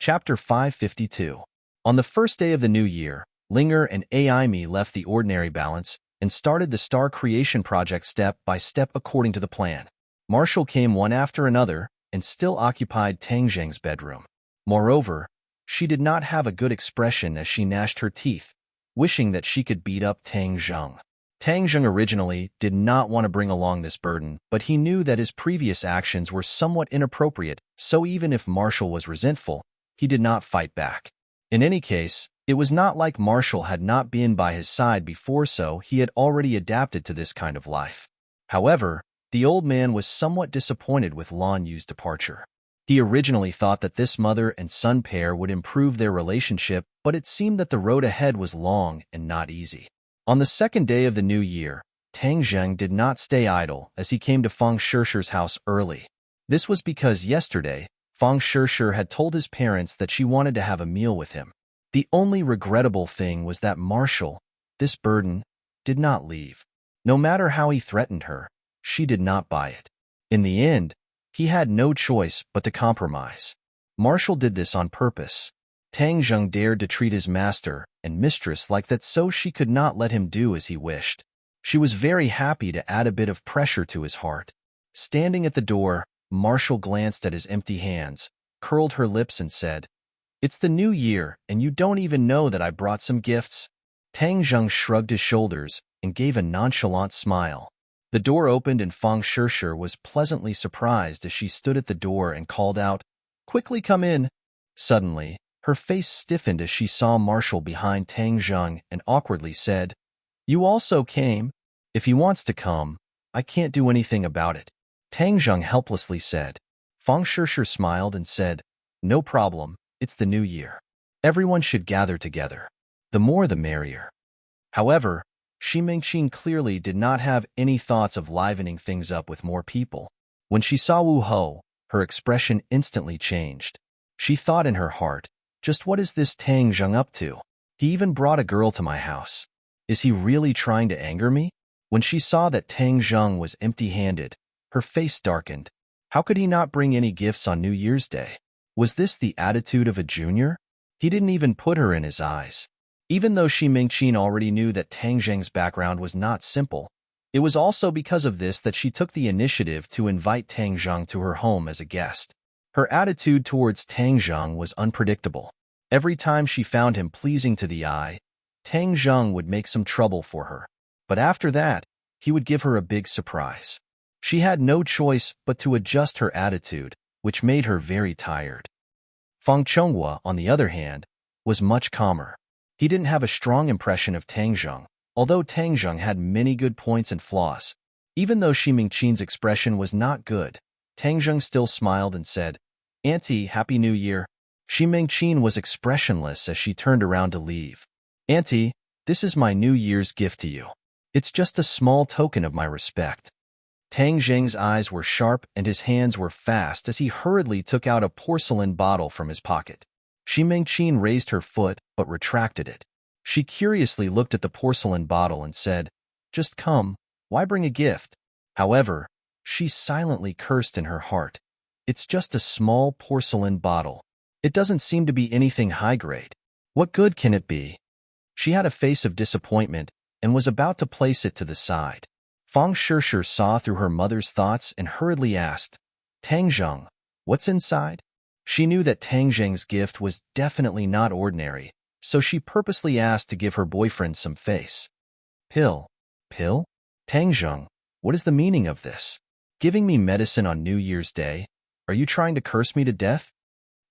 Chapter 552. On the first day of the new year, Linger and Amy left the ordinary balance and started the star creation project step by step according to the plan. Marshall came one after another and still occupied Tang Zheng's bedroom. Moreover, she did not have a good expression as she gnashed her teeth, wishing that she could beat up Tang Zheng. Tang Zheng originally did not want to bring along this burden, but he knew that his previous actions were somewhat inappropriate, so even if Marshall was resentful, he did not fight back. In any case, it was not like Marshall had not been by his side before, so he had already adapted to this kind of life. However, the old man was somewhat disappointed with Lan Yu's departure. He originally thought that this mother and son pair would improve their relationship, but it seemed that the road ahead was long and not easy. On the second day of the new year, Tang Zheng did not stay idle as he came to Fang Shishir's house early. This was because yesterday, Fang Shishir had told his parents that she wanted to have a meal with him. The only regrettable thing was that Marshall, this burden, did not leave. No matter how he threatened her, she did not buy it. In the end, he had no choice but to compromise. Marshall did this on purpose. Tang Zheng dared to treat his master and mistress like that, so she could not let him do as he wished. She was very happy to add a bit of pressure to his heart. Standing at the door, Marshall glanced at his empty hands, curled her lips and said, "It's the new year, and you don't even know that I brought some gifts?" Tang Zheng shrugged his shoulders and gave a nonchalant smile. The door opened and Fang Shishir was pleasantly surprised as she stood at the door and called out, "Quickly come in." Suddenly, her face stiffened as she saw Marshall behind Tang Zheng and awkwardly said, "You also came? If he wants to come, I can't do anything about it." Tang Zheng helplessly said. Fang Shishir smiled and said, "No problem, it's the new year. Everyone should gather together. The more the merrier." However, Xi Mingqin clearly did not have any thoughts of livening things up with more people. When she saw Wu Ho, her expression instantly changed. She thought in her heart, just what is this Tang Zheng up to? He even brought a girl to my house. Is he really trying to anger me? When she saw that Tang Zheng was empty-handed, her face darkened. How could he not bring any gifts on New Year's Day? Was this the attitude of a junior? He didn't even put her in his eyes. Even though Xi Mingqin already knew that Tang Zheng's background was not simple, it was also because of this that she took the initiative to invite Tang Zheng to her home as a guest. Her attitude towards Tang Zheng was unpredictable. Every time she found him pleasing to the eye, Tang Zheng would make some trouble for her. But after that, he would give her a big surprise. She had no choice but to adjust her attitude, which made her very tired. Fang Chonghua, on the other hand, was much calmer. He didn't have a strong impression of Tang Zheng, although Tang Zheng had many good points and flaws. Even though Xi Mingqin's expression was not good, Tang Zheng still smiled and said, "Auntie, Happy New Year." Xi Mingqin was expressionless as she turned around to leave. "Auntie, this is my New Year's gift to you. It's just a small token of my respect." Tang Zheng's eyes were sharp and his hands were fast as he hurriedly took out a porcelain bottle from his pocket. Xi Mingqin raised her foot but retracted it. She curiously looked at the porcelain bottle and said, "Just come, why bring a gift?" However, she silently cursed in her heart. It's just a small porcelain bottle. It doesn't seem to be anything high grade. What good can it be? She had a face of disappointment and was about to place it to the side. Fang Shishir saw through her mother's thoughts and hurriedly asked, "Tang Zheng, what's inside?" She knew that Tang Zheng's gift was definitely not ordinary, so she purposely asked to give her boyfriend some face. "Pill? Pill? Tang Zheng, what is the meaning of this? Giving me medicine on New Year's Day? Are you trying to curse me to death?"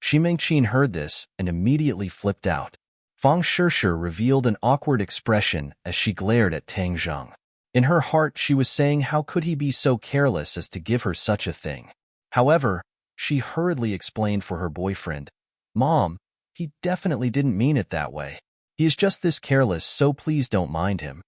Xi Mingqin heard this and immediately flipped out. Fang Shishir revealed an awkward expression as she glared at Tang Zheng. In her heart, she was saying how could he be so careless as to give her such a thing. However, she hurriedly explained for her boyfriend, "Mom, he definitely didn't mean it that way. He is just this careless, so please don't mind him."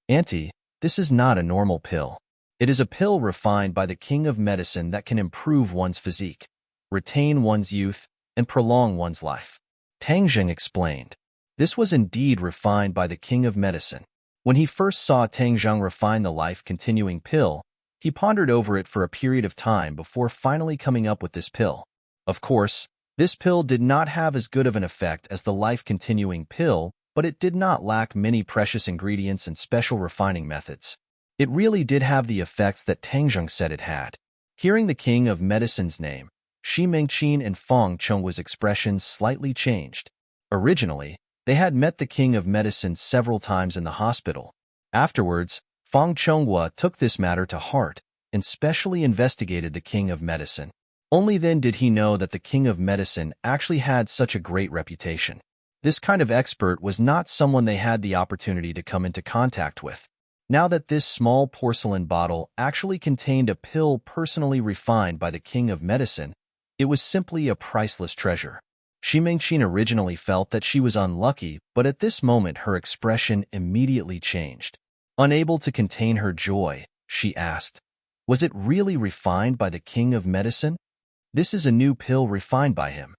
"Auntie, this is not a normal pill. It is a pill refined by the king of medicine that can improve one's physique, retain one's youth, and prolong one's life," Tang Zheng explained. This was indeed refined by the king of medicine. When he first saw Tang Zheng refine the life-continuing pill, he pondered over it for a period of time before finally coming up with this pill. Of course, This pill did not have as good of an effect as the life-continuing pill, but it did not lack many precious ingredients and special refining methods. It really did have the effects that Tang Zheng said it had. Hearing the king of medicine's name, Xi Mingqin and Feng Chenghua's expressions slightly changed. Originally, they had met the king of medicine several times in the hospital. Afterwards, Feng Chonghua took this matter to heart and specially investigated the king of medicine. Only then did he know that the king of medicine actually had such a great reputation. This kind of expert was not someone they had the opportunity to come into contact with. Now that this small porcelain bottle actually contained a pill personally refined by the king of medicine, it was simply a priceless treasure. Xi Mingqin originally felt that she was unlucky, but at this moment her expression immediately changed. Unable to contain her joy, she asked, "Was it really refined by the king of medicine? This is a new pill refined by him.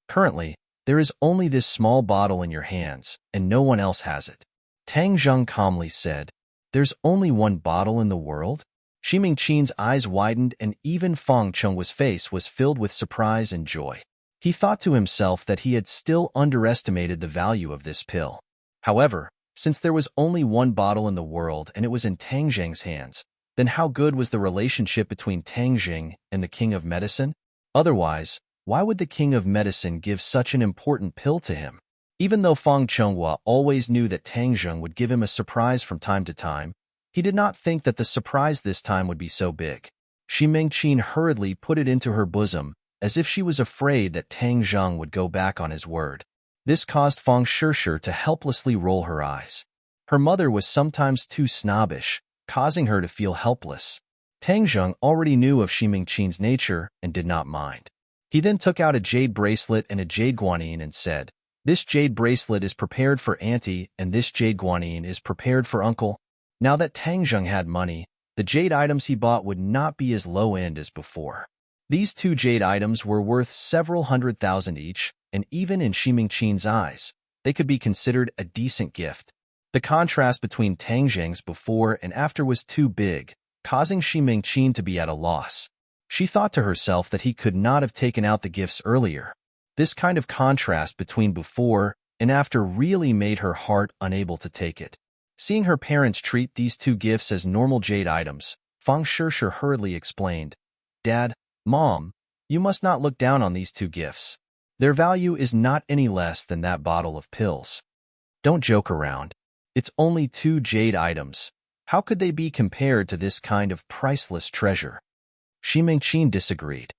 Currently, there is only this small bottle in your hands, and no one else has it." Tang Zheng calmly said, "There's only one bottle in the world?" Xi Mingqin's eyes widened and even Feng Chenghua's face was filled with surprise and joy. He thought to himself that he had still underestimated the value of this pill. However, since there was only one bottle in the world and it was in Tang Zheng's hands, then how good was the relationship between Tang Zheng and the king of medicine? Otherwise, why would the king of medicine give such an important pill to him? Even though Feng Chonghua always knew that Tang Zheng would give him a surprise from time to time, he did not think that the surprise this time would be so big. Xi Mingqin hurriedly put it into her bosom, as if she was afraid that Tang Zheng would go back on his word. This caused Feng Shishir to helplessly roll her eyes. Her mother was sometimes too snobbish, causing her to feel helpless. Tang Zheng already knew of Xi Mingqin's nature and did not mind. He then took out a jade bracelet and a jade guanyin and said, "This jade bracelet is prepared for auntie and this jade guanyin is prepared for uncle." Now that Tang Zheng had money, the jade items he bought would not be as low-end as before. These two jade items were worth several 100,000 each, and even in Xi Mingqin's eyes, they could be considered a decent gift. The contrast between Tang Zheng's before and after was too big, causing Xi Mingqin to be at a loss. She thought to herself that he could not have taken out the gifts earlier. This kind of contrast between before and after really made her heart unable to take it. Seeing her parents treat these two gifts as normal jade items, Feng Shishir hurriedly explained, "Dad, Mom, you must not look down on these two gifts. Their value is not any less than that bottle of pills. Don't joke around. It's only two jade items. How could they be compared to this kind of priceless treasure?" Xi Mingqin disagreed.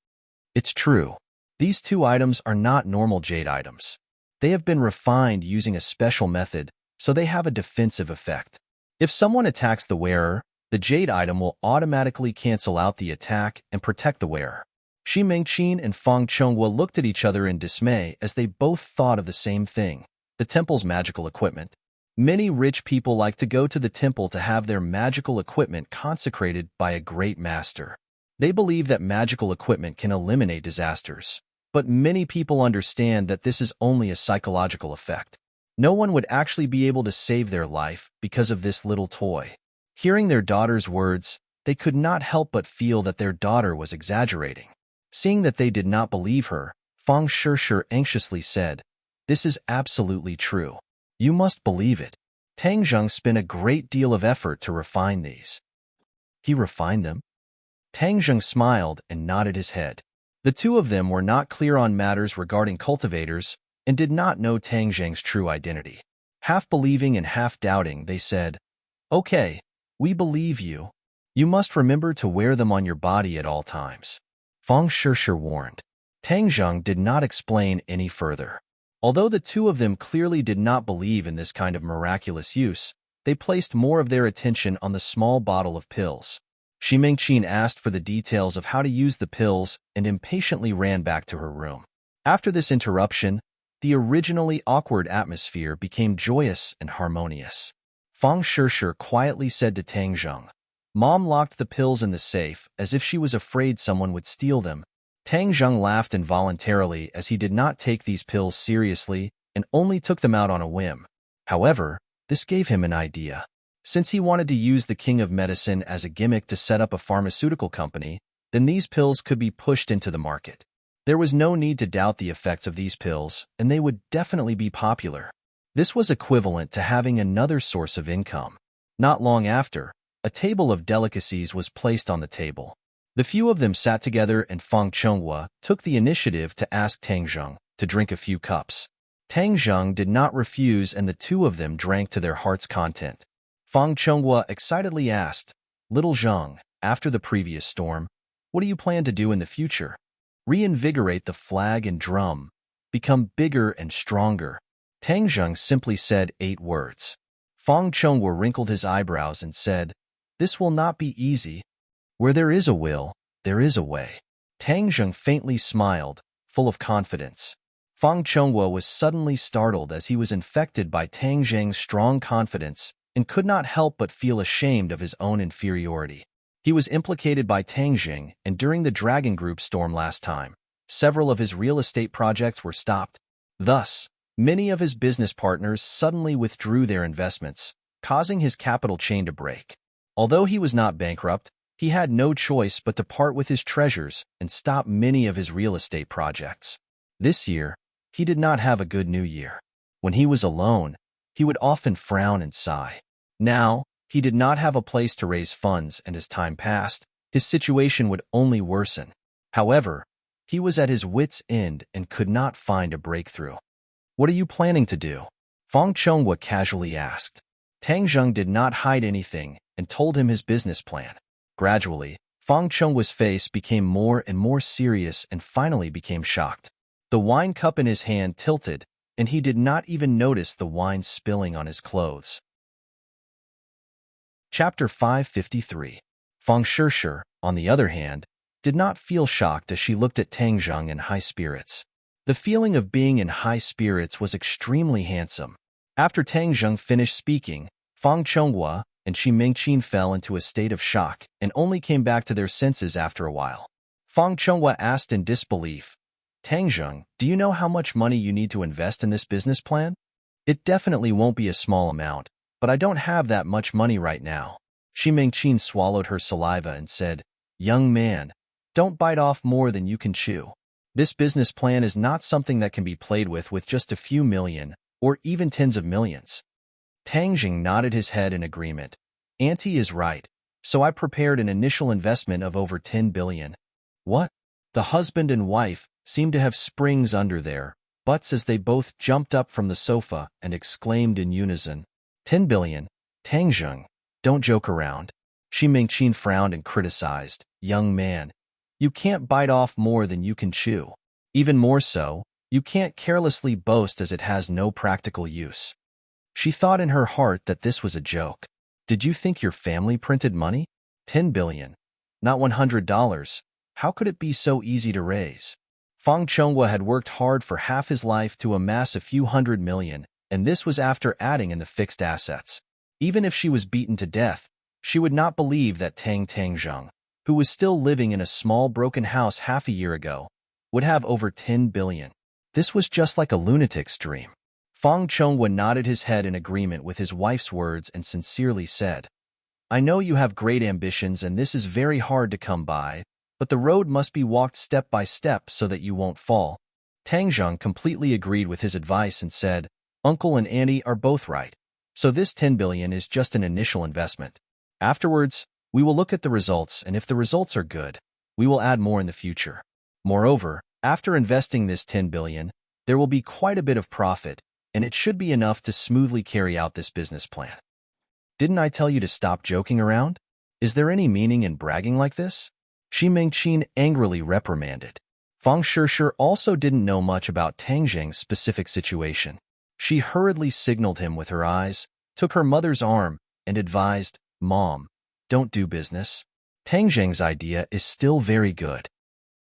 "It's true. These two items are not normal jade items. They have been refined using a special method, so they have a defensive effect. If someone attacks the wearer, the jade item will automatically cancel out the attack and protect the wearer." Xi Mingqin and Feng Chonghua looked at each other in dismay as they both thought of the same thing, the temple's magical equipment. Many rich people like to go to the temple to have their magical equipment consecrated by a great master. They believe that magical equipment can eliminate disasters, but many people understand that this is only a psychological effect. No one would actually be able to save their life because of this little toy. Hearing their daughter's words, they could not help but feel that their daughter was exaggerating. Seeing that they did not believe her, Feng Shishir anxiously said, "This is absolutely true. You must believe it. Tang Zheng spent a great deal of effort to refine these." "He refined them?" Tang Zheng smiled and nodded his head. The two of them were not clear on matters regarding cultivators and did not know Tang Zheng's true identity. Half believing and half doubting, they said, "Okay, we believe you. You must remember to wear them on your body at all times." Feng Shishir warned. Tang Zheng did not explain any further. Although the two of them clearly did not believe in this kind of miraculous use, they placed more of their attention on the small bottle of pills. Xi Mingqin asked for the details of how to use the pills and impatiently ran back to her room. After this interruption, the originally awkward atmosphere became joyous and harmonious. Feng Shishir quietly said to Tang Zheng, "Mom locked the pills in the safe as if she was afraid someone would steal them." Tang Zheng laughed involuntarily as he did not take these pills seriously and only took them out on a whim. However, this gave him an idea. Since he wanted to use the king of medicine as a gimmick to set up a pharmaceutical company, then these pills could be pushed into the market. There was no need to doubt the effects of these pills, and they would definitely be popular. This was equivalent to having another source of income. Not long after, a table of delicacies was placed on the table. The few of them sat together and Feng Chonghua took the initiative to ask Tang Zheng to drink a few cups. Tang Zheng did not refuse and the two of them drank to their heart's content. Feng Chonghua excitedly asked, "Little Zheng, after the previous storm, what do you plan to do in the future?" "Reinvigorate the flag and drum, become bigger and stronger." Tang Zheng simply said 8 words. Feng Chonghua wrinkled his eyebrows and said, "This will not be easy. Where there is a will, there is a way." Tang Zheng faintly smiled, full of confidence. Feng Chonghua was suddenly startled as he was infected by Tang Zheng's strong confidence and could not help but feel ashamed of his own inferiority. He was implicated by Tang Zheng, and during the Dragon Group storm last time, several of his real estate projects were stopped. Thus, many of his business partners suddenly withdrew their investments, causing his capital chain to break. Although he was not bankrupt, he had no choice but to part with his treasures and stop many of his real estate projects. This year, he did not have a good new year. When he was alone, he would often frown and sigh. Now, he did not have a place to raise funds, and as time passed, his situation would only worsen. However, he was at his wit's end and could not find a breakthrough. "What are you planning to do?" Feng Chonghua casually asked. Tang Zheng did not hide anything and told him his business plan. Gradually, Feng Chonghua's face became more and more serious and finally became shocked. The wine cup in his hand tilted, and he did not even notice the wine spilling on his clothes. Chapter 553. Feng Shishir, on the other hand, did not feel shocked as she looked at Tang Zheng in high spirits. The feeling of being in high spirits was extremely handsome. After Tang Zheng finished speaking, Feng Chonghua and Shi Mingqin fell into a state of shock and only came back to their senses after a while. Feng Chonghua asked in disbelief, "Tang Zheng, do you know how much money you need to invest in this business plan?" "It definitely won't be a small amount, but I don't have that much money right now." Shi Mingqin swallowed her saliva and said, "Young man, don't bite off more than you can chew. This business plan is not something that can be played with just a few million, or even tens of millions." Tang Zheng nodded his head in agreement. "Auntie is right, so I prepared an initial investment of over 10 billion. "What?" The husband and wife seemed to have springs under their butts as they both jumped up from the sofa and exclaimed in unison, 10 billion? Tang Zheng, don't joke around." Shi Mingqin frowned and criticized, "Young man, you can't bite off more than you can chew. Even more so, you can't carelessly boast as it has no practical use." She thought in her heart that this was a joke. "Did you think your family printed money? 10 billion, not $100. How could it be so easy to raise?" Feng Chonghua had worked hard for half his life to amass a few hundred million, and this was after adding in the fixed assets. Even if she was beaten to death, she would not believe that Tang Zheng, who was still living in a small broken house half a year ago, would have over 10 billion. This was just like a lunatic's dream. Feng Chonghua nodded his head in agreement with his wife's words and sincerely said, "I know you have great ambitions and this is very hard to come by, but the road must be walked step by step so that you won't fall." Tang Zheng completely agreed with his advice and said, "Uncle and Auntie are both right, so this 10 billion is just an initial investment. Afterwards, we will look at the results, and if the results are good, we will add more in the future. Moreover, after investing this 10 billion, there will be quite a bit of profit, and it should be enough to smoothly carry out this business plan. Didn't I tell you to stop joking around? Is there any meaning in bragging like this?" Shi Mingqin angrily reprimanded. Feng Shishir also didn't know much about Tang Zheng's specific situation. She hurriedly signaled him with her eyes, took her mother's arm, and advised, "Mom, don't do business. Tang Zheng's idea is still very good.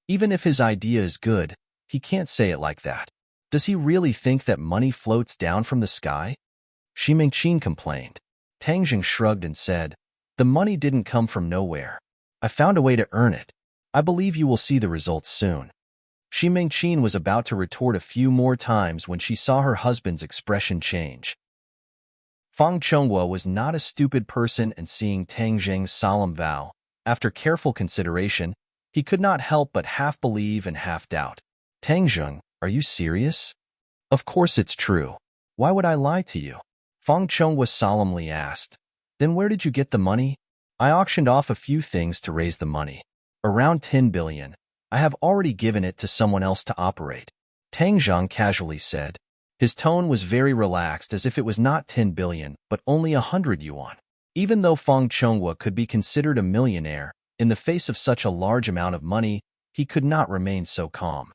Even if his idea is good, he can't say it like that. Does he really think that money floats down from the sky?" Shi Mingqin complained. Tang Zheng shrugged and said, "The money didn't come from nowhere. I found a way to earn it. I believe you will see the results soon." Shi Mingqin was about to retort a few more times when she saw her husband's expression change. Feng Chonghua was not a stupid person, and seeing Tang Zheng's solemn vow, after careful consideration, he could not help but half believe and half doubt. Tang Zheng, are you serious? Of course it's true. Why would I lie to you? Feng Chong solemnly asked. Then where did you get the money? I auctioned off a few things to raise the money. Around 10 billion. I have already given it to someone else to operate. Tang Zheng casually said. His tone was very relaxed, as if it was not 10 billion, but only 100 yuan. Even though Feng Chonghua could be considered a millionaire, in the face of such a large amount of money, he could not remain so calm.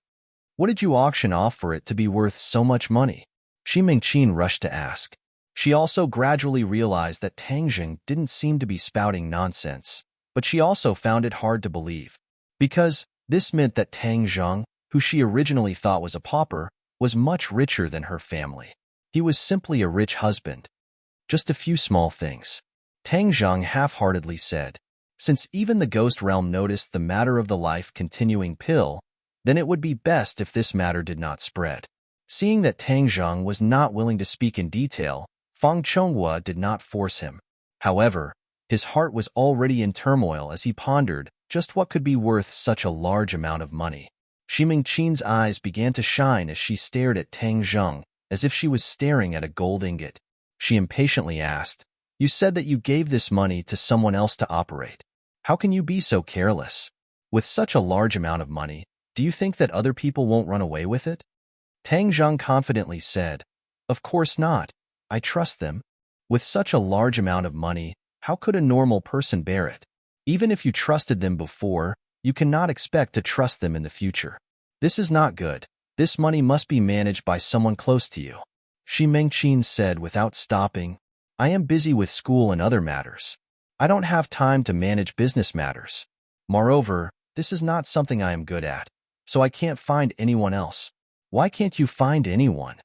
What did you auction off for it to be worth so much money? Xi Mingqin rushed to ask. She also gradually realized that Tang Zheng didn't seem to be spouting nonsense, but she also found it hard to believe. Because this meant that Tang Zheng, who she originally thought was a pauper, was much richer than her family. He was simply a rich husband. Just a few small things. Tang Zheng half-heartedly said. Since even the ghost realm noticed the matter of the life-continuing pill, then it would be best if this matter did not spread. Seeing that Tang Zheng was not willing to speak in detail, Feng Chonghua did not force him. However, his heart was already in turmoil as he pondered just what could be worth such a large amount of money. Xi Mingqin's eyes began to shine as she stared at Tang Zheng, as if she was staring at a gold ingot. She impatiently asked, You said that you gave this money to someone else to operate. How can you be so careless? With such a large amount of money, do you think that other people won't run away with it? Tang Zheng confidently said, Of course not. I trust them. With such a large amount of money, how could a normal person bear it? Even if you trusted them before, you cannot expect to trust them in the future. This is not good. This money must be managed by someone close to you. Xi Mingqin said without stopping, I am busy with school and other matters. I don't have time to manage business matters. Moreover, this is not something I am good at, so I can't find anyone else. Why can't you find anyone?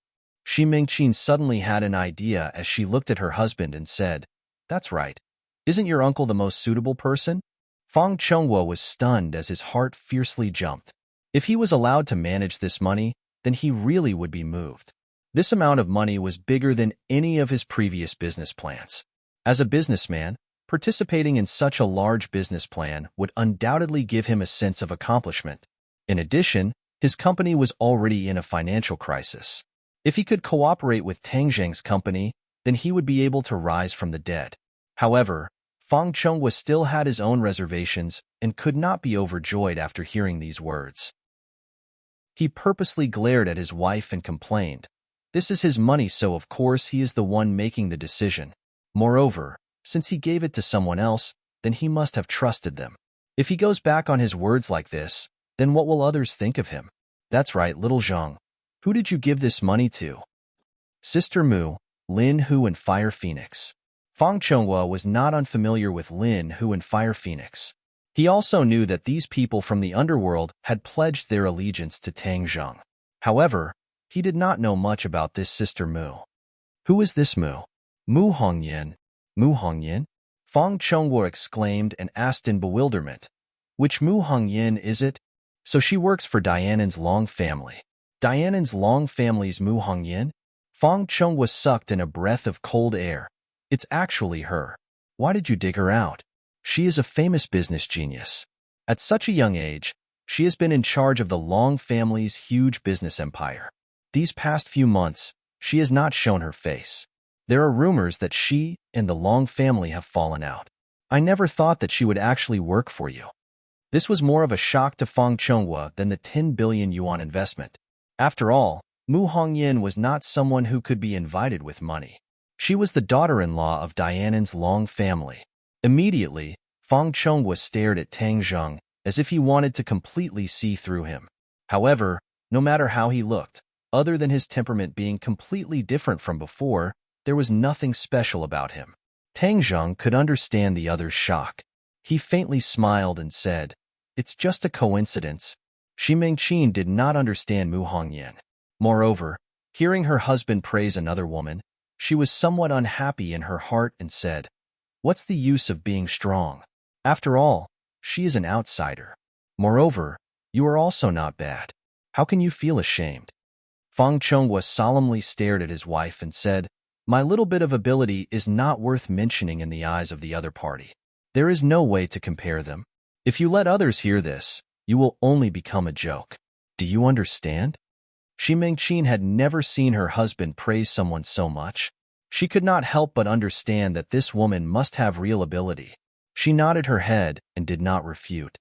Xi Mingqin suddenly had an idea as she looked at her husband and said, That's right. Isn't your uncle the most suitable person? Feng Chonghua was stunned as his heart fiercely jumped. If he was allowed to manage this money, then he really would be moved. This amount of money was bigger than any of his previous business plans. As a businessman, participating in such a large business plan would undoubtedly give him a sense of accomplishment. In addition, his company was already in a financial crisis. If he could cooperate with Tang Zheng's company, then he would be able to rise from the dead. However, Feng Chonghua still had his own reservations and could not be overjoyed after hearing these words. He purposely glared at his wife and complained, This is his money, so of course he is the one making the decision. Moreover, since he gave it to someone else, then he must have trusted them. If he goes back on his words like this, then what will others think of him? That's right, little Zheng. Who did you give this money to? Sister Mu, Lin Hu and Fire Phoenix. Feng Chonghua was not unfamiliar with Lin Hu and Fire Phoenix. He also knew that these people from the underworld had pledged their allegiance to Tang Zheng. However, he did not know much about this Sister Mu. Who is this Mu? Mu Hongyan. Mu Hongyan? Feng Chonghua exclaimed and asked in bewilderment. Which Mu Hongyan is it? So she works for Dianan's Long family. Dianan's Long family's Mu Hongyan? Feng Chonghua sucked in a breath of cold air. It's actually her. Why did you dig her out? She is a famous business genius. At such a young age, she has been in charge of the Long family's huge business empire. These past few months, she has not shown her face. There are rumors that she and the Long family have fallen out. I never thought that she would actually work for you. This was more of a shock to Feng Chonghua than the 10 billion yuan investment. After all, Mu Hongyan was not someone who could be invited with money. She was the daughter-in-law of Dianan's Long family. Immediately, Feng Chonghua stared at Tang Zheng as if he wanted to completely see through him. However, no matter how he looked, other than his temperament being completely different from before, there was nothing special about him. Tang Zheng could understand the other's shock. He faintly smiled and said, It's just a coincidence. Xi Mingqin did not understand Mu Hongyan. Moreover, hearing her husband praise another woman, she was somewhat unhappy in her heart and said, What's the use of being strong? After all, she is an outsider. Moreover, you are also not bad. How can you feel ashamed? Feng Chonghua solemnly stared at his wife and said, My little bit of ability is not worth mentioning in the eyes of the other party. There is no way to compare them. If you let others hear this, you will only become a joke. Do you understand? Shi Mingqin had never seen her husband praise someone so much. She could not help but understand that this woman must have real ability. She nodded her head and did not refute.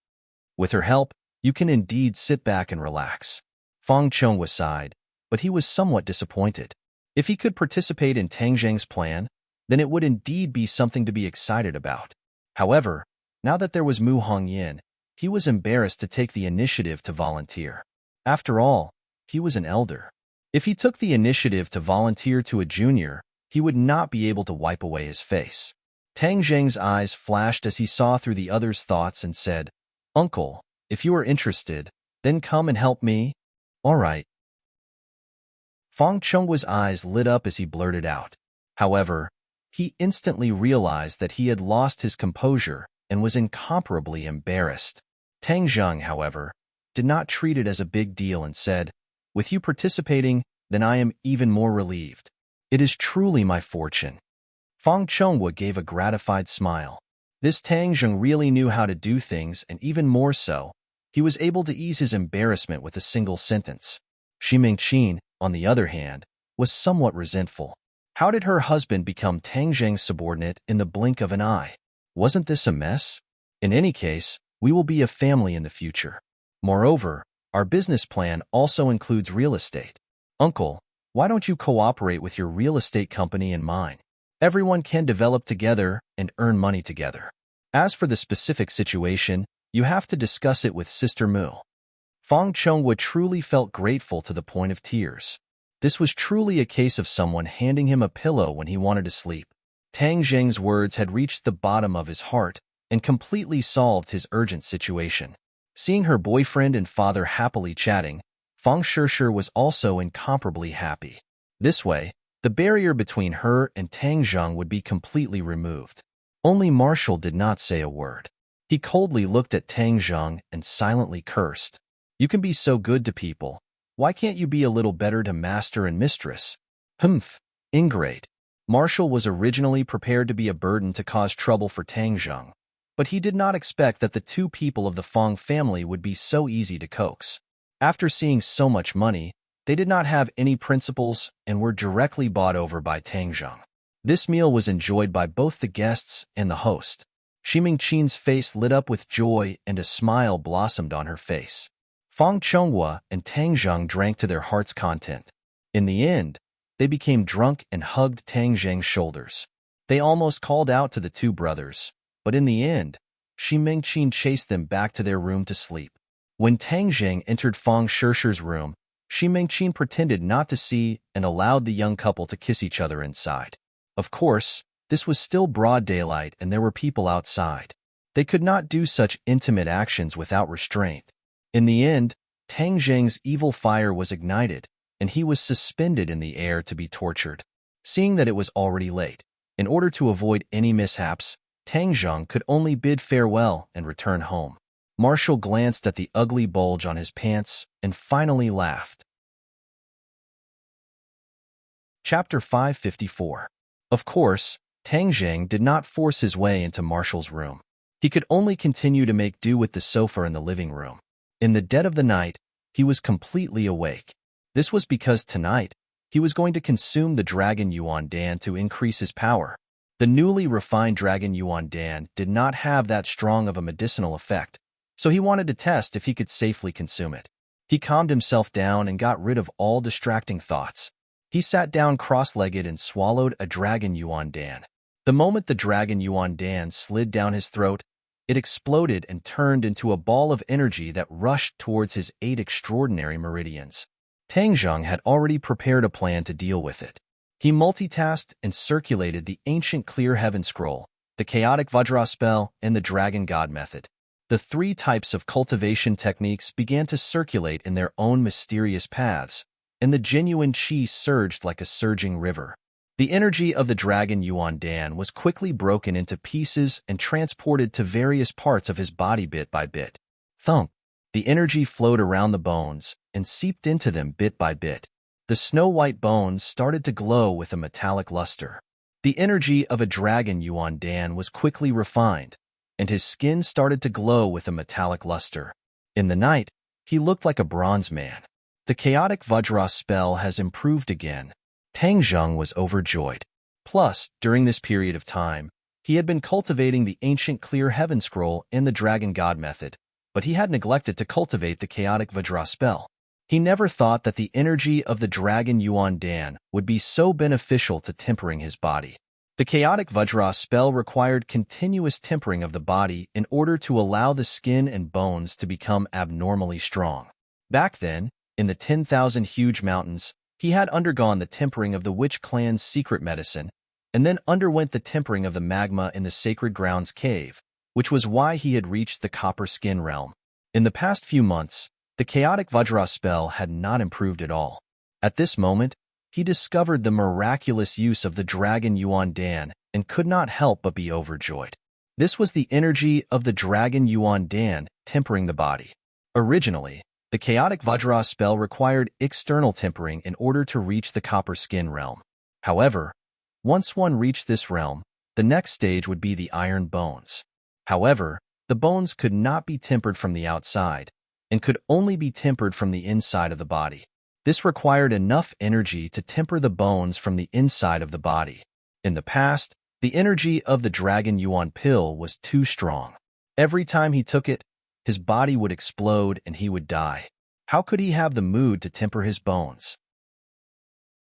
With her help, you can indeed sit back and relax. Fang Chonghua sighed, but he was somewhat disappointed. If he could participate in Tang Zheng's plan, then it would indeed be something to be excited about. However, now that there was Mu Hongyan, he was embarrassed to take the initiative to volunteer. After all, he was an elder. If he took the initiative to volunteer to a junior, he would not be able to wipe away his face. Tang Zheng's eyes flashed as he saw through the other's thoughts and said, "Uncle, if you are interested, then come and help me." "All right." Fang Chonghua's eyes lit up as he blurted out. However, he instantly realized that he had lost his composure and was incomparably embarrassed. Tang Zheng, however, did not treat it as a big deal and said, "With you participating, then I am even more relieved. It is truly my fortune." Fang Chonghua gave a gratified smile. This Tang Zheng really knew how to do things, and even more so, he was able to ease his embarrassment with a single sentence. Shi Mingqin, on the other hand, was somewhat resentful. How did her husband become Tang Zheng's subordinate in the blink of an eye? Wasn't this a mess? In any case, we will be a family in the future. Moreover, our business plan also includes real estate. Uncle, why don't you cooperate with your real estate company and mine? Everyone can develop together and earn money together. As for the specific situation, you have to discuss it with Sister Mu. Fang Chonghua truly felt grateful to the point of tears. This was truly a case of someone handing him a pillow when he wanted to sleep. Tang Zheng's words had reached the bottom of his heart and completely solved his urgent situation. Seeing her boyfriend and father happily chatting, Fang Shishir was also incomparably happy. This way, the barrier between her and Tang Zheng would be completely removed. Only Marshall did not say a word. He coldly looked at Tang Zheng and silently cursed. "You can be so good to people. Why can't you be a little better to master and mistress?" Humph, ingrate. Marshall was originally prepared to be a burden to cause trouble for Tang Zheng, but he did not expect that the two people of the Fang family would be so easy to coax. After seeing so much money, they did not have any principles and were directly bought over by Tang Zheng. This meal was enjoyed by both the guests and the host. Shi Mingqin's face lit up with joy and a smile blossomed on her face. Fang Chonghua and Tang Zheng drank to their heart's content. In the end, they became drunk and hugged Tang Zheng's shoulders. They almost called out to the two brothers, but in the end, Shi Mingqin chased them back to their room to sleep. When Tang Zheng entered Fang Shishir's room, Shi Mingqin pretended not to see and allowed the young couple to kiss each other inside. Of course, this was still broad daylight and there were people outside. They could not do such intimate actions without restraint. In the end, Tang Zheng's evil fire was ignited, and he was suspended in the air to be tortured. Seeing that it was already late, in order to avoid any mishaps, Tang Zheng could only bid farewell and return home. Marshall glanced at the ugly bulge on his pants and finally laughed. Chapter 554. Of course, Tang Zheng did not force his way into Marshall's room. He could only continue to make do with the sofa in the living room. In the dead of the night, he was completely awake. This was because tonight, he was going to consume the Dragon Yuan Dan to increase his power. The newly refined Dragon Yuan Dan did not have that strong of a medicinal effect, so he wanted to test if he could safely consume it. He calmed himself down and got rid of all distracting thoughts. He sat down cross-legged and swallowed a Dragon Yuan Dan. The moment the Dragon Yuan Dan slid down his throat, it exploded and turned into a ball of energy that rushed towards his 8 extraordinary meridians. Tang Zheng had already prepared a plan to deal with it. He multitasked and circulated the ancient Clear Heaven Scroll, the Chaotic Vajra spell, and the Dragon God method. The 3 types of cultivation techniques began to circulate in their own mysterious paths, and the genuine qi surged like a surging river. The energy of the Dragon Yuan Dan was quickly broken into pieces and transported to various parts of his body bit by bit. Thump! The energy flowed around the bones and seeped into them bit by bit. The snow-white bones started to glow with a metallic luster. The energy of a Dragon Yuan Dan was quickly refined, and his skin started to glow with a metallic luster. In the night, He looked like a bronze man. The chaotic Vajra spell has improved again. Tang Zheng was overjoyed. Plus, during this period of time, he had been cultivating the ancient clear heaven scroll and the dragon god method, but he had neglected to cultivate the chaotic Vajra spell. He never thought that the energy of the dragon Yuan Dan would be so beneficial to tempering his body. The chaotic Vajra spell required continuous tempering of the body in order to allow the skin and bones to become abnormally strong. Back then, in the 10,000 huge mountains, he had undergone the tempering of the witch clan's secret medicine, and then underwent the tempering of the magma in the sacred grounds cave, which was why he had reached the copper skin realm. In the past few months, the chaotic Vajra spell had not improved at all. At this moment, he discovered the miraculous use of the dragon Yuan Dan and could not help but be overjoyed. This was the energy of the dragon Yuan Dan tempering the body. Originally, the chaotic Vajra spell required external tempering in order to reach the copper skin realm. However, once one reached this realm, the next stage would be the iron bones. However, the bones could not be tempered from the outside and could only be tempered from the inside of the body. This required enough energy to temper the bones from the inside of the body. In the past, the energy of the Dragon Yuan pill was too strong. Every time he took it, his body would explode and he would die. How could he have the mood to temper his bones?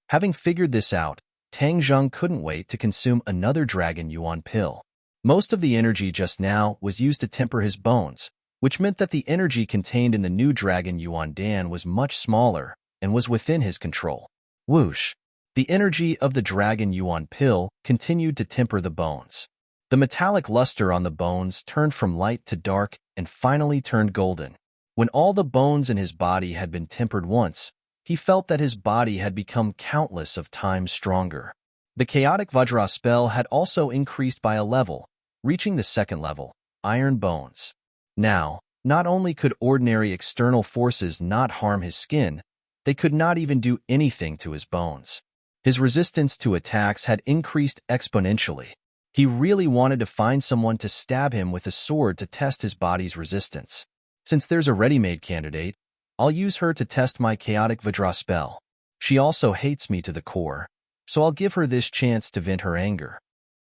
Having figured this out, Tang Zheng couldn't wait to consume another Dragon Yuan pill. Most of the energy just now was used to temper his bones, which meant that the energy contained in the new Dragon Yuan Dan was much smaller and was within his control. Whoosh! The energy of the Dragon Yuan pill continued to temper the bones. The metallic luster on the bones turned from light to dark and finally turned golden. When all the bones in his body had been tempered once, he felt that his body had become countless of times stronger. The chaotic Vajra spell had also increased by a level, reaching the second level, iron bones. Now, not only could ordinary external forces not harm his skin, they could not even do anything to his bones. His resistance to attacks had increased exponentially. He really wanted to find someone to stab him with a sword to test his body's resistance. Since there's a ready-made candidate, I'll use her to test my chaotic Vajra spell. She also hates me to the core, so I'll give her this chance to vent her anger.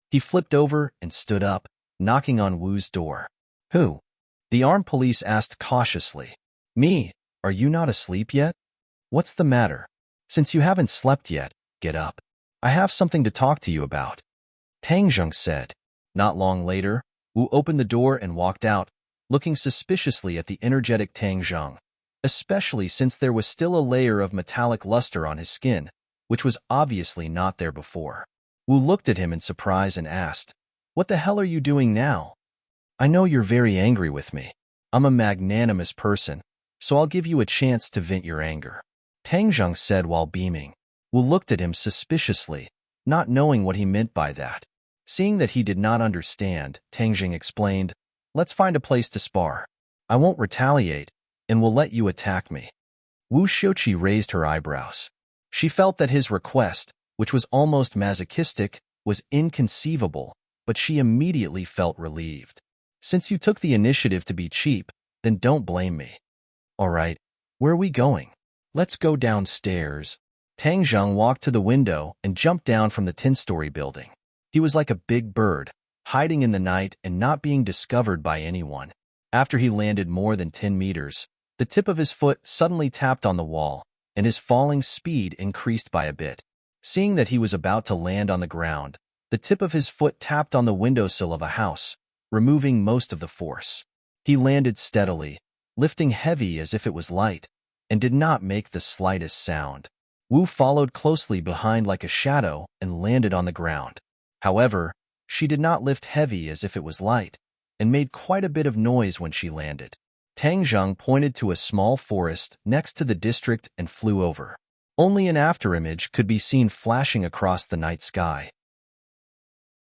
He flipped over and stood up, knocking on Wu's door. Who? The armed police asked cautiously. Me, are you not asleep yet? What's the matter? Since you haven't slept yet, get up. I have something to talk to you about. Tang Zheng said. Not long later, Wu opened the door and walked out, looking suspiciously at the energetic Tang Zheng, especially since there was still a layer of metallic luster on his skin, which was obviously not there before. Wu looked at him in surprise and asked, What the hell are you doing now? I know you're very angry with me. I'm a magnanimous person, so I'll give you a chance to vent your anger. Tang Zheng said while beaming. Wu looked at him suspiciously, not knowing what he meant by that. Seeing that he did not understand, Tang Zheng explained, Let's find a place to spar. I won't retaliate, and will let you attack me. Wu Xiuqi raised her eyebrows. She felt that his request, which was almost masochistic, was inconceivable, but she immediately felt relieved. Since you took the initiative to be cheap, then don't blame me. All right, where are we going? Let's go downstairs. Tang Zheng walked to the window and jumped down from the 10-story building. He was like a big bird, hiding in the night and not being discovered by anyone. After he landed more than 10 meters, the tip of his foot suddenly tapped on the wall, and his falling speed increased by a bit. Seeing that he was about to land on the ground, the tip of his foot tapped on the windowsill of a house, removing most of the force. He landed steadily, lifting heavy as if it was light, and did not make the slightest sound. Wu followed closely behind like a shadow and landed on the ground. However, she did not lift heavy as if it was light, and made quite a bit of noise when she landed. Tang Zheng pointed to a small forest next to the district and flew over. Only an afterimage could be seen flashing across the night sky.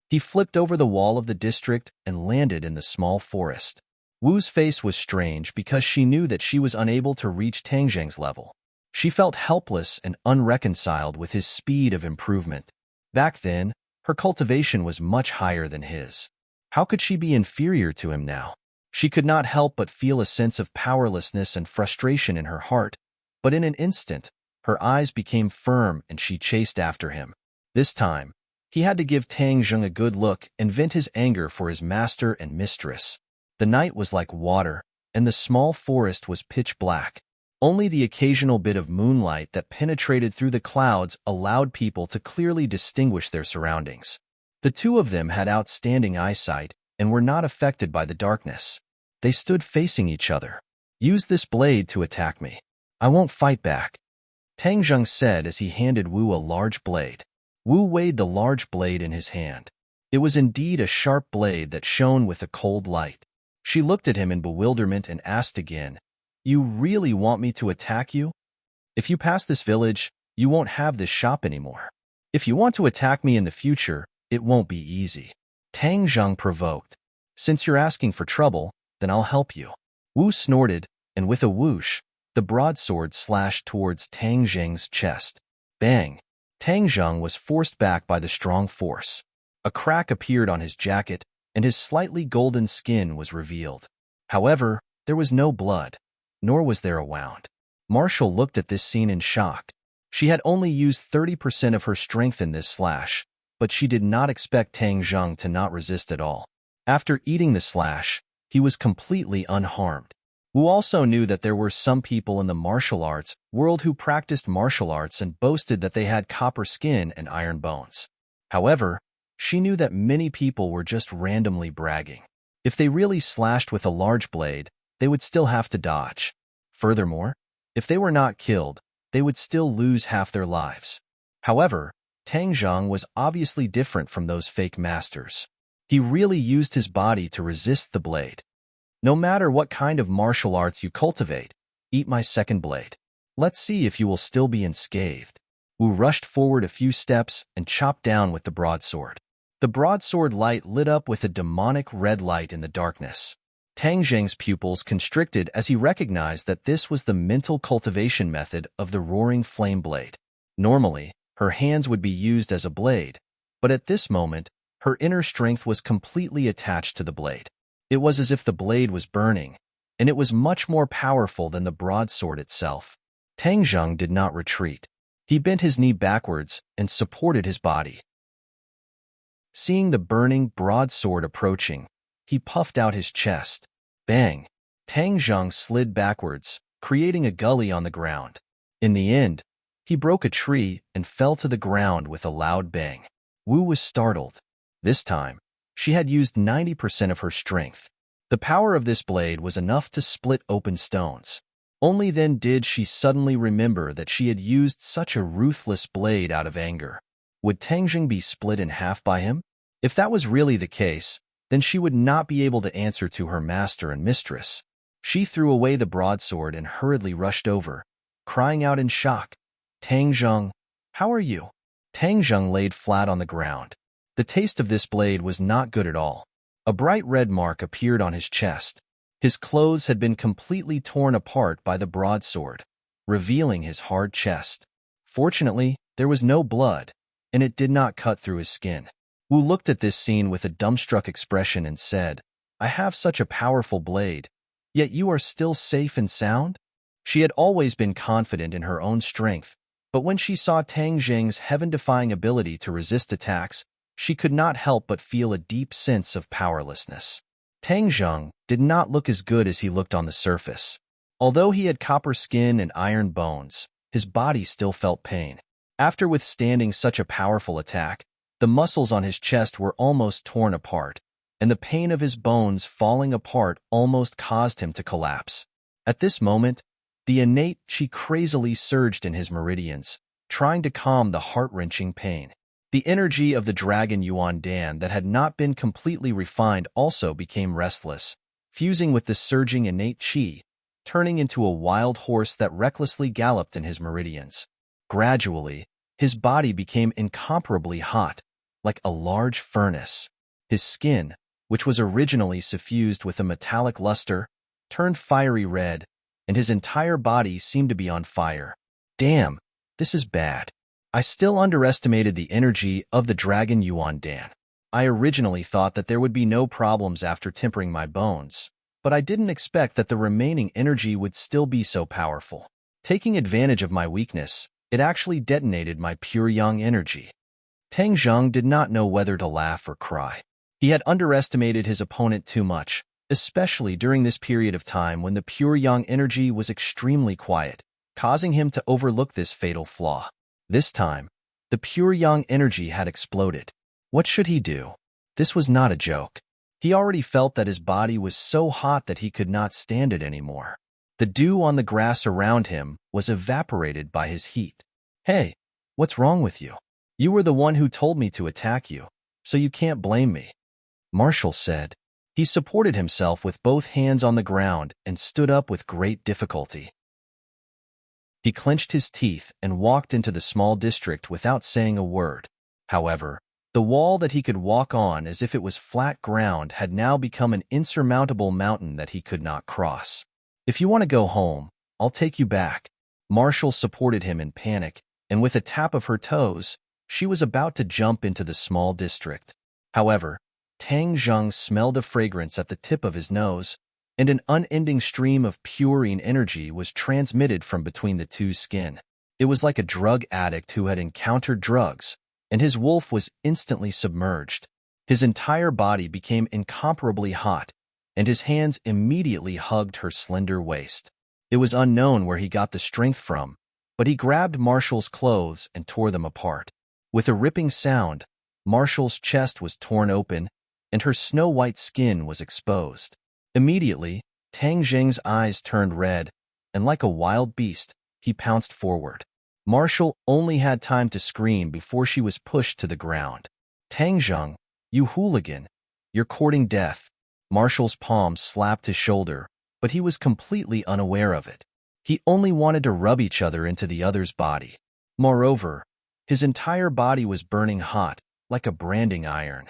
He flipped over the wall of the district and landed in the small forest. Wu's face was strange because she knew that she was unable to reach Tang Zheng's level. She felt helpless and unreconciled with his speed of improvement. Back then, her cultivation was much higher than his. How could she be inferior to him now? She could not help but feel a sense of powerlessness and frustration in her heart, but in an instant, her eyes became firm and she chased after him. This time, he had to give Tang Zheng a good look and vent his anger for his master and mistress. The night was like water, and the small forest was pitch black. Only the occasional bit of moonlight that penetrated through the clouds allowed people to clearly distinguish their surroundings. The two of them had outstanding eyesight and were not affected by the darkness. They stood facing each other. "Use this blade to attack me. I won't fight back," Tang Zheng said as he handed Wu a large blade. Wu weighed the large blade in his hand. It was indeed a sharp blade that shone with a cold light. She looked at him in bewilderment and asked again, "You really want me to attack you? If you pass this village, you won't have this shop anymore. If you want to attack me in the future, it won't be easy." Tang Zheng provoked. "Since you're asking for trouble, then I'll help you." Wu snorted, and with a whoosh, the broadsword slashed towards Tang Zheng's chest. Bang! Tang Zheng was forced back by the strong force. A crack appeared on his jacket, and his slightly golden skin was revealed. However, there was no blood, nor was there a wound. Marshall looked at this scene in shock. She had only used 30% of her strength in this slash, but she did not expect Tang Zheng to not resist at all. After eating the slash, he was completely unharmed. Wu also knew that there were some people in the martial arts world who practiced martial arts and boasted that they had copper skin and iron bones. However, she knew that many people were just randomly bragging. If they really slashed with a large blade, they would still have to dodge. Furthermore, if they were not killed, they would still lose half their lives. However, Tang Zheng was obviously different from those fake masters. He really used his body to resist the blade. "No matter what kind of martial arts you cultivate, eat my second blade. Let's see if you will still be unscathed." Wu rushed forward a few steps and chopped down with the broadsword. The broadsword light lit up with a demonic red light in the darkness. Tang Zheng's pupils constricted as he recognized that this was the mental cultivation method of the roaring flame blade. Normally, her hands would be used as a blade, but at this moment, her inner strength was completely attached to the blade. It was as if the blade was burning, and it was much more powerful than the broadsword itself. Tang Zheng did not retreat. He bent his knee backwards and supported his body. Seeing the burning broadsword approaching, he puffed out his chest. Bang! Tang Zheng slid backwards, creating a gully on the ground. In the end, he broke a tree and fell to the ground with a loud bang. Wu was startled. This time, she had used 90% of her strength. The power of this blade was enough to split open stones. Only then did she suddenly remember that she had used such a ruthless blade out of anger. Would Tang Zheng be split in half by him? If that was really the case, then she would not be able to answer to her master and mistress. She threw away the broadsword and hurriedly rushed over, crying out in shock, "Tang Zheng, how are you?" Tang Zheng laid flat on the ground. The taste of this blade was not good at all. A bright red mark appeared on his chest. His clothes had been completely torn apart by the broadsword, revealing his hard chest. Fortunately, there was no blood, and it did not cut through his skin. Wu looked at this scene with a dumbstruck expression and said, "I have such a powerful blade, yet you are still safe and sound?" She had always been confident in her own strength, but when she saw Tang Zheng's heaven-defying ability to resist attacks, she could not help but feel a deep sense of powerlessness. Tang Zheng did not look as good as he looked on the surface. Although he had copper skin and iron bones, his body still felt pain. After withstanding such a powerful attack, the muscles on his chest were almost torn apart, and the pain of his bones falling apart almost caused him to collapse. At this moment, the innate qi crazily surged in his meridians, trying to calm the heart-wrenching pain. The energy of the dragon Yuan Dan that had not been completely refined also became restless, fusing with the surging innate qi, turning into a wild horse that recklessly galloped in his meridians. Gradually, his body became incomparably hot, like a large furnace. His skin, which was originally suffused with a metallic luster, turned fiery red, and his entire body seemed to be on fire. Damn, this is bad. I still underestimated the energy of the dragon Yuan Dan. I originally thought that there would be no problems after tempering my bones, but I didn't expect that the remaining energy would still be so powerful. Taking advantage of my weakness, it actually detonated my pure yang energy. Tang Zheng did not know whether to laugh or cry. He had underestimated his opponent too much, especially during this period of time when the pure yang energy was extremely quiet, causing him to overlook this fatal flaw. This time, the pure yang energy had exploded. What should he do? This was not a joke. He already felt that his body was so hot that he could not stand it anymore. The dew on the grass around him was evaporated by his heat. Hey, what's wrong with you? You were the one who told me to attack you, so you can't blame me, Marshall said. He supported himself with both hands on the ground and stood up with great difficulty. He clenched his teeth and walked into the small district without saying a word. However, the wall that he could walk on as if it was flat ground had now become an insurmountable mountain that he could not cross. If you want to go home, I'll take you back. Marshall supported him in panic, and with a tap of her toes, she was about to jump into the small district. However, Tang Zheng smelled a fragrance at the tip of his nose, and an unending stream of purine energy was transmitted from between the two skin. It was like a drug addict who had encountered drugs, and his wolf was instantly submerged. His entire body became incomparably hot, and his hands immediately hugged her slender waist. It was unknown where he got the strength from, but he grabbed Marshall's clothes and tore them apart. With a ripping sound, Marshall's chest was torn open, and her snow-white skin was exposed. Immediately, Tang Zheng's eyes turned red, and like a wild beast, he pounced forward. Marshall only had time to scream before she was pushed to the ground. Tang Zheng, you hooligan, you're courting death. Marshall's palm slapped his shoulder, but he was completely unaware of it. He only wanted to rub each other into the other's body. Moreover, his entire body was burning hot, like a branding iron.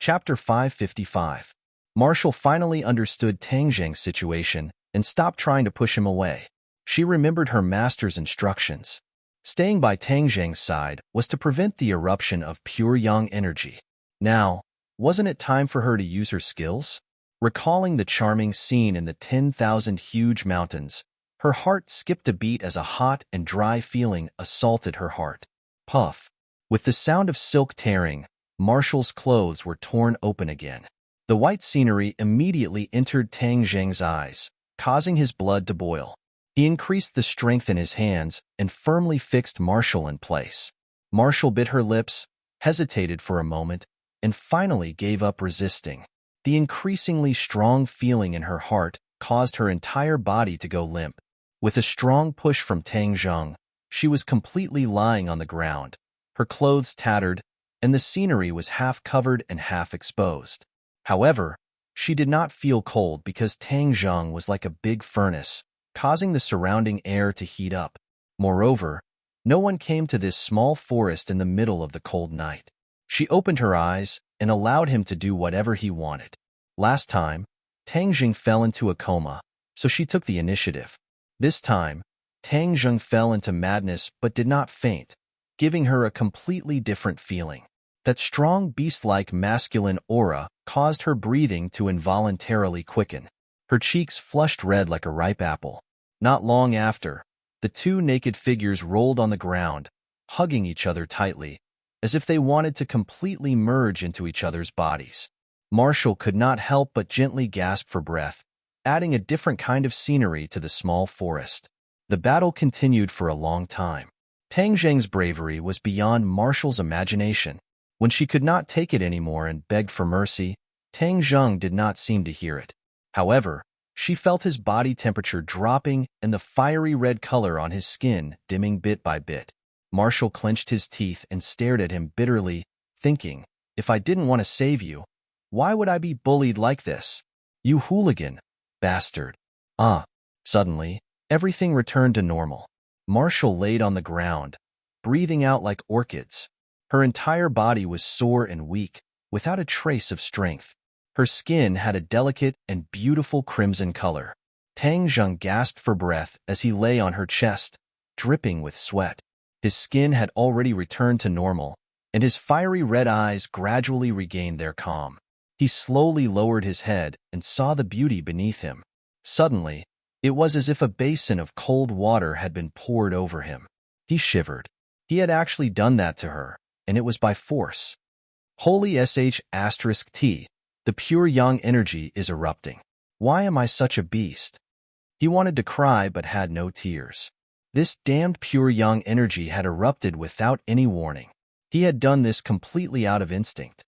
Chapter 555. Marshall finally understood Tang Zheng's situation and stopped trying to push him away. She remembered her master's instructions. Staying by Tang Zheng's side was to prevent the eruption of pure yang energy. Now, wasn't it time for her to use her skills? Recalling the charming scene in the 10,000 huge mountains, her heart skipped a beat as a hot and dry feeling assaulted her heart. Puff. With the sound of silk tearing, Marshall's clothes were torn open again. The white scenery immediately entered Tang Zheng's eyes, causing his blood to boil. He increased the strength in his hands and firmly fixed Marshall in place. Marshall bit her lips, hesitated for a moment, and finally gave up resisting. The increasingly strong feeling in her heart caused her entire body to go limp. With a strong push from Tang Zheng, she was completely lying on the ground. Her clothes tattered, and the scenery was half covered and half exposed. However, she did not feel cold because Tang Zheng was like a big furnace, causing the surrounding air to heat up. Moreover, no one came to this small forest in the middle of the cold night. She opened her eyes and allowed him to do whatever he wanted. Last time, Tang Zheng fell into a coma, so she took the initiative. This time, Tang Zheng fell into madness but did not faint, giving her a completely different feeling. That strong beast-like masculine aura caused her breathing to involuntarily quicken. Her cheeks flushed red like a ripe apple. Not long after, the two naked figures rolled on the ground, hugging each other tightly, as if they wanted to completely merge into each other's bodies. Marshall could not help but gently gasp for breath, adding a different kind of scenery to the small forest. The battle continued for a long time. Tang Zheng's bravery was beyond Marshall's imagination. When she could not take it anymore and begged for mercy, Tang Zheng did not seem to hear it. However, she felt his body temperature dropping and the fiery red color on his skin dimming bit by bit. Marshall clenched his teeth and stared at him bitterly, thinking, if I didn't want to save you, why would I be bullied like this? You hooligan, bastard. Suddenly, everything returned to normal. Marshall laid on the ground, breathing out like orchids. Her entire body was sore and weak, without a trace of strength. Her skin had a delicate and beautiful crimson color. Tang Zheng gasped for breath as he lay on her chest, dripping with sweat. His skin had already returned to normal, and his fiery red eyes gradually regained their calm. He slowly lowered his head and saw the beauty beneath him. Suddenly, it was as if a basin of cold water had been poured over him. He shivered. He had actually done that to her, and it was by force. Holy sh*T, the pure yang energy is erupting. Why am I such a beast? He wanted to cry but had no tears. This damned pure yang energy had erupted without any warning. He had done this completely out of instinct.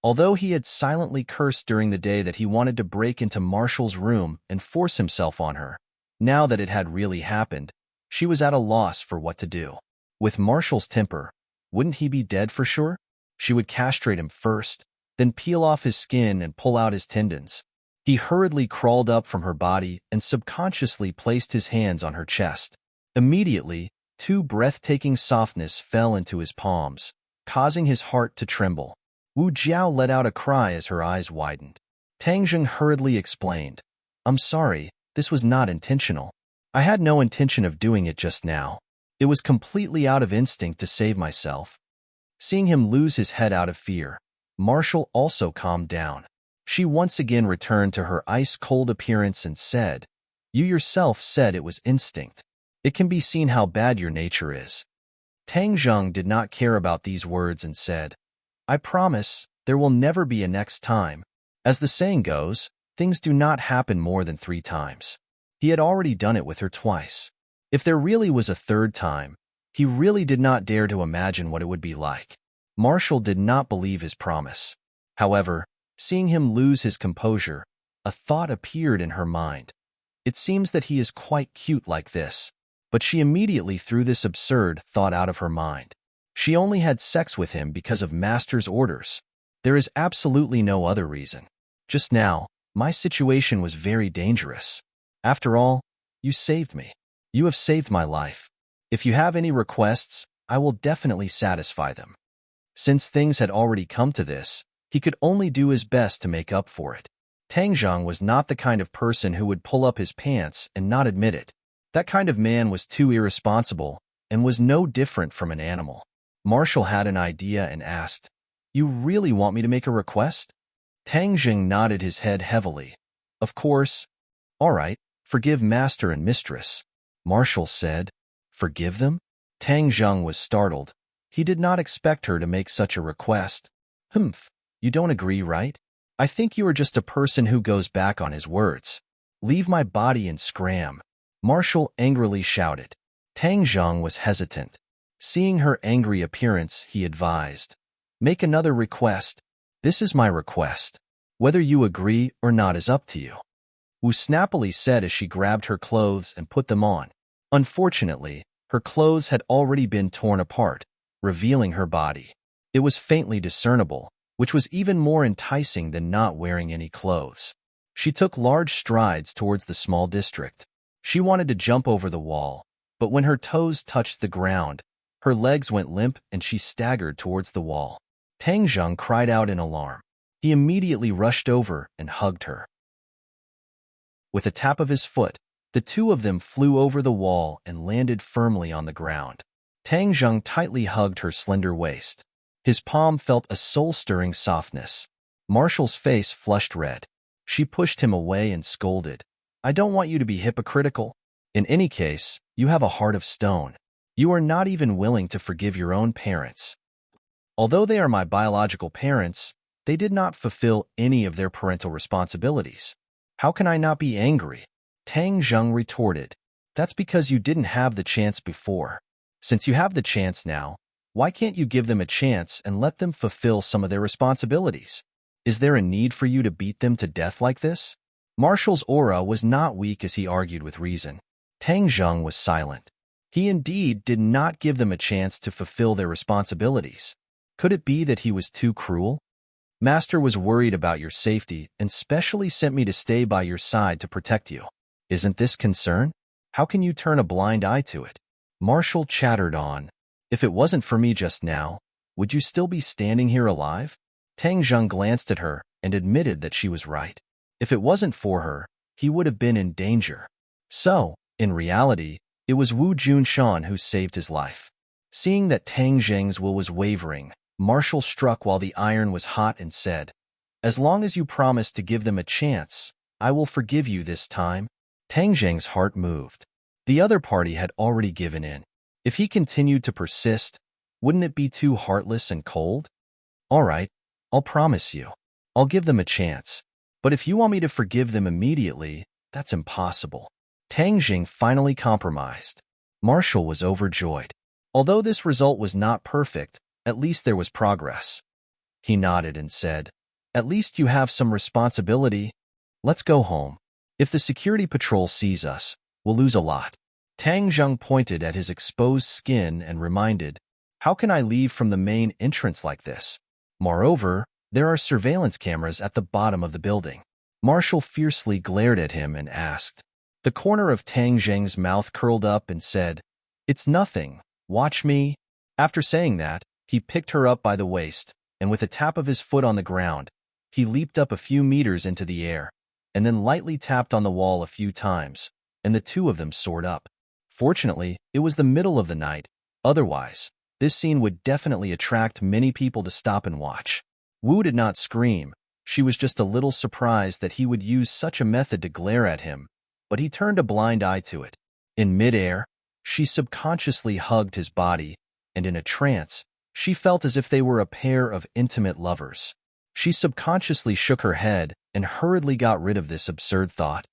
Although he had silently cursed during the day that he wanted to break into Marshall's room and force himself on her, now that it had really happened, she was at a loss for what to do. With Marshall's temper, wouldn't he be dead for sure? She would castrate him first, then peel off his skin and pull out his tendons. He hurriedly crawled up from her body and subconsciously placed his hands on her chest. Immediately, two breathtaking softness fell into his palms, causing his heart to tremble. Wu Jiao let out a cry as her eyes widened. Tang Zheng hurriedly explained, "I'm sorry, this was not intentional. I had no intention of doing it just now. It was completely out of instinct to save myself." Seeing him lose his head out of fear, Marshall also calmed down. She once again returned to her ice-cold appearance and said, "You yourself said it was instinct. It can be seen how bad your nature is." Tang Zheng did not care about these words and said, "I promise there will never be a next time. As the saying goes, things do not happen more than 3 times. He had already done it with her twice. If there really was a third time, he really did not dare to imagine what it would be like. Marshall did not believe his promise. However, seeing him lose his composure, a thought appeared in her mind. It seems that he is quite cute like this, but she immediately threw this absurd thought out of her mind. She only had sex with him because of Master's orders. There is absolutely no other reason. Just now, my situation was very dangerous. After all, you saved me. You have saved my life. If you have any requests, I will definitely satisfy them." Since things had already come to this, he could only do his best to make up for it. Tang Zheng was not the kind of person who would pull up his pants and not admit it. That kind of man was too irresponsible and was no different from an animal. Marshall had an idea and asked, "You really want me to make a request?" Tang Zheng nodded his head heavily. "Of course." "All right, forgive Master and Mistress." Marshall said, "Forgive them?" Tang Zheng was startled. He did not expect her to make such a request. "Humph, you don't agree, right? I think you are just a person who goes back on his words. Leave my body and scram." Marshall angrily shouted. Tang Zheng was hesitant. Seeing her angry appearance, he advised, "Make another request. This is my request. Whether you agree or not is up to you." Wu snappily said as she grabbed her clothes and put them on. Unfortunately, her clothes had already been torn apart, revealing her body. It was faintly discernible, which was even more enticing than not wearing any clothes. She took large strides towards the small district. She wanted to jump over the wall, but when her toes touched the ground, her legs went limp and she staggered towards the wall. Tang Zheng cried out in alarm. He immediately rushed over and hugged her. With a tap of his foot, the two of them flew over the wall and landed firmly on the ground. Tang Zheng tightly hugged her slender waist. His palm felt a soul-stirring softness. Marshall's face flushed red. She pushed him away and scolded, "I don't want you to be hypocritical. In any case, you have a heart of stone. You are not even willing to forgive your own parents. Although they are my biological parents, they did not fulfill any of their parental responsibilities. How can I not be angry?" Tang Zheng retorted, "That's because you didn't have the chance before. Since you have the chance now, why can't you give them a chance and let them fulfill some of their responsibilities? Is there a need for you to beat them to death like this?" Marshall's aura was not weak as he argued with reason. Tang Zheng was silent. He indeed did not give them a chance to fulfill their responsibilities. Could it be that he was too cruel? "Master was worried about your safety and specially sent me to stay by your side to protect you. Isn't this concern? How can you turn a blind eye to it?" Marshall chattered on. "If it wasn't for me just now, would you still be standing here alive?" Tang Zheng glanced at her and admitted that she was right. If it wasn't for her, he would have been in danger. So, in reality, it was Wu Junshan who saved his life. Seeing that Tang Zheng's will was wavering, Marshall struck while the iron was hot and said, "As long as you promise to give them a chance, I will forgive you this time." Tang Zheng's heart moved. The other party had already given in. If he continued to persist, wouldn't it be too heartless and cold? "All right, I'll promise you. I'll give them a chance. But if you want me to forgive them immediately, that's impossible." Tang Jing finally compromised. Marshall was overjoyed. Although this result was not perfect, at least there was progress. He nodded and said, "At least you have some responsibility. Let's go home. If the security patrol sees us, we'll lose a lot." Tang Zheng pointed at his exposed skin and reminded, "How can I leave from the main entrance like this? Moreover, there are surveillance cameras at the bottom of the building." Marshall fiercely glared at him and asked. The corner of Tang Zheng's mouth curled up and said, "It's nothing. Watch me." After saying that, he picked her up by the waist, and with a tap of his foot on the ground, he leaped up a few meters into the air, and then lightly tapped on the wall a few times, and the two of them soared up. Fortunately, it was the middle of the night. Otherwise, this scene would definitely attract many people to stop and watch. Wu did not scream. She was just a little surprised that he would use such a method to glare at him, but he turned a blind eye to it. In midair, she subconsciously hugged his body, and in a trance, she felt as if they were a pair of intimate lovers. She subconsciously shook her head and hurriedly got rid of this absurd thought.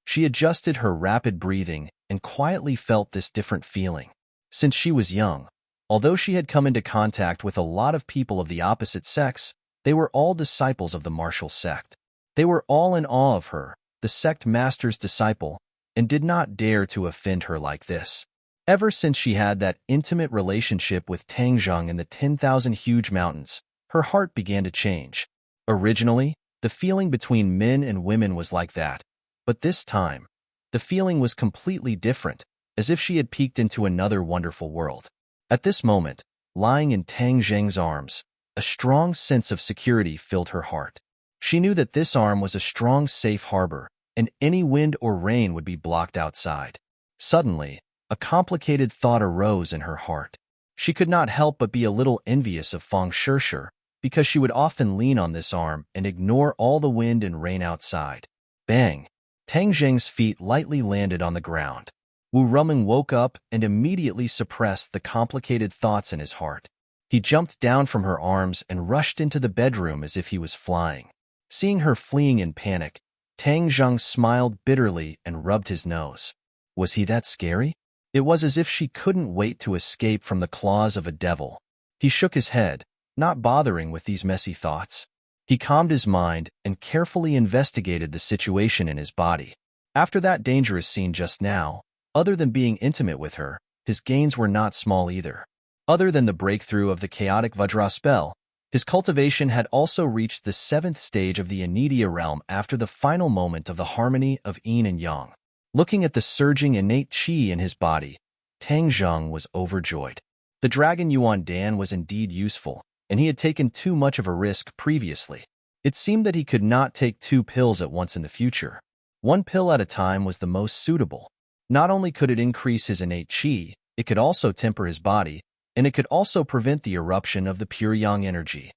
She adjusted her rapid breathing and quietly felt this different feeling. Since she was young, although she had come into contact with a lot of people of the opposite sex, they were all disciples of the martial sect. They were all in awe of her, the sect master's disciple, and did not dare to offend her like this. Ever since she had that intimate relationship with Tang Zheng in the 10,000 huge mountains, her heart began to change. Originally, the feeling between men and women was like that, but this time, the feeling was completely different, as if she had peeked into another wonderful world. At this moment, lying in Tang Zheng's arms, a strong sense of security filled her heart. She knew that this arm was a strong safe harbor, and any wind or rain would be blocked outside. Suddenly, a complicated thought arose in her heart. She could not help but be a little envious of Feng Shishir, because she would often lean on this arm and ignore all the wind and rain outside. Bang! Tang Zheng's feet lightly landed on the ground. Wu Rumeng woke up and immediately suppressed the complicated thoughts in his heart. He jumped down from her arms and rushed into the bedroom as if he was flying. Seeing her fleeing in panic, Tang Zheng smiled bitterly and rubbed his nose. Was he that scary? It was as if she couldn't wait to escape from the claws of a devil. He shook his head, not bothering with these messy thoughts. He calmed his mind and carefully investigated the situation in his body. After that dangerous scene just now, other than being intimate with her, his gains were not small either. Other than the breakthrough of the chaotic Vajra spell, his cultivation had also reached the 7th stage of the Anidia realm after the final moment of the harmony of yin and yang. Looking at the surging innate qi in his body, Tang Zheng was overjoyed. The Dragon Yuan Dan was indeed useful, and he had taken too much of a risk previously. It seemed that he could not take 2 pills at once in the future. 1 pill at a time was the most suitable. Not only could it increase his innate qi, it could also temper his body, and it could also prevent the eruption of the pure yang energy.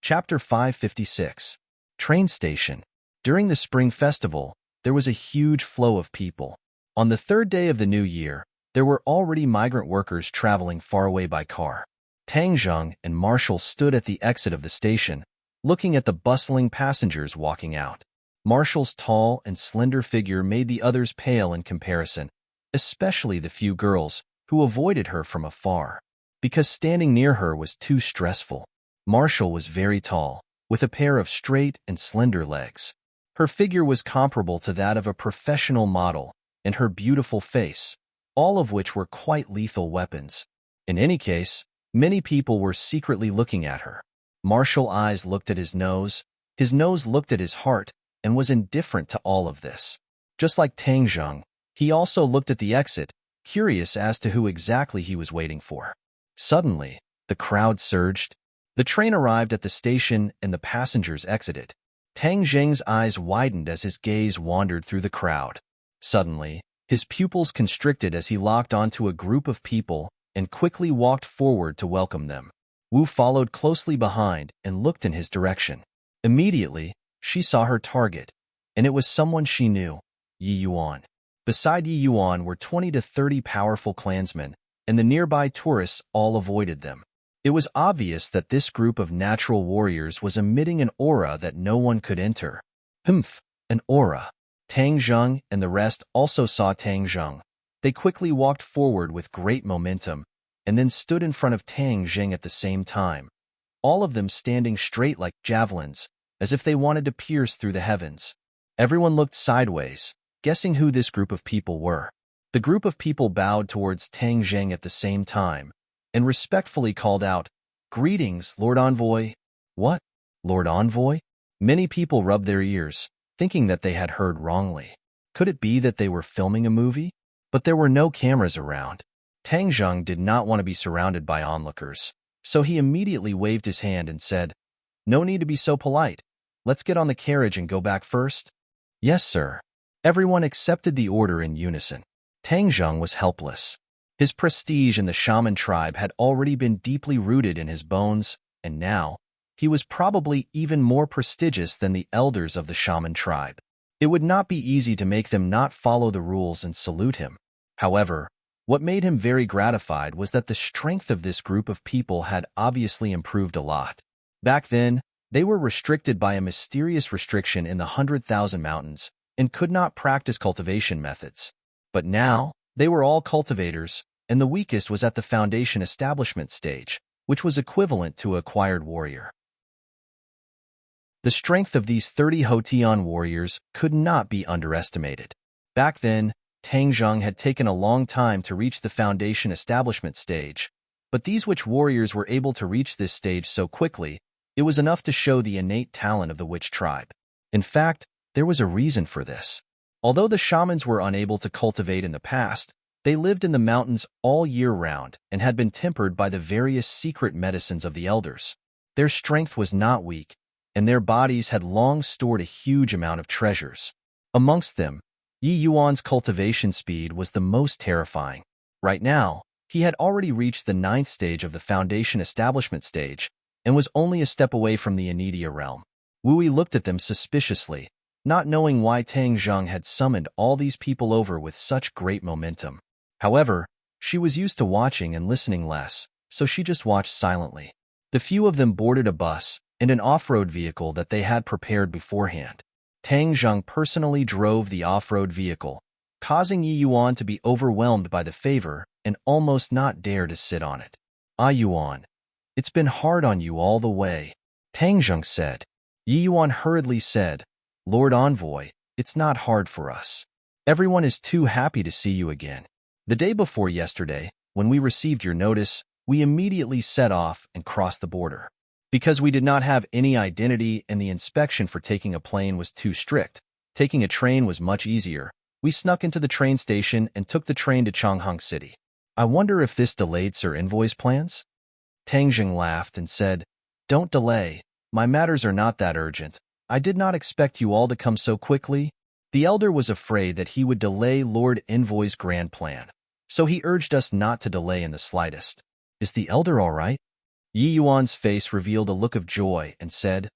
Chapter 556. Train Station. During the Spring Festival, there was a huge flow of people. On the 3rd day of the new year, there were already migrant workers traveling far away by car. Tang Zheng and Marshall stood at the exit of the station, looking at the bustling passengers walking out. Marshall's tall and slender figure made the others pale in comparison, especially the few girls who avoided her from afar, because standing near her was too stressful. Marshall was very tall, with a pair of straight and slender legs. Her figure was comparable to that of a professional model, and her beautiful face, all of which were quite lethal weapons. In any case, many people were secretly looking at her. Marshall's eyes looked at his nose looked at his heart, and was indifferent to all of this. Just like Tang Zheng, he also looked at the exit, curious as to who exactly he was waiting for. Suddenly, the crowd surged. The train arrived at the station and the passengers exited. Tang Zheng's eyes widened as his gaze wandered through the crowd. Suddenly, His pupils constricted as he locked onto a group of people and quickly walked forward to welcome them. Wu followed closely behind and looked in his direction. Immediately, she saw her target, and it was someone she knew, Yi Yuan. Beside Yi Yuan were 20 to 30 powerful clansmen, and the nearby tourists all avoided them. It was obvious that this group of natural warriors was emitting an aura that no one could enter. Humph, an aura. Tang Zheng and the rest also saw Tang Zheng. They quickly walked forward with great momentum, and then stood in front of Tang Zheng at the same time, all of them standing straight like javelins, as if they wanted to pierce through the heavens. Everyone looked sideways, guessing who this group of people were. The group of people bowed towards Tang Zheng at the same time, and respectfully called out, "Greetings, Lord Envoy." What? Lord Envoy? Many people rubbed their ears, thinking that they had heard wrongly. Could it be that they were filming a movie? But there were no cameras around. Tang Zheng did not want to be surrounded by onlookers, so he immediately waved his hand and said, "No need to be so polite. Let's get on the carriage and go back first." "Yes, sir." Everyone accepted the order in unison. Tang Zheng was helpless. His prestige in the shaman tribe had already been deeply rooted in his bones, and now, he was probably even more prestigious than the elders of the shaman tribe. It would not be easy to make them not follow the rules and salute him. However, what made him very gratified was that the strength of this group of people had obviously improved a lot. Back then, they were restricted by a mysterious restriction in the 100,000 mountains and could not practice cultivation methods. But now, they were all cultivators, and the weakest was at the foundation establishment stage, which was equivalent to an acquired warrior. The strength of these 30 Hotian warriors could not be underestimated. Back then, Tang Zheng had taken a long time to reach the foundation establishment stage, but these witch warriors were able to reach this stage so quickly, it was enough to show the innate talent of the witch tribe. In fact, there was a reason for this. Although the shamans were unable to cultivate in the past, they lived in the mountains all year round and had been tempered by the various secret medicines of the elders. Their strength was not weak, and their bodies had long stored a huge amount of treasures. Amongst them, Yi Yuan's cultivation speed was the most terrifying. Right now, he had already reached the 9th stage of the foundation establishment stage and was only a step away from the Anidia realm. Wu Yi looked at them suspiciously, not knowing why Tang Zheng had summoned all these people over with such great momentum. However, she was used to watching and listening less, so she just watched silently. The few of them boarded a bus and an off-road vehicle that they had prepared beforehand. Tang Zheng personally drove the off-road vehicle, causing Yi Yuan to be overwhelmed by the favor and almost not dare to sit on it. "Ah Yuan, it's been hard on you all the way," Tang Zheng said. Yi Yuan hurriedly said, "Lord Envoy, it's not hard for us. Everyone is too happy to see you again. The day before yesterday, when we received your notice, we immediately set off and crossed the border. Because we did not have any identity and the inspection for taking a plane was too strict, taking a train was much easier. We snuck into the train station and took the train to Changhang City. I wonder if this delayed Sir Envoy's plans?" Tang Zheng laughed and said, "Don't delay. My matters are not that urgent. I did not expect you all to come so quickly." The elder was afraid that he would delay Lord Envoy's grand plan, so he urged us not to delay in the slightest. "Is the elder all right?" Yi Yuan's face revealed a look of joy and said,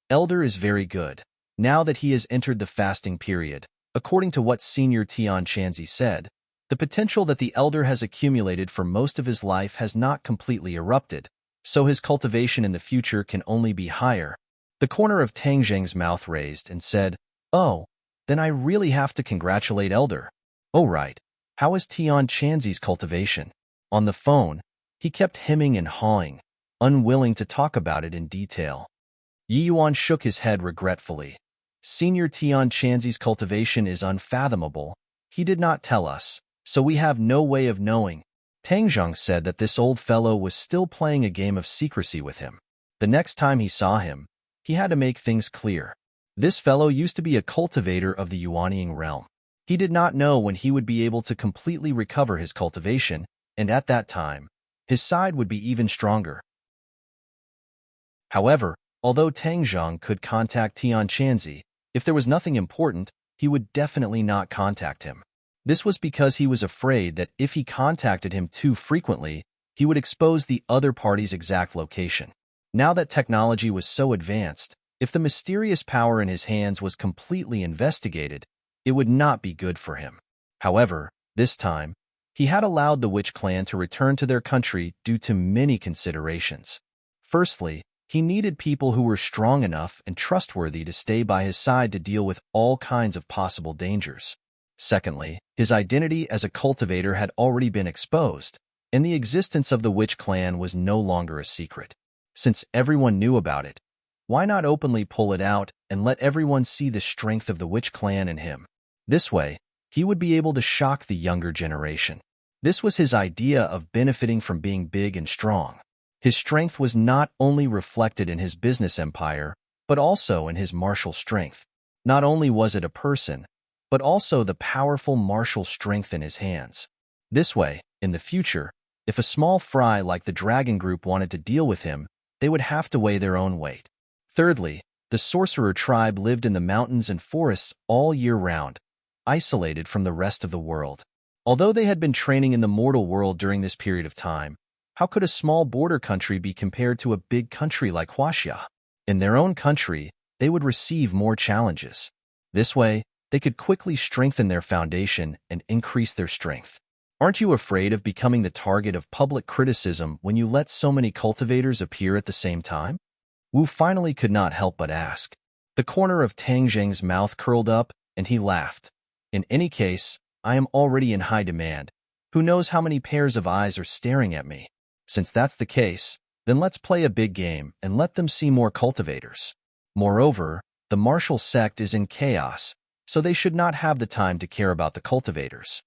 "Elder is very good. Now that he has entered the fasting period, according to what Senior Tian Chanzi said, the potential that the elder has accumulated for most of his life has not completely erupted, so his cultivation in the future can only be higher." The corner of Tang Zheng's mouth raised and said, "Oh, then I really have to congratulate Elder." "Oh right. How is Tian Chanzi's cultivation?" On the phone, he kept hemming and hawing, unwilling to talk about it in detail. Yi Yuan shook his head regretfully. "Senior Tian Chanzi's cultivation is unfathomable. He did not tell us, so we have no way of knowing." Tang Zheng said that this old fellow was still playing a game of secrecy with him. The next time he saw him, he had to make things clear. This fellow used to be a cultivator of the Yuanying realm. He did not know when he would be able to completely recover his cultivation, and at that time, his side would be even stronger. However, although Tang Zheng could contact Tian Chanzi, if there was nothing important, he would definitely not contact him. This was because he was afraid that if he contacted him too frequently, he would expose the other party's exact location. Now that technology was so advanced, if the mysterious power in his hands was completely investigated, it would not be good for him. However, this time, he had allowed the Witch clan to return to their country due to many considerations. Firstly, he needed people who were strong enough and trustworthy to stay by his side to deal with all kinds of possible dangers. Secondly, his identity as a cultivator had already been exposed, and the existence of the Witch clan was no longer a secret. Since everyone knew about it, why not openly pull it out and let everyone see the strength of the Witch clan in him? This way, he would be able to shock the younger generation. This was his idea of benefiting from being big and strong. His strength was not only reflected in his business empire, but also in his martial strength. Not only was it a person, but also the powerful martial strength in his hands. This way, in the future, if a small fry like the Dragon Group wanted to deal with him, they would have to weigh their own weight. Thirdly, the sorcerer tribe lived in the mountains and forests all year round, isolated from the rest of the world. Although they had been training in the mortal world during this period of time, how could a small border country be compared to a big country like Huaxia? In their own country, they would receive more challenges. This way, they could quickly strengthen their foundation and increase their strength. Aren't you afraid of becoming the target of public criticism when you let so many cultivators appear at the same time? Wu finally could not help but ask. The corner of Tang Zheng's mouth curled up, and he laughed. In any case, I am already in high demand. Who knows how many pairs of eyes are staring at me? Since that's the case, then let's play a big game and let them see more cultivators. Moreover, the martial sect is in chaos, so they should not have the time to care about the cultivators.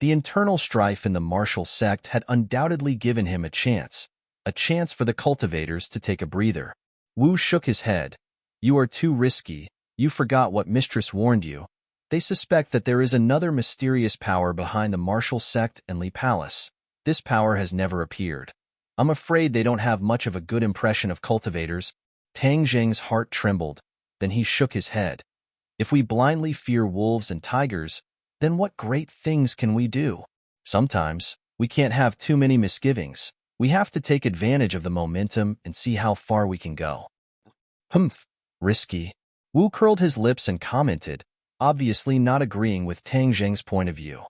The internal strife in the martial sect had undoubtedly given him a chance for the cultivators to take a breather. Wu shook his head. You are too risky. You forgot what Mistress warned you. They suspect that there is another mysterious power behind the martial sect and Li Palace. This power has never appeared. I'm afraid they don't have much of a good impression of cultivators. Tang Zheng's heart trembled. Then he shook his head. If we blindly fear wolves and tigers, then what great things can we do? Sometimes, we can't have too many misgivings. We have to take advantage of the momentum and see how far we can go. Humph, risky. Wu curled his lips and commented, obviously not agreeing with Tang Zheng's point of view.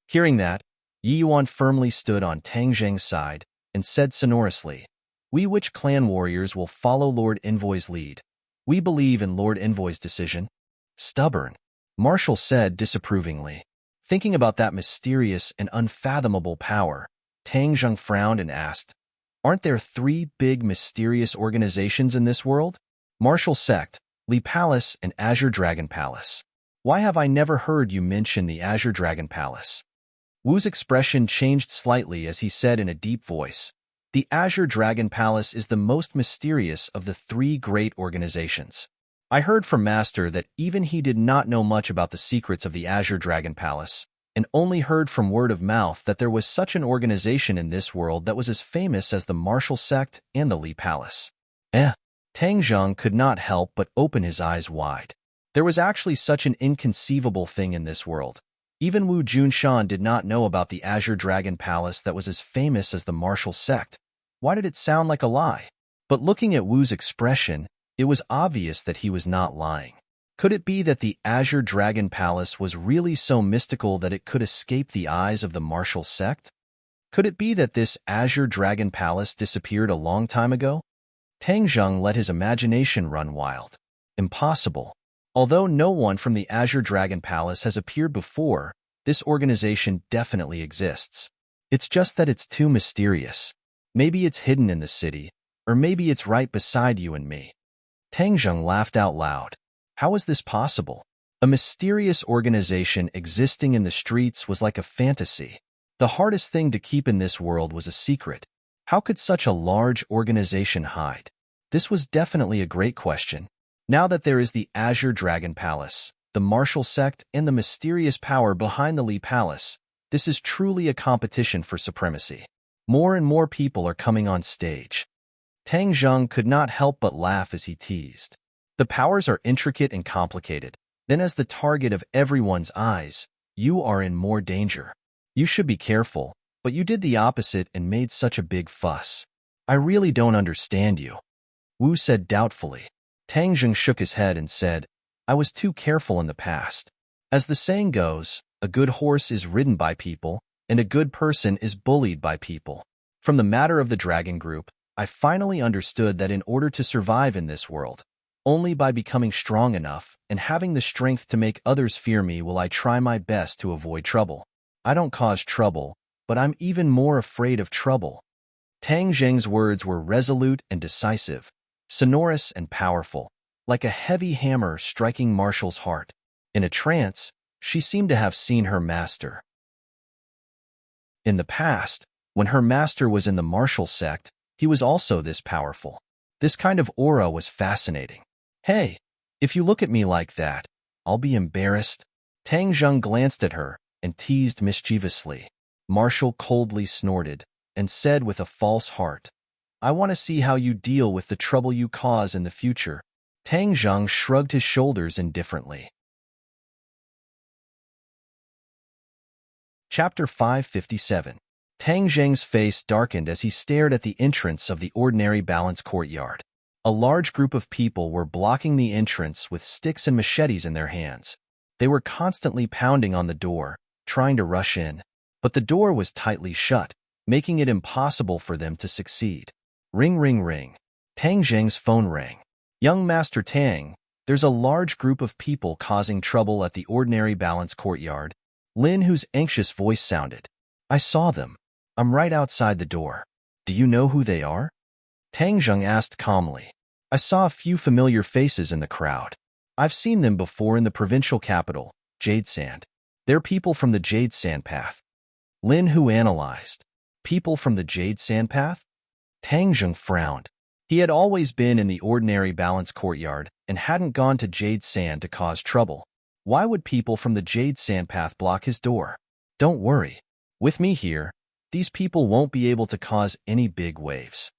Hearing that, Yi Yuan firmly stood on Tang Zheng's side and said sonorously, We Witch clan warriors will follow Lord Envoy's lead. We believe in Lord Envoy's decision. Stubborn, Marshall said disapprovingly. Thinking about that mysterious and unfathomable power, Tang Zheng frowned and asked, Aren't there 3 big mysterious organizations in this world? Martial Sect, Li Palace, and Azure Dragon Palace. Why have I never heard you mention the Azure Dragon Palace? Wu's expression changed slightly as he said in a deep voice, The Azure Dragon Palace is the most mysterious of the 3 great organizations. I heard from Master that even he did not know much about the secrets of the Azure Dragon Palace, and only heard from word of mouth that there was such an organization in this world that was as famous as the Martial Sect and the Li Palace. Tang Zheng could not help but open his eyes wide. There was actually such an inconceivable thing in this world. Even Wu Junshan did not know about the Azure Dragon Palace that was as famous as the Martial Sect. Why did it sound like a lie? But looking at Wu's expression, it was obvious that he was not lying. Could it be that the Azure Dragon Palace was really so mystical that it could escape the eyes of the Martial Sect? Could it be that this Azure Dragon Palace disappeared a long time ago? Tang Zheng let his imagination run wild. Impossible. Although no one from the Azure Dragon Palace has appeared before, this organization definitely exists. It's just that it's too mysterious. Maybe it's hidden in the city, or maybe it's right beside you and me. Tang Zheng laughed out loud. How is this possible? A mysterious organization existing in the streets was like a fantasy. The hardest thing to keep in this world was a secret. How could such a large organization hide? This was definitely a great question. Now that there is the Azure Dragon Palace, the Martial Sect, and the mysterious power behind the Li Palace, this is truly a competition for supremacy. More and more people are coming on stage. Tang Zheng could not help but laugh as he teased. The powers are intricate and complicated. Then as the target of everyone's eyes, you are in more danger. You should be careful, but you did the opposite and made such a big fuss. I really don't understand you. Wu said doubtfully. Tang Zheng shook his head and said, I was too careful in the past. As the saying goes, a good horse is ridden by people, and a good person is bullied by people. From the matter of the dragon group, I finally understood that in order to survive in this world, only by becoming strong enough and having the strength to make others fear me will I try my best to avoid trouble. I don't cause trouble, but I'm even more afraid of trouble. Tang Zheng's words were resolute and decisive, sonorous and powerful, like a heavy hammer striking Marshall's heart. In a trance, she seemed to have seen her master. In the past, when her master was in the Marshall sect, he was also this powerful. This kind of aura was fascinating. Hey, if you look at me like that, I'll be embarrassed. Tang Zheng glanced at her and teased mischievously. Marshall coldly snorted and said with a false heart, I want to see how you deal with the trouble you cause in the future. Tang Zheng shrugged his shoulders indifferently. Chapter 557. Tang Zheng's face darkened as he stared at the entrance of the ordinary balance courtyard. A large group of people were blocking the entrance with sticks and machetes in their hands. They were constantly pounding on the door, trying to rush in, but the door was tightly shut, making it impossible for them to succeed. Ring, ring, ring. Tang Zheng's phone rang. Young Master Tang, there's a large group of people causing trouble at the ordinary balance courtyard. Lin Hu's anxious voice sounded. I saw them. I'm right outside the door. Do you know who they are? Tang Zheng asked calmly. I saw a few familiar faces in the crowd. I've seen them before in the provincial capital, Jade Sand. They're people from the Jade Sand Path. Lin Hu analyzed. People from the Jade Sand Path? Tang Zheng frowned. He had always been in the ordinary balance courtyard and hadn't gone to Jade Sand to cause trouble. Why would people from the Jade Sand Path block his door? Don't worry. With me here, these people won't be able to cause any big waves.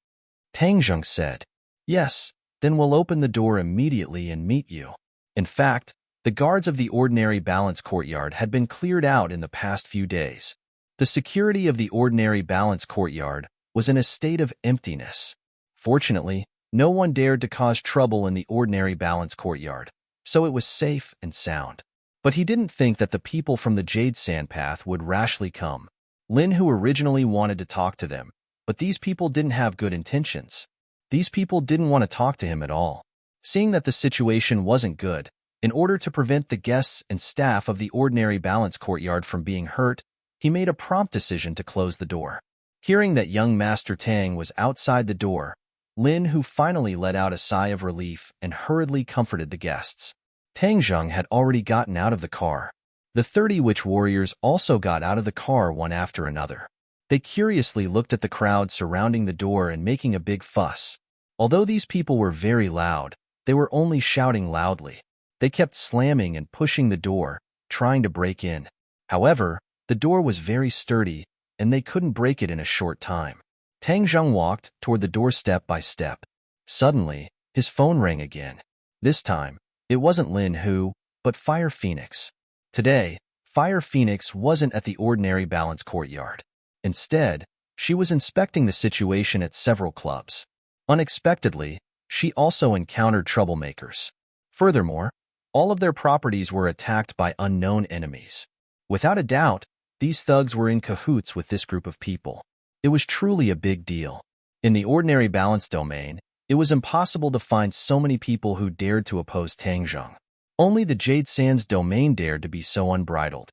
Tang Zheng said. Yes, then we'll open the door immediately and meet you. In fact, the guards of the ordinary balance courtyard had been cleared out in the past few days. The security of the ordinary balance courtyard was in a state of emptiness. Fortunately, no one dared to cause trouble in the ordinary balance courtyard, so it was safe and sound. But he didn't think that the people from the Jade Sand Path would rashly come. Lin Hu originally wanted to talk to them, but these people didn't have good intentions. These people didn't want to talk to him at all. Seeing that the situation wasn't good, in order to prevent the guests and staff of the ordinary balance courtyard from being hurt, he made a prompt decision to close the door. Hearing that young Master Tang was outside the door, Lin Hu finally let out a sigh of relief and hurriedly comforted the guests. Tang Zheng had already gotten out of the car. The 30 witch warriors also got out of the car one after another. They curiously looked at the crowd surrounding the door and making a big fuss. Although these people were very loud, they were only shouting loudly. They kept slamming and pushing the door, trying to break in. However, the door was very sturdy, and they couldn't break it in a short time. Tang Zheng walked toward the door step by step. Suddenly, his phone rang again. This time, it wasn't Lin Hu, but Fire Phoenix. Today, Fire Phoenix wasn't at the ordinary balance courtyard. Instead, she was inspecting the situation at several clubs. Unexpectedly, she also encountered troublemakers. Furthermore, all of their properties were attacked by unknown enemies. Without a doubt, these thugs were in cahoots with this group of people. It was truly a big deal. In the ordinary balance domain, it was impossible to find so many people who dared to oppose Tang Zheng. Only the Jade Sands domain dared to be so unbridled.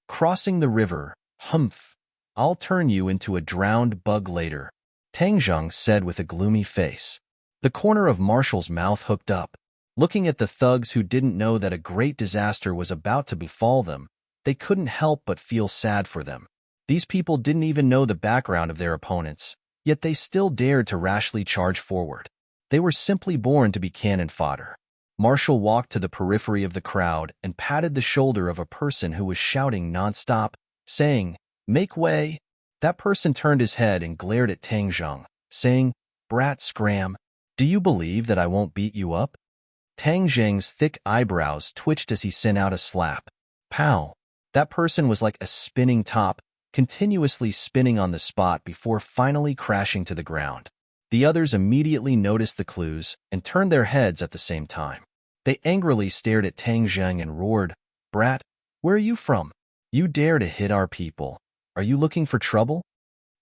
Crossing the river, humph. I'll turn you into a drowned bug later, Tang Zheng said with a gloomy face. The corner of Marshall's mouth hooked up. Looking at the thugs who didn't know that a great disaster was about to befall them, they couldn't help but feel sad for them. These people didn't even know the background of their opponents, yet they still dared to rashly charge forward. They were simply born to be cannon fodder. Marshall walked to the periphery of the crowd and patted the shoulder of a person who was shouting nonstop, saying, "Make way!" That person turned his head and glared at Tang Zheng, saying, "Brat Scram, do you believe that I won't beat you up?" Tang Zheng's thick eyebrows twitched as he sent out a slap. Pow! That person was like a spinning top, continuously spinning on the spot before finally crashing to the ground. The others immediately noticed the clues and turned their heads at the same time. They angrily stared at Tang Zheng and roared, "Brat, where are you from? You dare to hit our people. Are you looking for trouble?"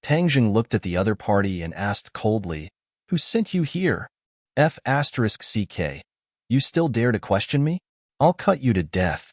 Tang Zheng looked at the other party and asked coldly, "Who sent you here? F***CK. You still dare to question me? I'll cut you to death."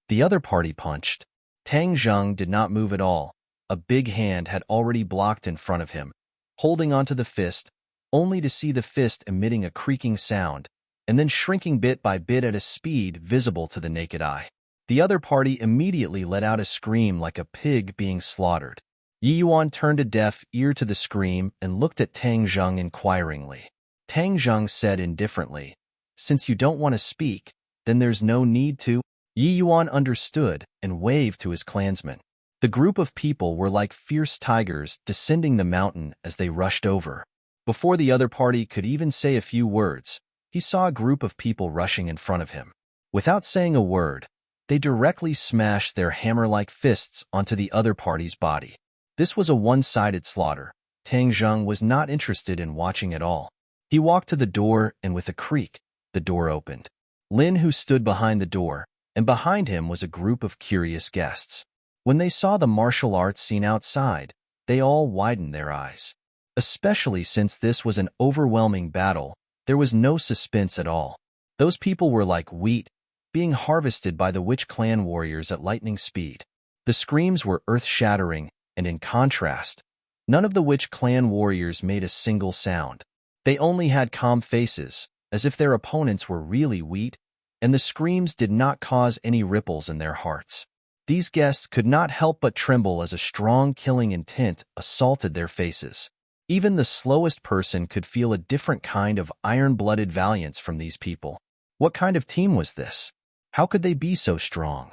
The other party punched. Tang Zheng did not move at all. A big hand had already blocked in front of him, holding onto the fist, only to see the fist emitting a creaking sound, and then shrinking bit by bit at a speed visible to the naked eye. The other party immediately let out a scream like a pig being slaughtered. Yi Yuan turned a deaf ear to the scream and looked at Tang Zheng inquiringly. Tang Zheng said indifferently, "Since you don't want to speak, then there's no need to." Yi Yuan understood and waved to his clansmen. The group of people were like fierce tigers descending the mountain as they rushed over. Before the other party could even say a few words, he saw a group of people rushing in front of him. Without saying a word, they directly smashed their hammer-like fists onto the other party's body. This was a one-sided slaughter. Tang Zheng was not interested in watching at all. He walked to the door, and with a creak, the door opened. Lin, who stood behind the door, and behind him was a group of curious guests. When they saw the martial arts scene outside, they all widened their eyes. Especially since this was an overwhelming battle, there was no suspense at all. Those people were like wheat, being harvested by the Witch Clan warriors at lightning speed. The screams were earth-shattering, and in contrast, none of the Witch Clan warriors made a single sound. They only had calm faces, as if their opponents were really wheat, and the screams did not cause any ripples in their hearts. These guests could not help but tremble as a strong killing intent assaulted their faces. Even the slowest person could feel a different kind of iron-blooded valiance from these people. What kind of team was this? How could they be so strong?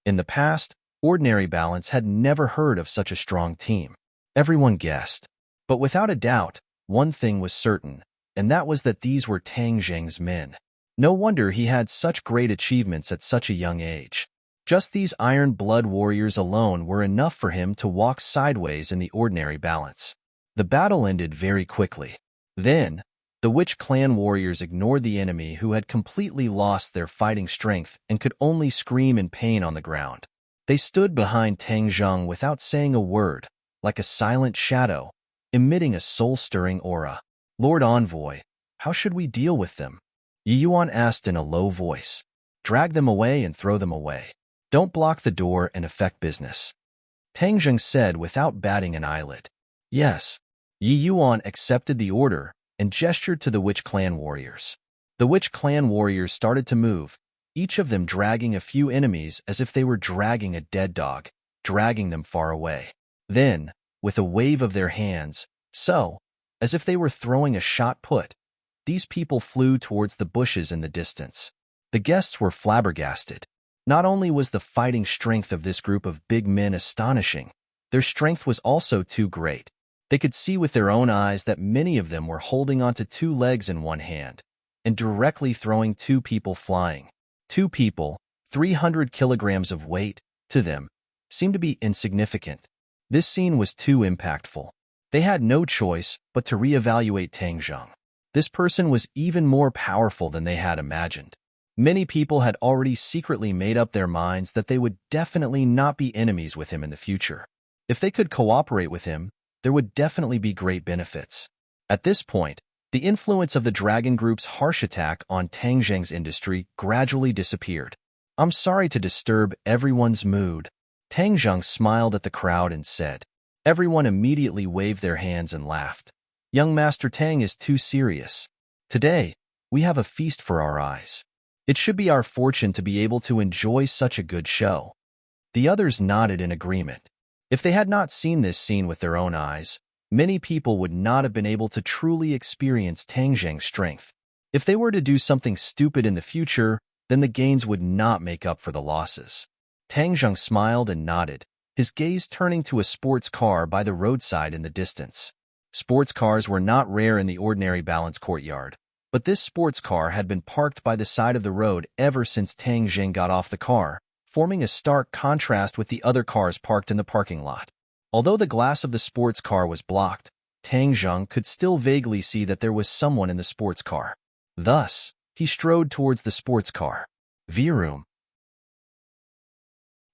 In the past, Ordinary Balance had never heard of such a strong team. Everyone guessed. But without a doubt, one thing was certain, and that was that these were Tang Zheng's men. No wonder he had such great achievements at such a young age. Just these iron blood warriors alone were enough for him to walk sideways in the Ordinary Balance. The battle ended very quickly. Then, the Witch Clan warriors ignored the enemy who had completely lost their fighting strength and could only scream in pain on the ground. They stood behind Tang Zheng without saying a word, like a silent shadow, emitting a soul-stirring aura. "Lord Envoy, how should we deal with them?" Yi Yuan asked in a low voice. "Drag them away and throw them away. Don't block the door and affect business." Tang Zheng said without batting an eyelid. "Yes." Yi Yuan accepted the order and gestured to the Witch Clan warriors. The Witch Clan warriors started to move, each of them dragging a few enemies as if they were dragging a dead dog, dragging them far away. Then, with a wave of their hands, as if they were throwing a shot put, these people flew towards the bushes in the distance. The guests were flabbergasted. Not only was the fighting strength of this group of big men astonishing, their strength was also too great. They could see with their own eyes that many of them were holding onto two legs in one hand and directly throwing two people flying. Two people, 300 kilograms of weight, to them, seemed to be insignificant. This scene was too impactful. They had no choice but to reevaluate Tang Zheng. This person was even more powerful than they had imagined. Many people had already secretly made up their minds that they would definitely not be enemies with him in the future. If they could cooperate with him, there would definitely be great benefits. At this point, the influence of the Dragon Group's harsh attack on Tang Zheng's industry gradually disappeared. "I'm sorry to disturb everyone's mood." Tang Zheng smiled at the crowd and said. Everyone immediately waved their hands and laughed. "Young Master Tang is too serious. Today, we have a feast for our eyes. It should be our fortune to be able to enjoy such a good show." The others nodded in agreement. If they had not seen this scene with their own eyes, many people would not have been able to truly experience Tang Zheng's strength. If they were to do something stupid in the future, then the gains would not make up for the losses. Tang Zheng smiled and nodded, his gaze turning to a sports car by the roadside in the distance. Sports cars were not rare in the Ordinary Balance courtyard. But this sports car had been parked by the side of the road ever since Tang Jing got off the car, forming a stark contrast with the other cars parked in the parking lot. Although the glass of the sports car was blocked, Tang Jing could still vaguely see that there was someone in the sports car. Thus, he strode towards the sports car. Vroom.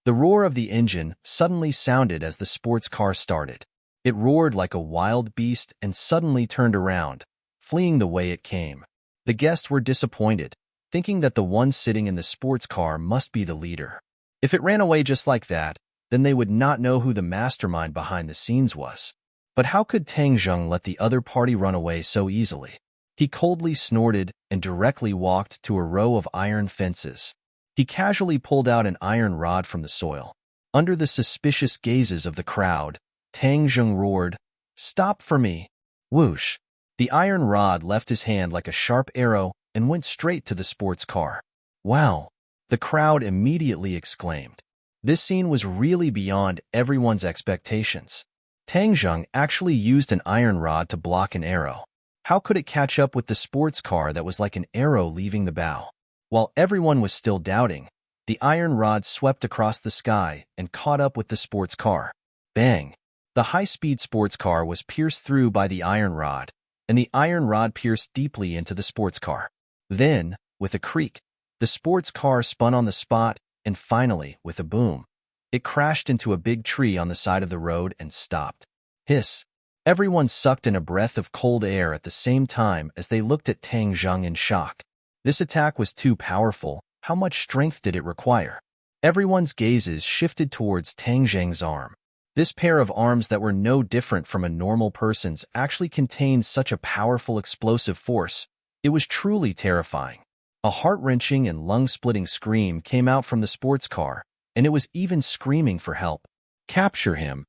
The roar of the engine suddenly sounded as the sports car started. It roared like a wild beast and suddenly turned around, fleeing the way it came. The guests were disappointed, thinking that the one sitting in the sports car must be the leader. If it ran away just like that, then they would not know who the mastermind behind the scenes was. But how could Tang Jing let the other party run away so easily? He coldly snorted and directly walked to a row of iron fences. He casually pulled out an iron rod from the soil. Under the suspicious gazes of the crowd, Tang Jing roared, "Stop for me!" Whoosh! The iron rod left his hand like a sharp arrow and went straight to the sports car. Wow! The crowd immediately exclaimed. This scene was really beyond everyone's expectations. Tang Jing actually used an iron rod to block an arrow. How could it catch up with the sports car that was like an arrow leaving the bow? While everyone was still doubting, the iron rod swept across the sky and caught up with the sports car. Bang! The high-speed sports car was pierced through by the iron rod, and the iron rod pierced deeply into the sports car. Then, with a creak, the sports car spun on the spot, and finally, with a boom, it crashed into a big tree on the side of the road and stopped. Hiss! Everyone sucked in a breath of cold air at the same time as they looked at Tang Jing in shock. This attack was too powerful. How much strength did it require? Everyone's gazes shifted towards Tang Jing's arm. This pair of arms that were no different from a normal person's actually contained such a powerful explosive force. It was truly terrifying. A heart-wrenching and lung-splitting scream came out from the sports car, and it was even screaming for help. "Capture him,"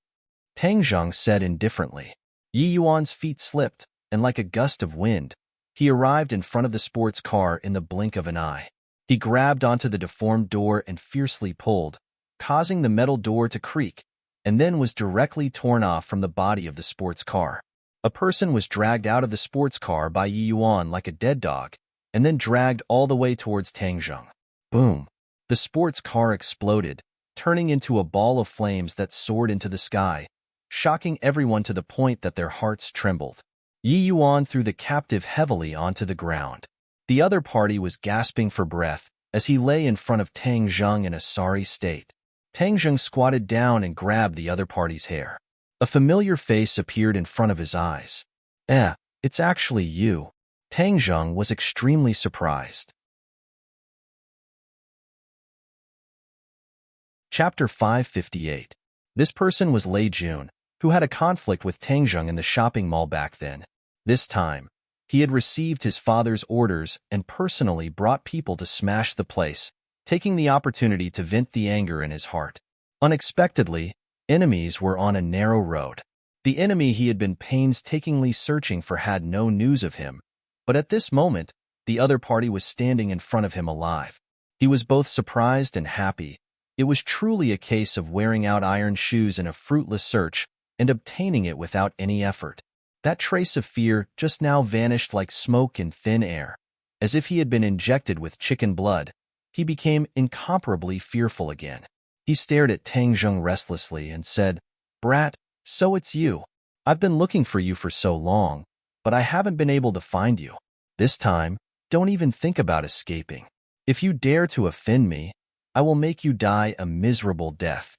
Tang Jing said indifferently. Yi Yuan's feet slipped, and like a gust of wind, he arrived in front of the sports car in the blink of an eye. He grabbed onto the deformed door and fiercely pulled, causing the metal door to creak, and then was directly torn off from the body of the sports car. A person was dragged out of the sports car by Yi Yuan like a dead dog, and then dragged all the way towards Tang Jing. Boom! The sports car exploded, turning into a ball of flames that soared into the sky, shocking everyone to the point that their hearts trembled. Yi Yuan threw the captive heavily onto the ground. The other party was gasping for breath as he lay in front of Tang Jing in a sorry state. Tang Jing squatted down and grabbed the other party's hair. A familiar face appeared in front of his eyes. It's actually you." Tang Jing was extremely surprised. Chapter 558. This person was Lei Jun, who had a conflict with Tang Jing in the shopping mall back then. This time, he had received his father's orders and personally brought people to smash the place, taking the opportunity to vent the anger in his heart. Unexpectedly, enemies were on a narrow road. The enemy he had been painstakingly searching for had no news of him, but at this moment, the other party was standing in front of him alive. He was both surprised and happy. It was truly a case of wearing out iron shoes in a fruitless search and obtaining it without any effort. That trace of fear just now vanished like smoke in thin air. As if he had been injected with chicken blood, he became incomparably fearful again. He stared at Tang Jing restlessly and said, "Brat, so it's you. I've been looking for you for so long, but I haven't been able to find you. This time, don't even think about escaping. If you dare to offend me, I will make you die a miserable death."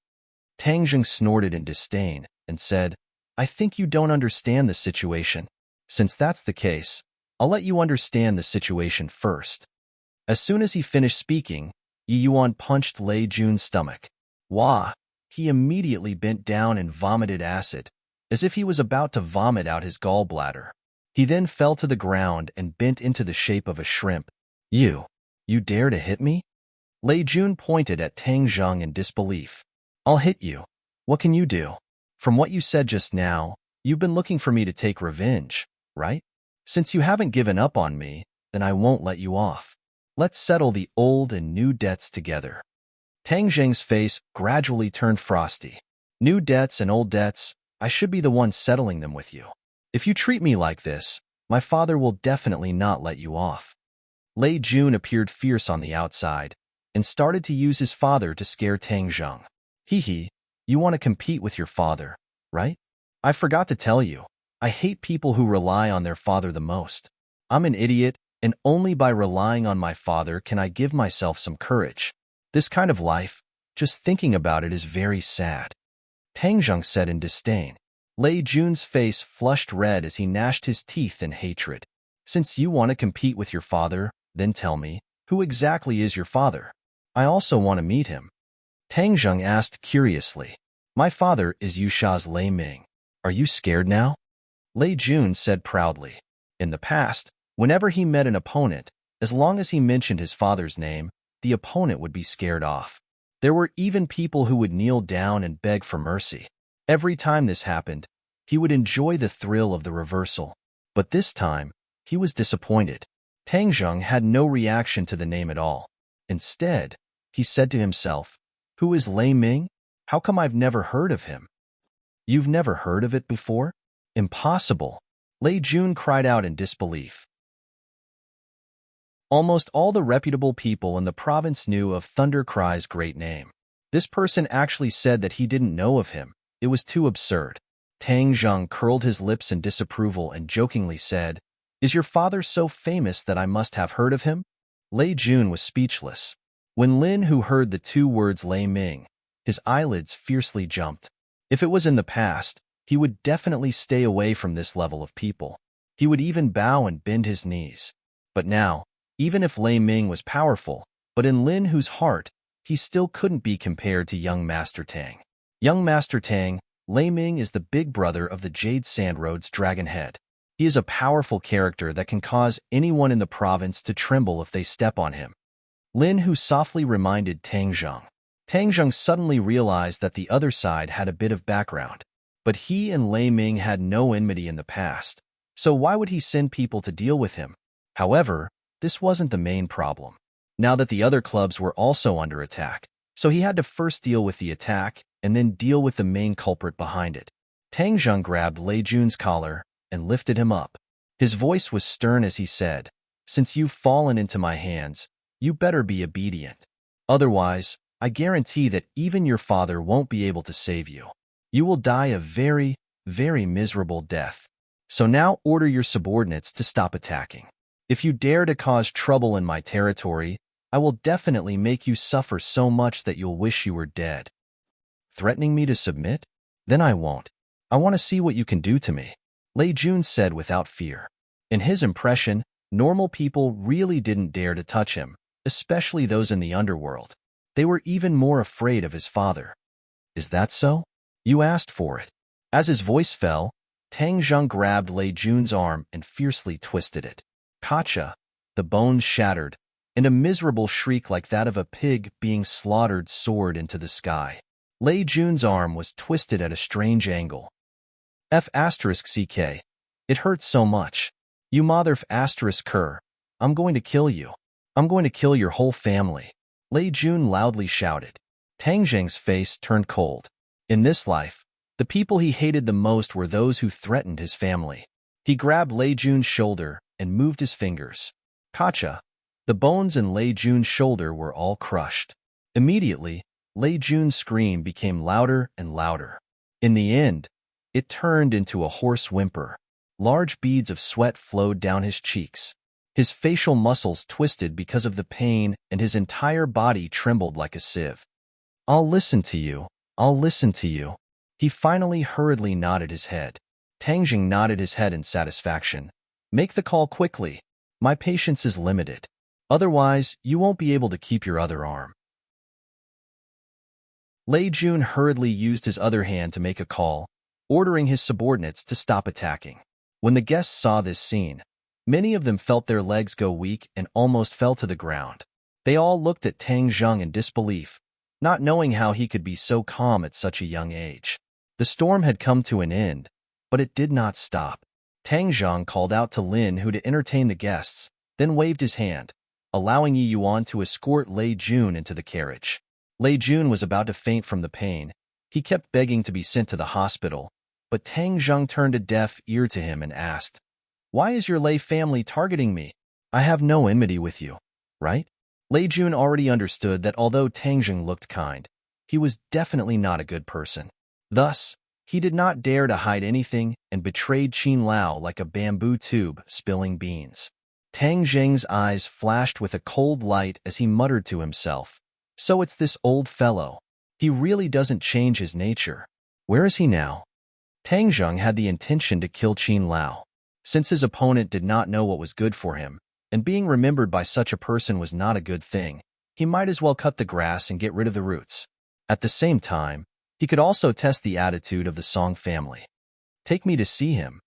Tang Jing snorted in disdain and said, "I think you don't understand the situation. Since that's the case, I'll let you understand the situation first." As soon as he finished speaking, Yi Yuan punched Lei Jun's stomach. Wah! He immediately bent down and vomited acid, as if he was about to vomit out his gallbladder. He then fell to the ground and bent into the shape of a shrimp. You dare to hit me?" Lei Jun pointed at Tang Jing in disbelief. "I'll hit you. What can you do? From what you said just now, you've been looking for me to take revenge, right? Since you haven't given up on me, then I won't let you off. Let's settle the old and new debts together." Tang Jing's face gradually turned frosty. "New debts and old debts, I should be the one settling them with you. If you treat me like this, My father will definitely not let you off. Lei Jun appeared fierce on the outside and started to use his father to scare Tang Zheng. Hee, you want to compete with your father, right? I forgot to tell you, I hate people who rely on their father the most. I'm an idiot, and only by relying on my father can I give myself some courage. This kind of life, just thinking about it is very sad. Tang Zheng said in disdain. Lei Jun's face flushed red as he gnashed his teeth in hatred. Since you want to compete with your father, then tell me, who exactly is your father? I also want to meet him. Tang Zheng asked curiously. My father is Yusha's Lei Ming. Are you scared now? Lei Jun said proudly. In the past, whenever he met an opponent, as long as he mentioned his father's name, the opponent would be scared off. There were even people who would kneel down and beg for mercy. Every time this happened, he would enjoy the thrill of the reversal. But this time, he was disappointed. Tang Zheng had no reaction to the name at all. Instead, he said to himself, Who is Lei Ming? How come I've never heard of him? You've never heard of it before? Impossible. Lei Jun cried out in disbelief. Almost all the reputable people in the province knew of Thunder Cry's great name. This person actually said that he didn't know of him. It was too absurd. Tang Zheng curled his lips in disapproval and jokingly said, Is your father so famous that I must have heard of him? Lei Jun was speechless. When Lin Hu heard the two words Lei Ming, his eyelids fiercely jumped. If it was in the past, he would definitely stay away from this level of people. He would even bow and bend his knees. But now, even if Lei Ming was powerful, but in Lin Hu's heart, he still couldn't be compared to young Master Tang. Young Master Tang, Lei Ming is the big brother of the Jade Sand Road's Dragon Head. He is a powerful character that can cause anyone in the province to tremble if they step on him. Lin Hu softly reminded Tang Zheng. Tang Zheng suddenly realized that the other side had a bit of background. But he and Lei Ming had no enmity in the past, so why would he send people to deal with him? However, this wasn't the main problem. Now that the other clubs were also under attack, so he had to first deal with the attack and then deal with the main culprit behind it. Tang Zheng grabbed Lei Jun's collar and lifted him up. His voice was stern as he said, Since you've fallen into my hands, you better be obedient. Otherwise, I guarantee that even your father won't be able to save you. You will die a very, very miserable death. So now order your subordinates to stop attacking. If you dare to cause trouble in my territory, I will definitely make you suffer so much that you'll wish you were dead. Threatening me to submit? Then I won't. I want to see what you can do to me, Lei Jun said without fear. In his impression, normal people really didn't dare to touch him, especially those in the underworld. They were even more afraid of his father. Is that so? You asked for it. As his voice fell, Tang Zheng grabbed Lei Jun's arm and fiercely twisted it. Kacha, the bones shattered, and a miserable shriek like that of a pig being slaughtered soared into the sky. Lei Jun's arm was twisted at a strange angle. F***ck. It hurts so much. You mother f***ker. I'm going to kill you. I'm going to kill your whole family. Lei Jun loudly shouted. Tang Zheng's face turned cold. In this life, the people he hated the most were those who threatened his family. He grabbed Lei Jun's shoulder and moved his fingers. Kacha, the bones in Lei Jun's shoulder were all crushed. Immediately, Lei Jun's scream became louder and louder. In the end, it turned into a hoarse whimper. Large beads of sweat flowed down his cheeks. His facial muscles twisted because of the pain and his entire body trembled like a sieve. I'll listen to you. I'll listen to you. He finally hurriedly nodded his head. Tang Zheng nodded his head in satisfaction. Make the call quickly. My patience is limited. Otherwise, you won't be able to keep your other arm. Lei Jun hurriedly used his other hand to make a call, ordering his subordinates to stop attacking. When the guests saw this scene, many of them felt their legs go weak and almost fell to the ground. They all looked at Tang Zheng in disbelief, not knowing how he could be so calm at such a young age. The storm had come to an end, but it did not stop. Tang Zheng called out to Lin Hu to entertain the guests, then waved his hand, allowing Yi Yuan to escort Lei Jun into the carriage. Lei Jun was about to faint from the pain. He kept begging to be sent to the hospital, but Tang Zheng turned a deaf ear to him and asked, Why is your Lei family targeting me? I have no enmity with you, right? Lei Jun already understood that although Tang Jing looked kind, he was definitely not a good person. Thus, he did not dare to hide anything and betrayed Qin Lao like a bamboo tube spilling beans. Tang Jing's eyes flashed with a cold light as he muttered to himself, "So it's this old fellow. He really doesn't change his nature. Where is he now?" Tang Jing had the intention to kill Qin Lao. Since his opponent did not know what was good for him, and being remembered by such a person was not a good thing, he might as well cut the grass and get rid of the roots. At the same time, he could also test the attitude of the Song family. "Take me to see him."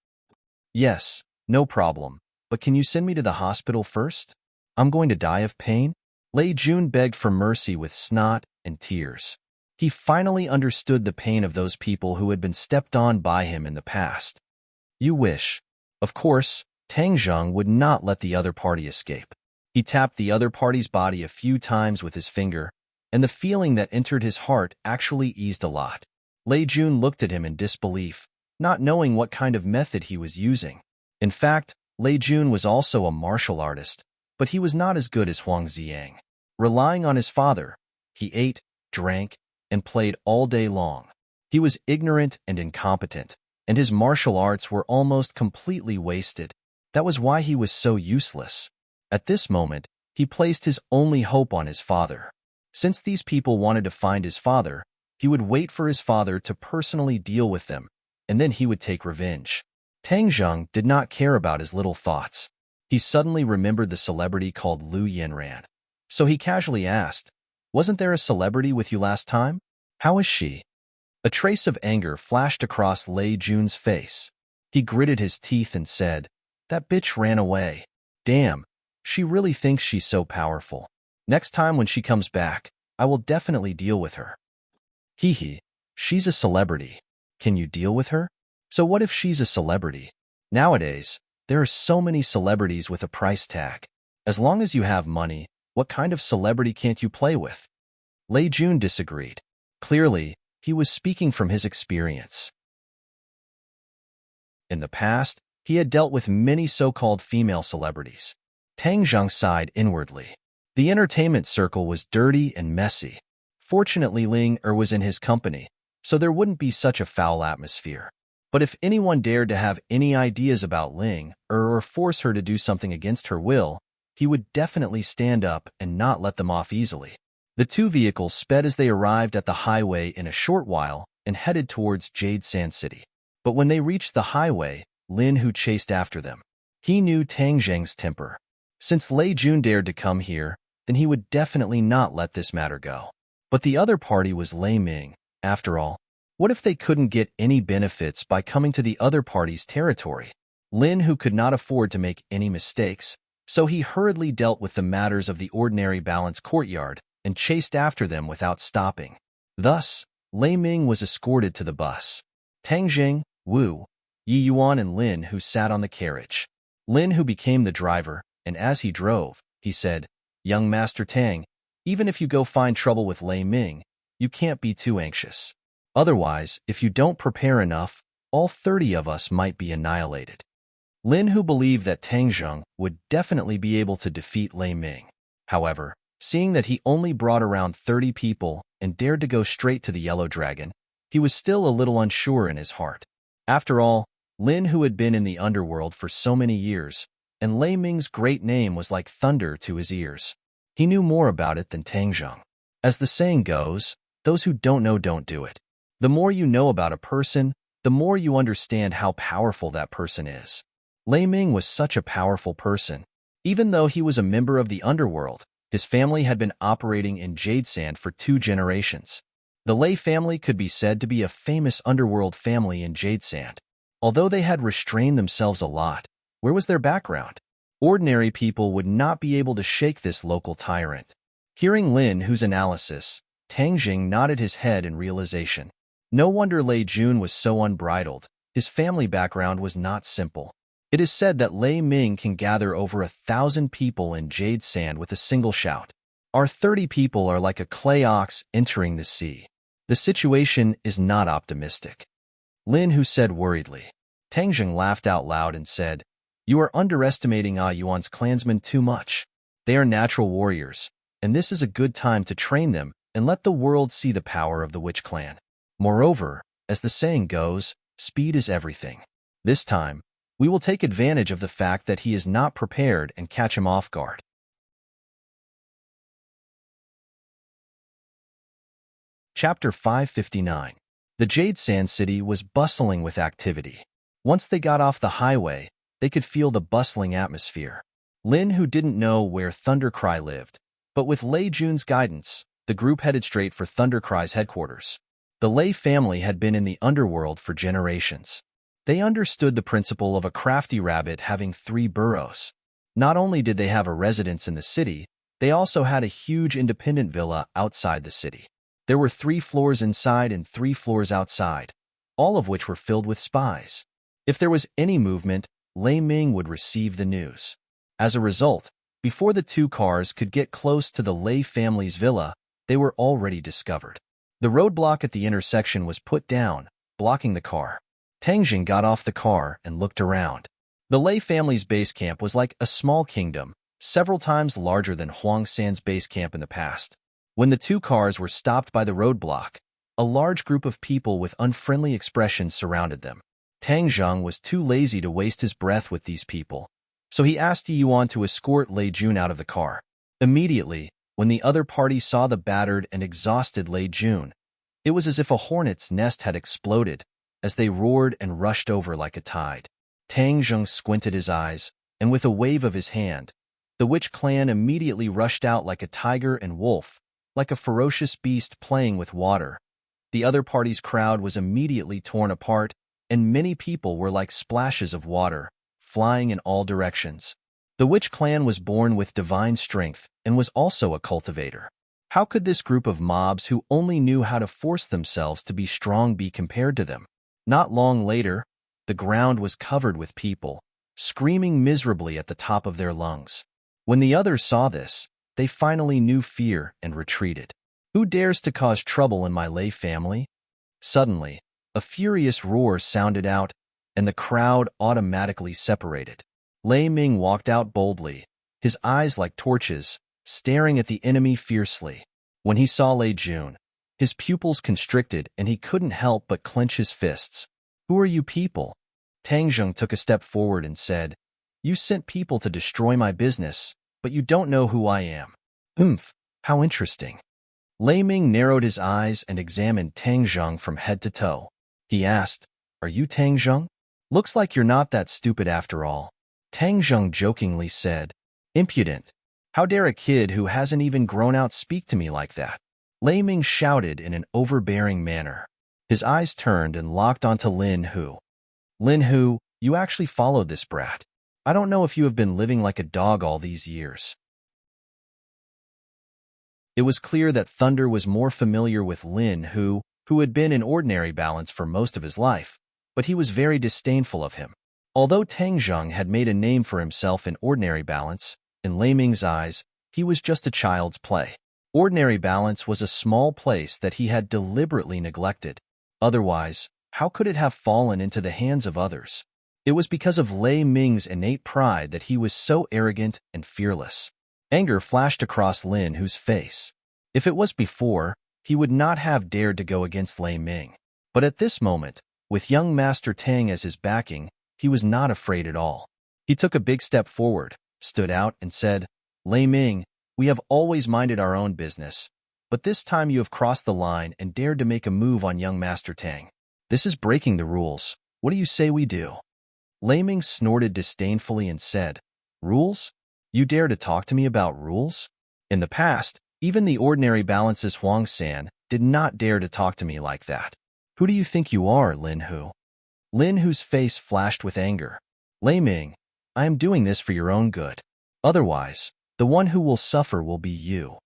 "Yes, no problem, but can you send me to the hospital first? I'm going to die of pain." Lei Jun begged for mercy with snot and tears. He finally understood the pain of those people who had been stepped on by him in the past. "You wish." Of course, Tang Jing would not let the other party escape. He tapped the other party's body a few times with his finger, and the feeling that entered his heart actually eased a lot. Lei Jun looked at him in disbelief, not knowing what kind of method he was using. In fact, Lei Jun was also a martial artist, but he was not as good as Huang Ziyang. Relying on his father, he ate, drank, and played all day long. He was ignorant and incompetent, and his martial arts were almost completely wasted. That was why he was so useless. At this moment, he placed his only hope on his father. Since these people wanted to find his father, he would wait for his father to personally deal with them, and then he would take revenge. Tang Jing did not care about his little thoughts. He suddenly remembered the celebrity called Lu Yanran. So he casually asked, "Wasn't there a celebrity with you last time? How is she?" A trace of anger flashed across Lei Jun's face. He gritted his teeth and said, "That bitch ran away. Damn, she really thinks she's so powerful. Next time when she comes back, I will definitely deal with her." "Hee hee, she's a celebrity. Can you deal with her?" "So what if she's a celebrity? Nowadays, there are so many celebrities with a price tag. As long as you have money, what kind of celebrity can't you play with?" Lei Jun disagreed. Clearly, he was speaking from his experience. In the past, he had dealt with many so-called female celebrities. Tang Jing sighed inwardly. The entertainment circle was dirty and messy. Fortunately, Ling was in his company, so there wouldn't be such a foul atmosphere. But if anyone dared to have any ideas about Ling or force her to do something against her will, he would definitely stand up and not let them off easily. The two vehicles sped as they arrived at the highway in a short while and headed towards Jade Sand City. But when they reached the highway, Lin chased after them. He knew Tang Jing's temper. Since Lei Jun dared to come here, then he would definitely not let this matter go. But the other party was Lei Ming. After all, what if they couldn't get any benefits by coming to the other party's territory? Lin could not afford to make any mistakes, so he hurriedly dealt with the matters of the ordinary balanced courtyard and chased after them without stopping. Thus, Lei Ming was escorted to the bus. Tang Jing, Wu, Yi Yuan and Lin sat on the carriage. Lin became the driver, and as he drove, he said, "Young Master Tang, even if you go find trouble with Lei Ming, you can't be too anxious. Otherwise, if you don't prepare enough, all 30 of us might be annihilated." Lin believed that Tang Jing would definitely be able to defeat Lei Ming. However, seeing that he only brought around 30 people and dared to go straight to the Yellow Dragon, he was still a little unsure in his heart. After all, Lin had been in the underworld for so many years, and Lei Ming's great name was like thunder to his ears. He knew more about it than Tang Jing. As the saying goes, those who don't know don't do it. The more you know about a person, the more you understand how powerful that person is. Lei Ming was such a powerful person. Even though he was a member of the underworld, his family had been operating in Jade Sand for 2 generations. The Lei family could be said to be a famous underworld family in Jade Sand. Although they had restrained themselves a lot, where was their background? Ordinary people would not be able to shake this local tyrant. Hearing Lin's analysis, Tang Jing nodded his head in realization. No wonder Lei Jun was so unbridled. His family background was not simple. It is said that Lei Ming can gather over 1,000 people in Jade Sand with a single shout. Our 30 people are like a clay ox entering the sea. The situation is not optimistic. Lin said worriedly. Tang Jing laughed out loud and said, You are underestimating Yuan's clansmen too much. They are natural warriors, and this is a good time to train them and let the world see the power of the witch clan. Moreover, as the saying goes, speed is everything. This time, we will take advantage of the fact that he is not prepared and catch him off guard. Chapter 559. The Jade Sand City was bustling with activity. Once they got off the highway, they could feel the bustling atmosphere. Lin, who didn't know where Thundercry lived, but with Lei Jun's guidance, the group headed straight for Thundercry's headquarters. The Lei family had been in the underworld for generations. They understood the principle of a crafty rabbit having 3 burrows. Not only did they have a residence in the city, they also had a huge independent villa outside the city. There were 3 floors inside and 3 floors outside, all of which were filled with spies. If there was any movement, Lei Ming would receive the news. As a result, before the 2 cars could get close to the Lei family's villa, they were already discovered. The roadblock at the intersection was put down, blocking the car. Tang Jing got off the car and looked around. The Lei family's base camp was like a small kingdom, several times larger than Huang San's base camp in the past. When the 2 cars were stopped by the roadblock, a large group of people with unfriendly expressions surrounded them. Tang Zheng was too lazy to waste his breath with these people, so he asked Yi Yuan to escort Lei Jun out of the car. Immediately, when the other party saw the battered and exhausted Lei Jun, it was as if a hornet's nest had exploded as they roared and rushed over like a tide. Tang Zheng squinted his eyes, and with a wave of his hand, the witch clan immediately rushed out like a tiger and wolf, like a ferocious beast playing with water. The other party's crowd was immediately torn apart, and many people were like splashes of water, flying in all directions. The witch clan was born with divine strength and was also a cultivator. How could this group of mobs who only knew how to force themselves to be strong be compared to them? Not long later, the ground was covered with people, screaming miserably at the top of their lungs. When the others saw this, they finally knew fear and retreated. Who dares to cause trouble in my Lei family? Suddenly, a furious roar sounded out, and the crowd automatically separated. Lei Ming walked out boldly, his eyes like torches, staring at the enemy fiercely. When he saw Lei Jun, his pupils constricted and he couldn't help but clench his fists. Who are you people? Tang Zheng took a step forward and said, You sent people to destroy my business, but you don't know who I am. How interesting. Lei Ming narrowed his eyes and examined Tang Zheng from head to toe. He asked, Are you Tang Zheng? Looks like you're not that stupid after all. Tang Zheng jokingly said, Impudent. How dare a kid who hasn't even grown out speak to me like that? Lei Ming shouted in an overbearing manner. His eyes turned and locked onto Lin Hu. Lin Hu, you actually followed this brat. I don't know if you have been living like a dog all these years. It was clear that Thunder was more familiar with Lin Hu, who had been in ordinary balance for most of his life, but he was very disdainful of him. Although Tang Zheng had made a name for himself in ordinary balance, in Lei Ming's eyes, he was just a child's play. Ordinary balance was a small place that he had deliberately neglected. Otherwise, how could it have fallen into the hands of others? It was because of Lei Ming's innate pride that he was so arrogant and fearless. Anger flashed across Lin Hu's face. If it was before, he would not have dared to go against Lei Ming. But at this moment, with young Master Tang as his backing, he was not afraid at all. He took a big step forward, stood out, and said, Lei Ming, we have always minded our own business, but this time you have crossed the line and dared to make a move on young Master Tang. This is breaking the rules. What do you say we do? Lei Ming snorted disdainfully and said, Rules? You dare to talk to me about rules? In the past, even the ordinary balances Huang San did not dare to talk to me like that. Who do you think you are, Lin Hu? Lin Hu's face flashed with anger. Lei Ming, I am doing this for your own good. Otherwise, the one who will suffer will be you.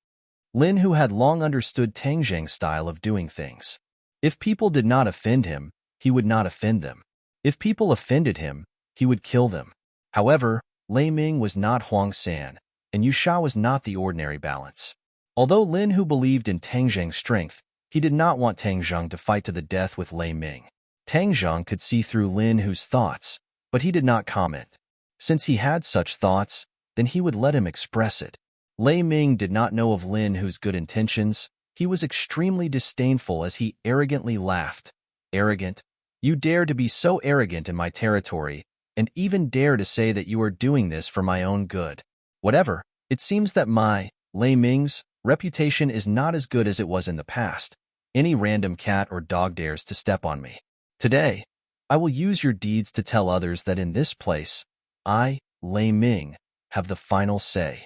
Lin Hu had long understood Tang Zheng's style of doing things. If people did not offend him, he would not offend them. If people offended him, he would kill them. However, Lei Ming was not Huang San, and Yusha was not the ordinary balance. Although Lin Hu believed in Tang Zheng's strength, he did not want Tang Zheng to fight to the death with Lei Ming. Tang Zheng could see through Lin Hu's thoughts, but he did not comment. Since he had such thoughts, then he would let him express it. Lei Ming did not know of Lin Hu's good intentions. He was extremely disdainful as he arrogantly laughed. Arrogant? You dare to be so arrogant in my territory, and even dare to say that you are doing this for my own good. Whatever, it seems that Lei Ming's, reputation is not as good as it was in the past. Any random cat or dog dares to step on me. Today, I will use your deeds to tell others that in this place, I, Lei Ming, have the final say.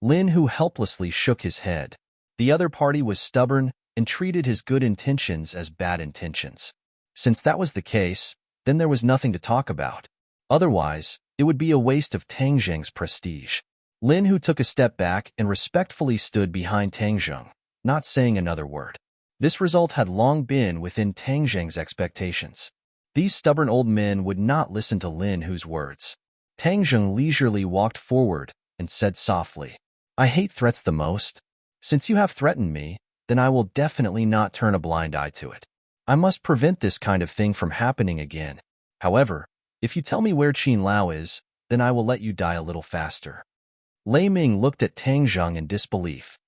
Lin Hu helplessly shook his head. The other party was stubborn and treated his good intentions as bad intentions. Since that was the case, then there was nothing to talk about. Otherwise, it would be a waste of Tang Zheng's prestige. Lin Hu took a step back and respectfully stood behind Tang Zheng, not saying another word. This result had long been within Tang Zheng's expectations. These stubborn old men would not listen to Lin Hu's words. Tang Zheng leisurely walked forward and said softly, I hate threats the most. Since you have threatened me, then I will definitely not turn a blind eye to it. I must prevent this kind of thing from happening again. However, if you tell me where Qin Lao is, then I will let you die a little faster. Lei Ming looked at Tang Zheng in disbelief.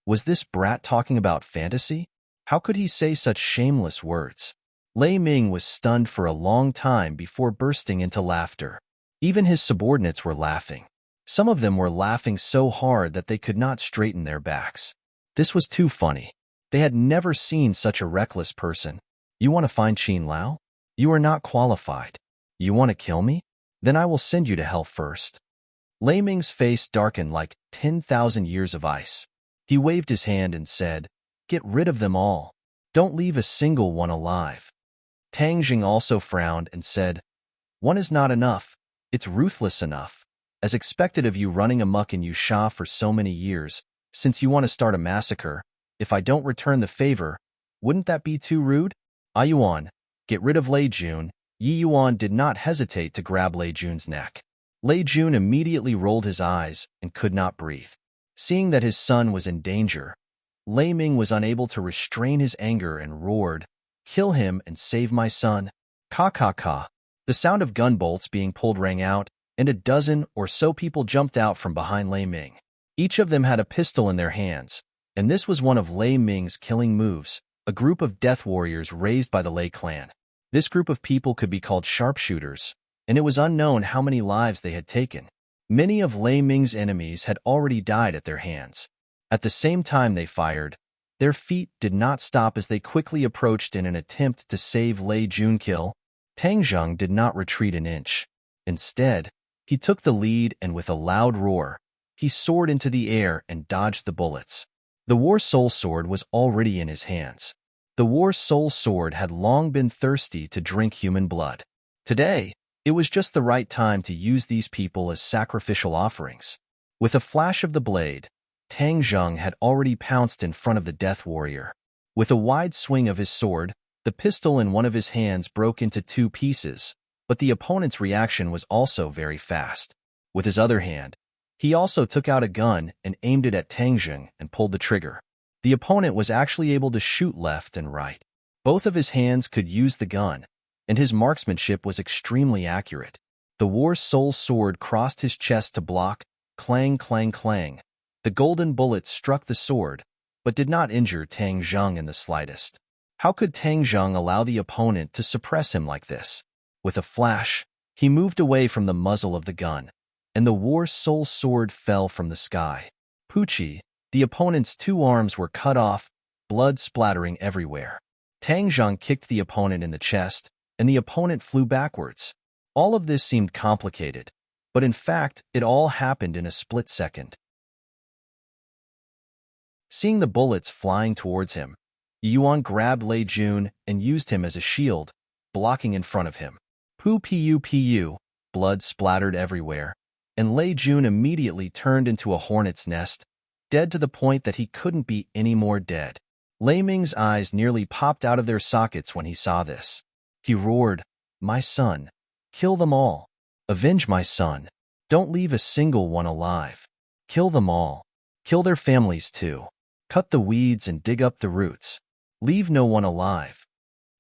Was this brat talking about fantasy? How could he say such shameless words? Lei Ming was stunned for a long time before bursting into laughter. Even his subordinates were laughing. Some of them were laughing so hard that they could not straighten their backs. This was too funny. They had never seen such a reckless person. You want to find Qin Lao? You are not qualified. You want to kill me? Then I will send you to hell first. Lei Ming's face darkened like 10,000 years of ice. He waved his hand and said, Get rid of them all. Don't leave a single one alive. Tang Jing also frowned and said, One is not enough. It's ruthless enough. As expected of you running amok in Yusha for so many years, since you want to start a massacre, if I don't return the favor, wouldn't that be too rude? Ah Yuan, get rid of Lei Jun. Yi Yuan did not hesitate to grab Lei Jun's neck. Lei Jun immediately rolled his eyes and could not breathe. Seeing that his son was in danger, Lei Ming was unable to restrain his anger and roared, Kill him and save my son. Ka ka ka. The sound of gun bolts being pulled rang out, and a dozen or so people jumped out from behind Lei Ming. Each of them had a pistol in their hands, and this was one of Lei Ming's killing moves, a group of death warriors raised by the Lei clan. This group of people could be called sharpshooters, and it was unknown how many lives they had taken. Many of Lei Ming's enemies had already died at their hands. At the same time they fired, their feet did not stop as they quickly approached in an attempt to save Lei Jun kill. Tang Zheng did not retreat an inch. Instead, he took the lead and with a loud roar, he soared into the air and dodged the bullets. The War Soul Sword was already in his hands. The War Soul Sword had long been thirsty to drink human blood. Today, it was just the right time to use these people as sacrificial offerings. With a flash of the blade, Tang Zheng had already pounced in front of the Death Warrior. With a wide swing of his sword, the pistol in one of his hands broke into two pieces, but the opponent's reaction was also very fast. With his other hand, he also took out a gun and aimed it at Tang Zheng and pulled the trigger. The opponent was actually able to shoot left and right. Both of his hands could use the gun, and his marksmanship was extremely accurate. The War Soul Sword crossed his chest to block, clang, clang, clang. The golden bullet struck the sword, but did not injure Tang Zheng in the slightest. How could Tang Zheng allow the opponent to suppress him like this? With a flash, he moved away from the muzzle of the gun, and the War Soul Sword fell from the sky. Poochie, the opponent's two arms were cut off, blood splattering everywhere. Tang Zheng kicked the opponent in the chest, and the opponent flew backwards. All of this seemed complicated, but in fact, it all happened in a split second. Seeing the bullets flying towards him, Yuan grabbed Lei Jun and used him as a shield, blocking in front of him. Pu, blood splattered everywhere, and Lei Jun immediately turned into a hornet's nest, dead to the point that he couldn't be any more dead. Lei Ming's eyes nearly popped out of their sockets when he saw this. He roared, My son, kill them all. Avenge my son. Don't leave a single one alive. Kill them all. Kill their families too. Cut the weeds and dig up the roots. Leave no one alive.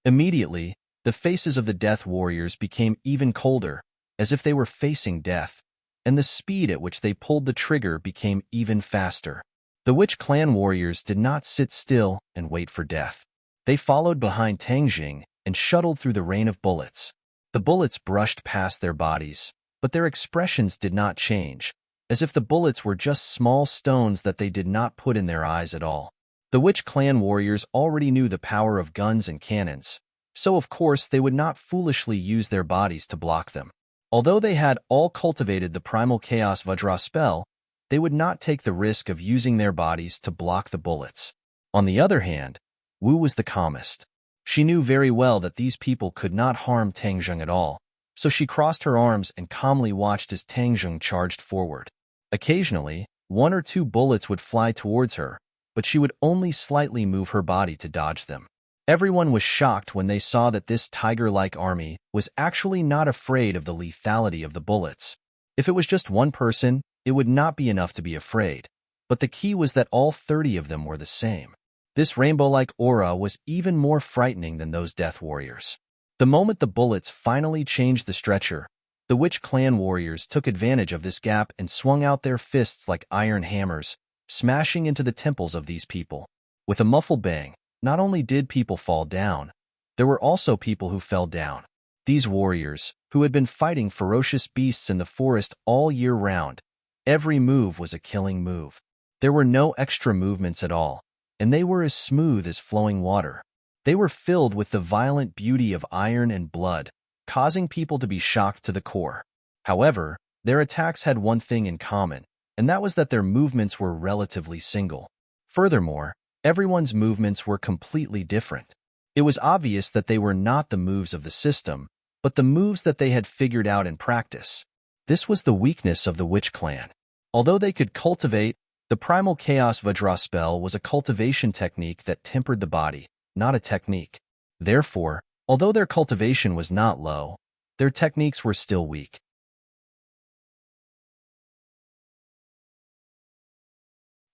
Immediately, The faces of the death warriors became even colder, as if they were facing death, and the speed at which they pulled the trigger became even faster. The Witch Clan warriors did not sit still and wait for death. They followed behind Tangjing and shuttled through the rain of bullets. The bullets brushed past their bodies, but their expressions did not change, as if the bullets were just small stones that they did not put in their eyes at all. The Witch Clan warriors already knew the power of guns and cannons, so of course they would not foolishly use their bodies to block them. Although they had all cultivated the Primal Chaos Vajra spell, they would not take the risk of using their bodies to block the bullets. On the other hand, Wu was the calmest. She knew very well that these people could not harm Tangjung at all, so she crossed her arms and calmly watched as Tangjung charged forward. Occasionally, 1 or 2 bullets would fly towards her, but she would only slightly move her body to dodge them. Everyone was shocked when they saw that this tiger-like army was actually not afraid of the lethality of the bullets. If it was just one person, it would not be enough to be afraid, but the key was that all 30 of them were the same. This rainbow-like aura was even more frightening than those death warriors. The moment the bullets finally changed the stretcher, the Witch Clan warriors took advantage of this gap and swung out their fists like iron hammers, smashing into the temples of these people. With a muffled bang, not only did people fall down, there were also people who fell down. These warriors, who had been fighting ferocious beasts in the forest all year round, every move was a killing move. There were no extra movements at all, and they were as smooth as flowing water. They were filled with the violent beauty of iron and blood, causing people to be shocked to the core. However, their attacks had one thing in common, and that was that their movements were relatively single. Furthermore, everyone's movements were completely different. It was obvious that they were not the moves of the system, but the moves that they had figured out in practice. This was the weakness of the Witch Clan. Although they could cultivate, the Primal Chaos Vajra spell was a cultivation technique that tempered the body, not a technique. Therefore, although their cultivation was not low, their techniques were still weak.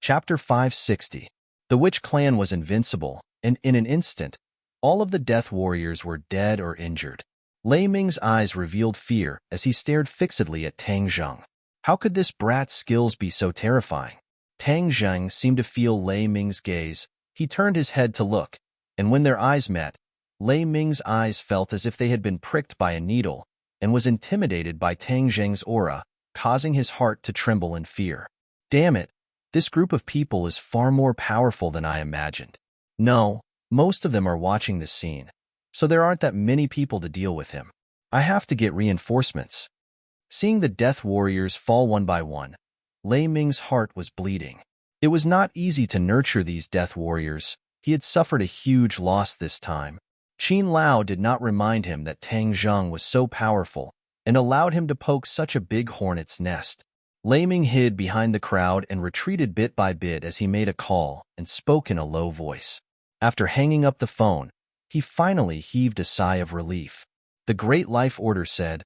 Chapter 560. The Witch Clan was invincible, and in an instant, all of the death warriors were dead or injured. Lei Ming's eyes revealed fear as he stared fixedly at Tang Zheng. How could this brat's skills be so terrifying? Tang Zheng seemed to feel Lei Ming's gaze. He turned his head to look, and when their eyes met, Lei Ming's eyes felt as if they had been pricked by a needle, and was intimidated by Tang Zheng's aura, causing his heart to tremble in fear. Damn it! This group of people is far more powerful than I imagined. No, most of them are watching this scene, so there aren't that many people to deal with him. I have to get reinforcements. Seeing the death warriors fall one by one, Lei Ming's heart was bleeding. It was not easy to nurture these death warriors. He had suffered a huge loss this time. Qin Lao did not remind him that Tang Zheng was so powerful and allowed him to poke such a big hornet's nest. Lei Ming hid behind the crowd and retreated bit by bit as he made a call and spoke in a low voice. After hanging up the phone, he finally heaved a sigh of relief. The Great Life Order said,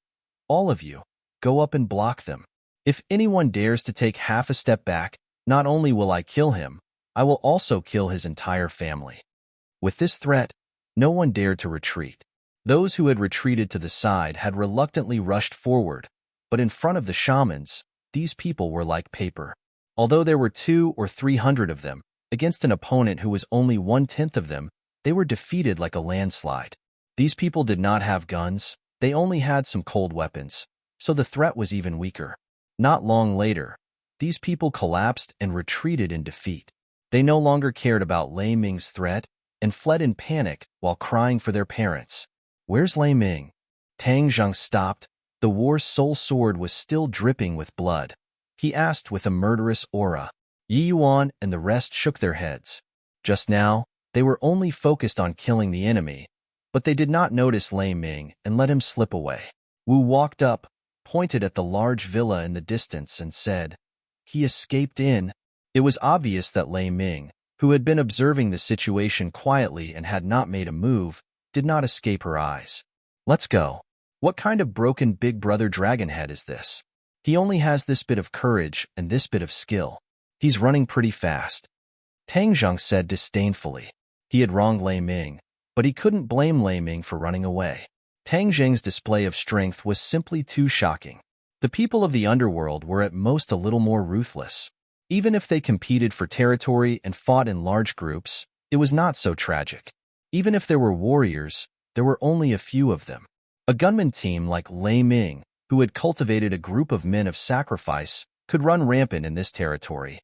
"All of you, go up and block them. If anyone dares to take half a step back, not only will I kill him, I will also kill his entire family." With this threat, no one dared to retreat. Those who had retreated to the side had reluctantly rushed forward, but in front of the shamans, these people were like paper. Although there were 200 or 300 of them, against an opponent who was only 1/10 of them, they were defeated like a landslide. These people did not have guns, they only had some cold weapons, so the threat was even weaker. Not long later, these people collapsed and retreated in defeat. They no longer cared about Lei Ming's threat and fled in panic while crying for their parents. "Where's Lei Ming?" Tang Zheng stopped. The war's soul sword was still dripping with blood. He asked with a murderous aura. Yi Yuan and the rest shook their heads. Just now, they were only focused on killing the enemy, but they did not notice Lei Ming and let him slip away. Wu walked up, pointed at the large villa in the distance and said, "He escaped in." It was obvious that Lei Ming, who had been observing the situation quietly and had not made a move, did not escape her eyes. "Let's go. What kind of broken Big Brother Dragonhead is this? He only has this bit of courage and this bit of skill. He's running pretty fast." Tang Zheng said disdainfully. He had wronged Lei Ming, but he couldn't blame Lei Ming for running away. Tang Zheng's display of strength was simply too shocking. The people of the underworld were at most a little more ruthless. Even if they competed for territory and fought in large groups, it was not so tragic. Even if there were warriors, there were only a few of them. A gunman team like Lei Ming, who had cultivated a group of men of sacrifice, could run rampant in this territory.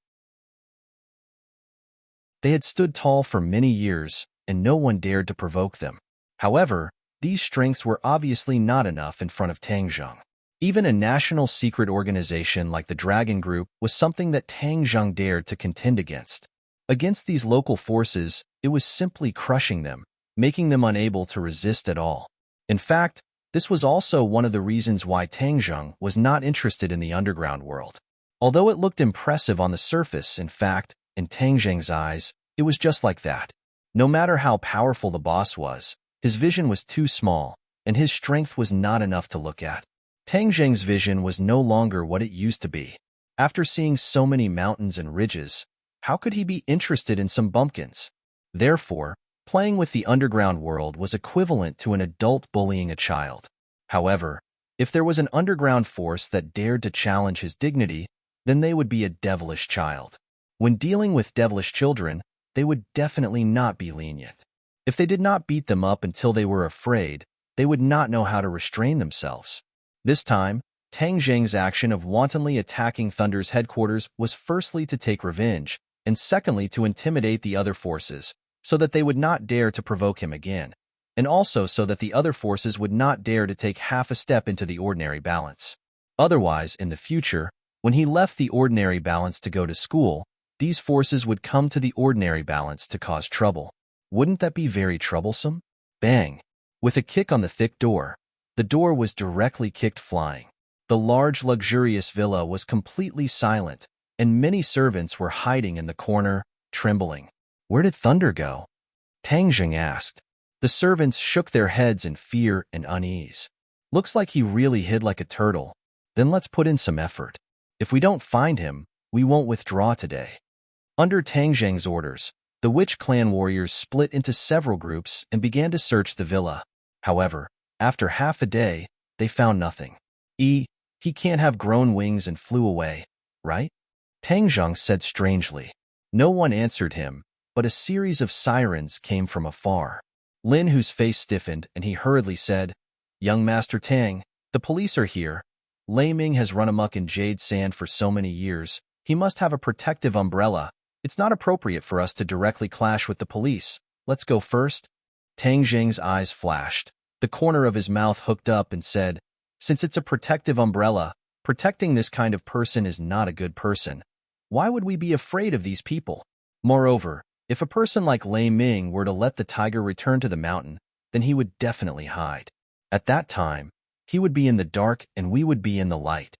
They had stood tall for many years, and no one dared to provoke them. However, these strengths were obviously not enough in front of Tang Zheng. Even a national secret organization like the Dragon Group was something that Tang Zheng dared to contend against. Against these local forces, it was simply crushing them, making them unable to resist at all. In fact, this was also one of the reasons why Tang Zheng was not interested in the underground world. Although it looked impressive on the surface, in fact, in Tang Zheng's eyes, it was just like that. No matter how powerful the boss was, his vision was too small, and his strength was not enough to look at. Tang Zheng's vision was no longer what it used to be. After seeing so many mountains and ridges, how could he be interested in some bumpkins? Therefore, playing with the underground world was equivalent to an adult bullying a child. However, if there was an underground force that dared to challenge his dignity, then they would be a devilish child. When dealing with devilish children, they would definitely not be lenient. If they did not beat them up until they were afraid, they would not know how to restrain themselves. This time, Tang Zheng's action of wantonly attacking Thunder's headquarters was firstly to take revenge, and secondly to intimidate the other forces, so that they would not dare to provoke him again, and also so that the other forces would not dare to take half a step into the ordinary balance. Otherwise, in the future, when he left the ordinary balance to go to school, these forces would come to the ordinary balance to cause trouble. Wouldn't that be very troublesome? Bang! With a kick on the thick door, the door was directly kicked flying. The large, luxurious villa was completely silent, and many servants were hiding in the corner, trembling. Where did Thunder go? Tang Zheng asked. The servants shook their heads in fear and unease. Looks like he really hid like a turtle. Then let's put in some effort. If we don't find him, we won't withdraw today. Under Tang Zheng's orders, the Witch Clan warriors split into several groups and began to search the villa. However, after half a day, they found nothing. He can't have grown wings and flew away, right? Tang Zheng said strangely. No one answered him, but a series of sirens came from afar. Lin, whose face stiffened, and he hurriedly said, "Young Master Tang, the police are here. Lei Ming has run amok in Jade Sand for so many years. He must have a protective umbrella. It's not appropriate for us to directly clash with the police. Let's go first." Tang Zheng's eyes flashed. The corner of his mouth hooked up and said, "Since it's a protective umbrella, protecting this kind of person is not a good person. Why would we be afraid of these people? Moreover, if a person like Lei Ming were to let the tiger return to the mountain, then he would definitely hide. At that time, he would be in the dark and we would be in the light."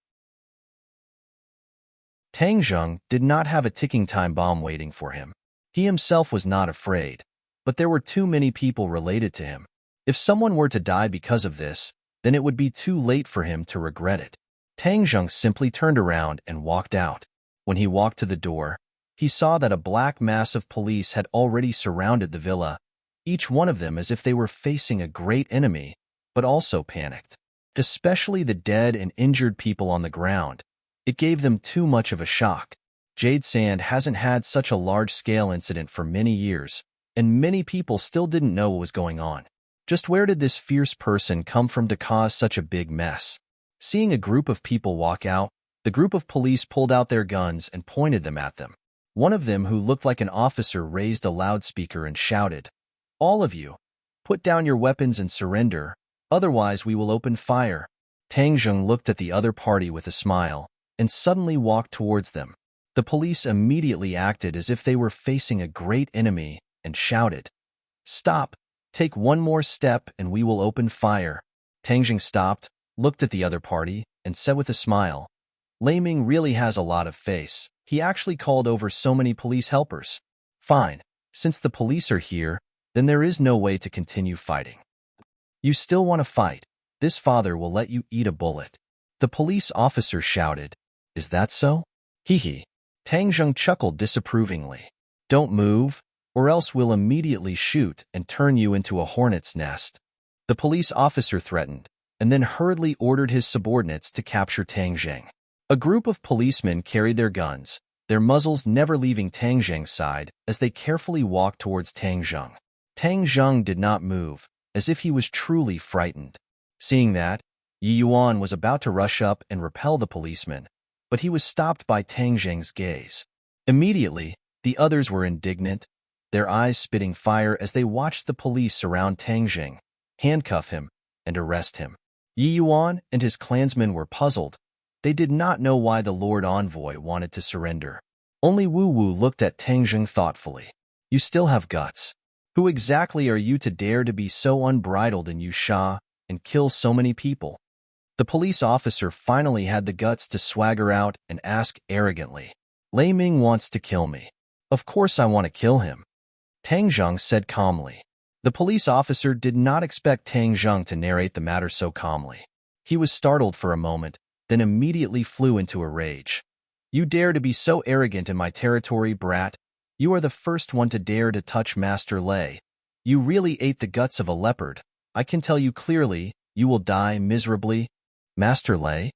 Tang Zheng did not have a ticking time bomb waiting for him. He himself was not afraid, but there were too many people related to him. If someone were to die because of this, then it would be too late for him to regret it. Tang Zheng simply turned around and walked out. When he walked to the door, he saw that a black mass of police had already surrounded the villa, each one of them as if they were facing a great enemy, but also panicked. Especially the dead and injured people on the ground. It gave them too much of a shock. Jade Sand hasn't had such a large-scale incident for many years, and many people still didn't know what was going on. Just where did this fierce person come from to cause such a big mess? Seeing a group of people walk out, the group of police pulled out their guns and pointed them at them. One of them, who looked like an officer, raised a loudspeaker and shouted, "All of you, put down your weapons and surrender, otherwise we will open fire." Tang Zheng looked at the other party with a smile, and suddenly walked towards them. The police immediately acted as if they were facing a great enemy and shouted, "Stop! Take one more step and we will open fire." Tang Zheng stopped, looked at the other party, and said with a smile, "Lei Ming really has a lot of face. He actually called over so many police helpers. Fine, since the police are here, then there is no way to continue fighting. You still want to fight? This father will let you eat a bullet." The police officer shouted, "Is that so?" Hee hee. Tang Zheng chuckled disapprovingly. "Don't move. or else we'll immediately shoot and turn you into a hornet's nest." The police officer threatened, and then hurriedly ordered his subordinates to capture Tang Zheng. A group of policemen carried their guns, their muzzles never leaving Tang Zheng's side as they carefully walked towards Tang Zheng. Tang Zheng did not move, as if he was truly frightened. Seeing that, Yi Yuan was about to rush up and repel the policeman, but he was stopped by Tang Zheng's gaze. Immediately, the others were indignant, their eyes spitting fire as they watched the police surround Tang Zheng, handcuff him, and arrest him. Yi Yuan and his clansmen were puzzled. They did not know why the Lord Envoy wanted to surrender. Only Wu Wu looked at Tang Zheng thoughtfully. "You still have guts. Who exactly are you to dare to be so unbridled in Yusha and kill so many people?" The police officer finally had the guts to swagger out and ask arrogantly, "Lei Ming wants to kill me. Of course I want to kill him," Tang Zheng said calmly. The police officer did not expect Tang Zheng to narrate the matter so calmly. He was startled for a moment, then immediately flew into a rage. "You dare to be so arrogant in my territory, brat? You are the first one to dare to touch Master Lei. You really ate the guts of a leopard. I can tell you clearly, you will die miserably." "Master Lei?"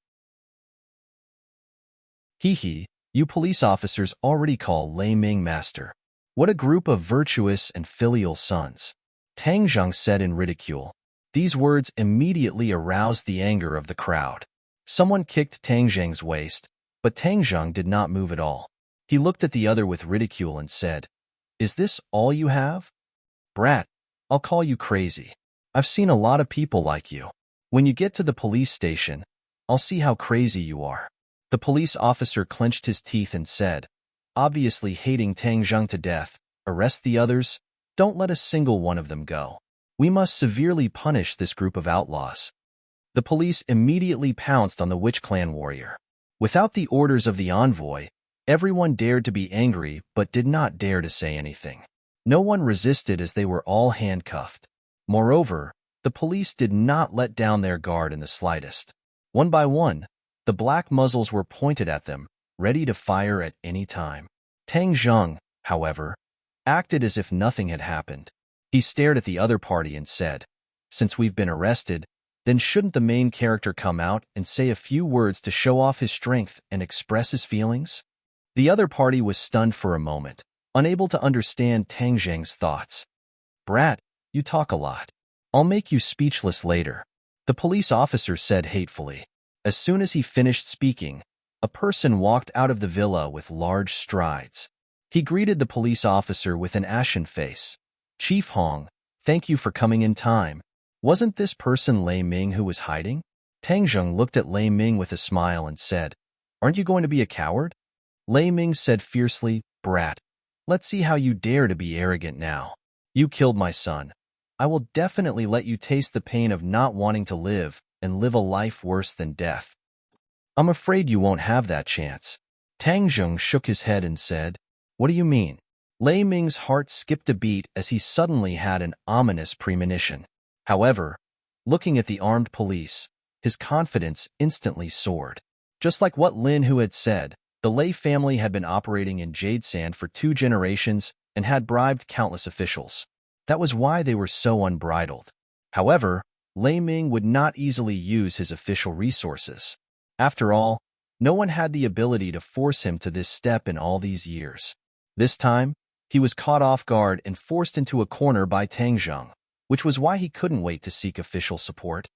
"Hee, you police officers already call Lei Ming master. What a group of virtuous and filial sons," Tang Zheng said in ridicule. These words immediately aroused the anger of the crowd. Someone kicked Tang Zheng's waist, but Tang Zheng did not move at all. He looked at the other with ridicule and said, "Is this all you have? Brat, I'll call you crazy. I've seen a lot of people like you. When you get to the police station, I'll see how crazy you are." The police officer clenched his teeth and said, obviously hating Tang Zheng to death, "Arrest the others. Don't let a single one of them go. We must severely punish this group of outlaws." The police immediately pounced on the Witch Clan warrior. Without the orders of the envoy, everyone dared to be angry but did not dare to say anything. No one resisted as they were all handcuffed. Moreover, the police did not let down their guard in the slightest. One by one, the black muzzles were pointed at them, ready to fire at any time. Tang Zheng, however, acted as if nothing had happened. He stared at the other party and said, "Since we've been arrested, then shouldn't the main character come out and say a few words to show off his strength and express his feelings?" The other party was stunned for a moment, unable to understand Tang Zheng's thoughts. "Brat, you talk a lot. I'll make you speechless later," the police officer said hatefully. As soon as he finished speaking, a person walked out of the villa with large strides. He greeted the police officer with an ashen face. "Chief Hong, thank you for coming in time. Wasn't this person Lei Ming who was hiding?" Tang Zheng looked at Lei Ming with a smile and said, "Aren't you going to be a coward?" Lei Ming said fiercely, "Brat, let's see how you dare to be arrogant now. You killed my son. I will definitely let you taste the pain of not wanting to live and live a life worse than death." "I'm afraid you won't have that chance." Tang Zheng shook his head and said, "What do you mean?" Lei Ming's heart skipped a beat as he suddenly had an ominous premonition. However, looking at the armed police, his confidence instantly soared. Just like what Lin Hu had said, the Lei family had been operating in Jade Sand for 2 generations and had bribed countless officials. That was why they were so unbridled. However, Lei Ming would not easily use his official resources. After all, no one had the ability to force him to this step in all these years. This time, he was caught off guard and forced into a corner by Tang Zheng, which was why he couldn't wait to seek official support.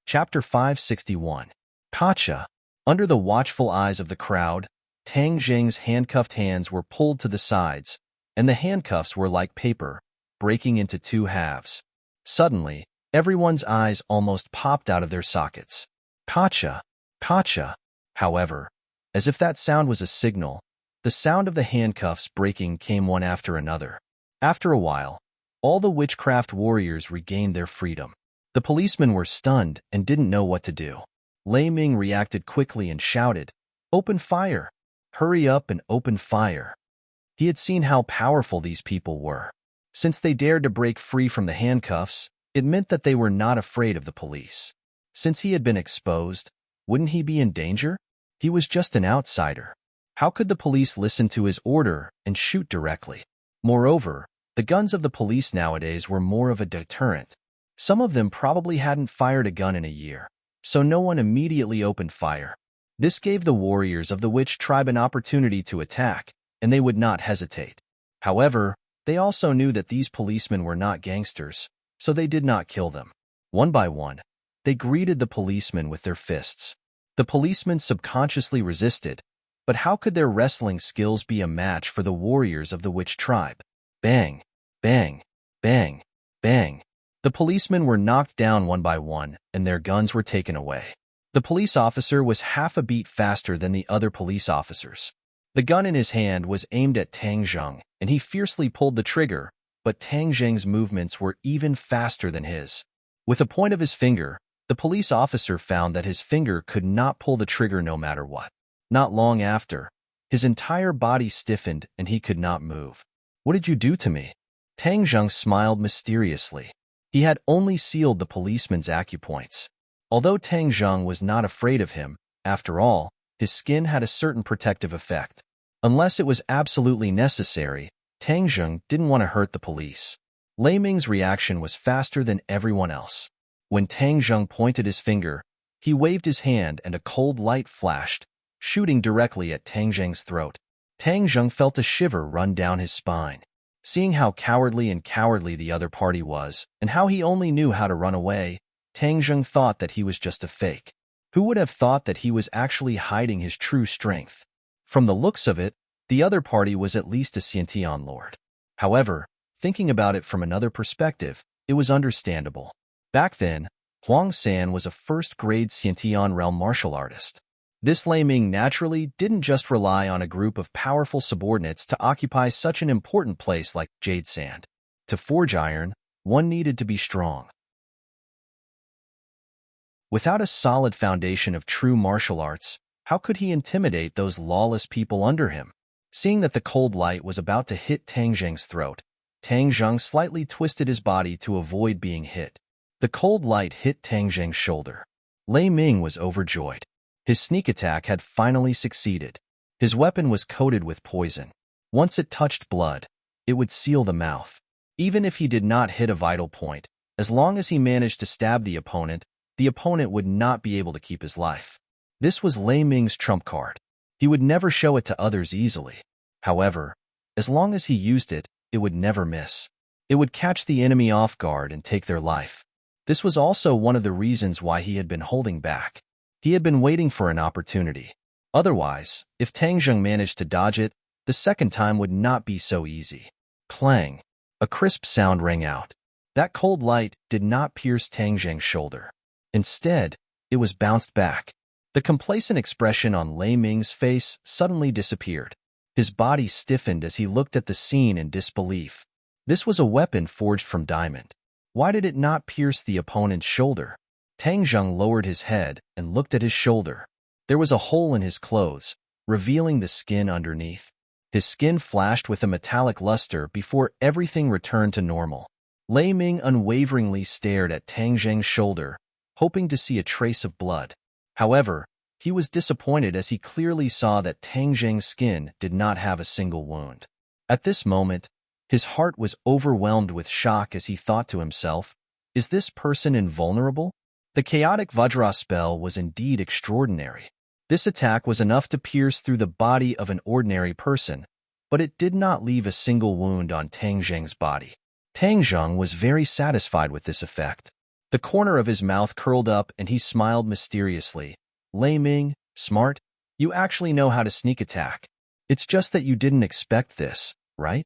Chapter 561. Pacha. Under the watchful eyes of the crowd, Tang Zheng's handcuffed hands were pulled to the sides, and the handcuffs were like paper, breaking into 2 halves. Suddenly, everyone's eyes almost popped out of their sockets. Pacha, Pacha. However, as if that sound was a signal, the sound of the handcuffs breaking came one after another. After a while, all the witchcraft warriors regained their freedom. The policemen were stunned and didn't know what to do. Lei Ming reacted quickly and shouted, "Open fire! Hurry up and open fire!" He had seen how powerful these people were. Since they dared to break free from the handcuffs, it meant that they were not afraid of the police. Since he had been exposed, wouldn't he be in danger? He was just an outsider. How could the police listen to his order and shoot directly? Moreover, the guns of the police nowadays were more of a deterrent. Some of them probably hadn't fired a gun in a year, so no one immediately opened fire. This gave the warriors of the witch tribe an opportunity to attack, and they would not hesitate. However, they also knew that these policemen were not gangsters, so they did not kill them. One by one, they greeted the policemen with their fists. The policemen subconsciously resisted, but how could their wrestling skills be a match for the warriors of the witch tribe? Bang, bang, bang, bang. The policemen were knocked down one by one, and their guns were taken away. The police officer was half a beat faster than the other police officers. The gun in his hand was aimed at Tang Zheng, and he fiercely pulled the trigger, but Tang Zheng's movements were even faster than his. With a point of his finger, the police officer found that his finger could not pull the trigger no matter what. Not long after, his entire body stiffened and he could not move. "What did you do to me?" Tang Zheng smiled mysteriously. He had only sealed the policeman's acupoints. Although Tang Zheng was not afraid of him, after all, his skin had a certain protective effect. Unless it was absolutely necessary, Tang Zheng didn't want to hurt the police. Lei Ming's reaction was faster than everyone else. When Tang Zheng pointed his finger, he waved his hand and a cold light flashed, shooting directly at Tang Zheng's throat. Tang Zheng felt a shiver run down his spine. Seeing how cowardly the other party was, and how he only knew how to run away, Tang Zheng thought that he was just a fake. Who would have thought that he was actually hiding his true strength? From the looks of it, the other party was at least a Xiantian lord. However, thinking about it from another perspective, it was understandable. Back then, Huang San was a first-grade Xiantian realm martial artist. This Lei Ming naturally didn't just rely on a group of powerful subordinates to occupy such an important place like Jade Sand. To forge iron, one needed to be strong. Without a solid foundation of true martial arts, how could he intimidate those lawless people under him? Seeing that the cold light was about to hit Tang Zheng's throat, Tang Zheng slightly twisted his body to avoid being hit. The cold light hit Tang Zheng's shoulder. Lei Ming was overjoyed. His sneak attack had finally succeeded. His weapon was coated with poison. Once it touched blood, it would seal the mouth. Even if he did not hit a vital point, as long as he managed to stab the opponent would not be able to keep his life. This was Lei Ming's trump card. He would never show it to others easily. However, as long as he used it, it would never miss. It would catch the enemy off guard and take their life. This was also one of the reasons why he had been holding back. He had been waiting for an opportunity. Otherwise, if Tang Zheng managed to dodge it, the second time would not be so easy. Clang! A crisp sound rang out. That cold light did not pierce Tang Zheng's shoulder. Instead, it was bounced back. The complacent expression on Lei Ming's face suddenly disappeared. His body stiffened as he looked at the scene in disbelief. This was a weapon forged from diamond. Why did it not pierce the opponent's shoulder? Tang Zheng lowered his head and looked at his shoulder. There was a hole in his clothes, revealing the skin underneath. His skin flashed with a metallic luster before everything returned to normal. Lei Ming unwaveringly stared at Tang Zheng's shoulder, hoping to see a trace of blood. However, he was disappointed as he clearly saw that Tang Zheng's skin did not have a single wound. At this moment, his heart was overwhelmed with shock as he thought to himself, "Is this person invulnerable?" The chaotic Vajra spell was indeed extraordinary. This attack was enough to pierce through the body of an ordinary person, but it did not leave a single wound on Tang Zheng's body. Tang Zheng was very satisfied with this effect. The corner of his mouth curled up and he smiled mysteriously. "Lei Ming, smart, you actually know how to sneak attack. It's just that you didn't expect this, right?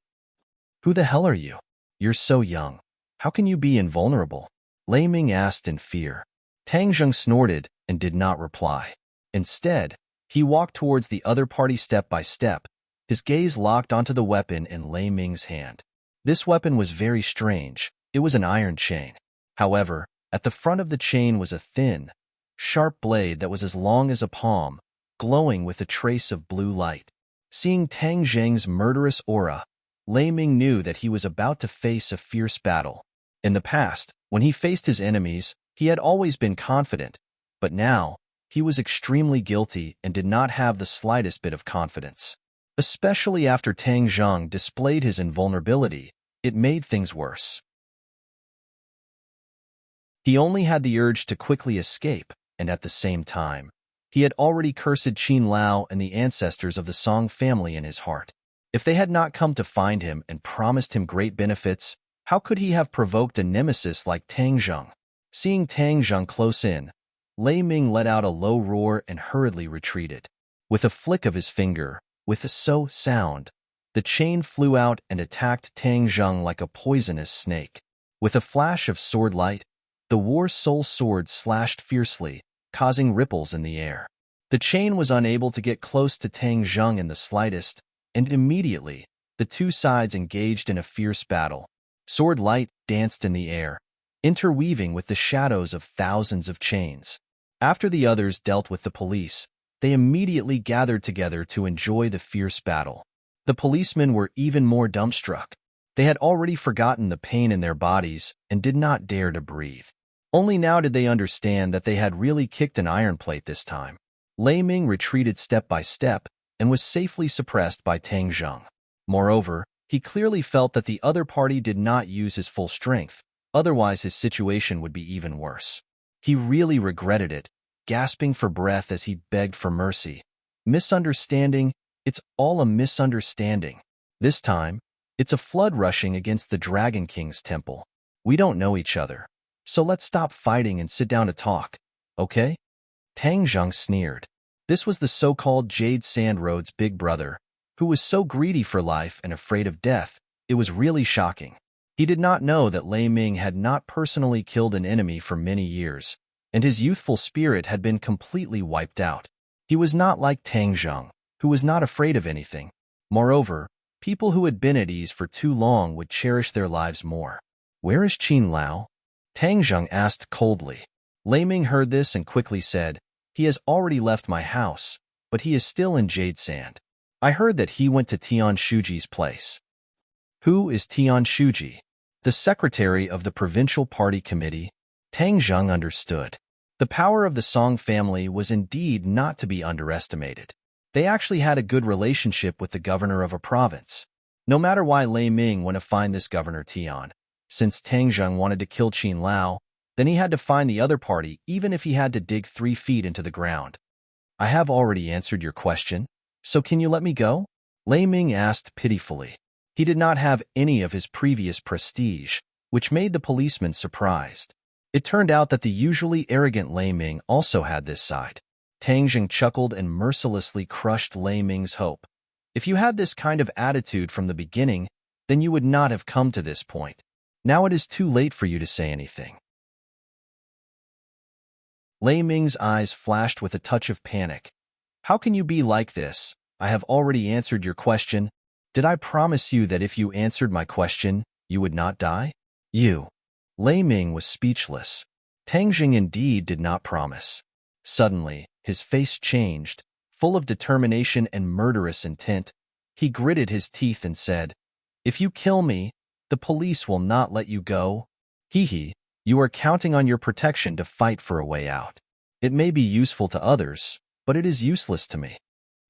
Who the hell are you? You're so young. How can you be invulnerable?" Lei Ming asked in fear. Tang Zheng snorted and did not reply. Instead, he walked towards the other party step by step, his gaze locked onto the weapon in Lei Ming's hand. This weapon was very strange. It was an iron chain. However, at the front of the chain was a thin, sharp blade that was as long as a palm, glowing with a trace of blue light. Seeing Tang Zheng's murderous aura, Lei Ming knew that he was about to face a fierce battle. In the past, when he faced his enemies, he had always been confident, but now, he was extremely guilty and did not have the slightest bit of confidence. Especially after Tang Zheng displayed his invulnerability, it made things worse. He only had the urge to quickly escape, and at the same time, he had already cursed Qin Lao and the ancestors of the Song family in his heart. If they had not come to find him and promised him great benefits, how could he have provoked a nemesis like Tang Zheng? Seeing Tang Zheng close in, Lei Ming let out a low roar and hurriedly retreated. With a flick of his finger, with a so sound, the chain flew out and attacked Tang Zheng like a poisonous snake. With a flash of sword light, the War Soul sword slashed fiercely, causing ripples in the air. The chain was unable to get close to Tang Zheng in the slightest, and immediately, the two sides engaged in a fierce battle. Sword light danced in the air, interweaving with the shadows of thousands of chains. After the others dealt with the police, they immediately gathered together to enjoy the fierce battle. The policemen were even more dumbstruck. They had already forgotten the pain in their bodies and did not dare to breathe. Only now did they understand that they had really kicked an iron plate this time. Lei Ming retreated step by step and was safely suppressed by Tang Zheng. Moreover, he clearly felt that the other party did not use his full strength, otherwise his situation would be even worse. He really regretted it, gasping for breath as he begged for mercy. Misunderstanding, it's all a misunderstanding. This time, it's a flood rushing against the Dragon King's temple. We don't know each other, so let's stop fighting and sit down to talk, okay? Tang Zheng sneered. This was the so-called Jade Sand Road's big brother, who was so greedy for life and afraid of death, it was really shocking. He did not know that Lei Ming had not personally killed an enemy for many years, and his youthful spirit had been completely wiped out. He was not like Tang Zheng, who was not afraid of anything. Moreover, people who had been at ease for too long would cherish their lives more. Where is Qin Lao? Tang Zheng asked coldly. Lei Ming heard this and quickly said, He has already left my house, but he is still in Jade Sand. I heard that he went to Tian Shuji's place. Who is Tian Shuji? The secretary of the provincial party committee. Tang Zheng understood. The power of the Song family was indeed not to be underestimated. They actually had a good relationship with the governor of a province. No matter why Lei Ming went to find this governor Tian, since Tang Zheng wanted to kill Qin Lao, then he had to find the other party even if he had to dig 3 feet into the ground. I have already answered your question, so can you let me go? Lei Ming asked pitifully. He did not have any of his previous prestige, which made the policeman surprised. It turned out that the usually arrogant Lei Ming also had this side. Tang Zheng chuckled and mercilessly crushed Lei Ming's hope. If you had this kind of attitude from the beginning, then you would not have come to this point. Now it is too late for you to say anything. Lei Ming's eyes flashed with a touch of panic. How can you be like this? I have already answered your question. Did I promise you that if you answered my question, you would not die? You. Lei Ming was speechless. Tang Zheng indeed did not promise. Suddenly, his face changed, full of determination and murderous intent. He gritted his teeth and said, If you kill me, the police will not let you go. Hee, you are counting on your protection to fight for a way out. It may be useful to others, but it is useless to me.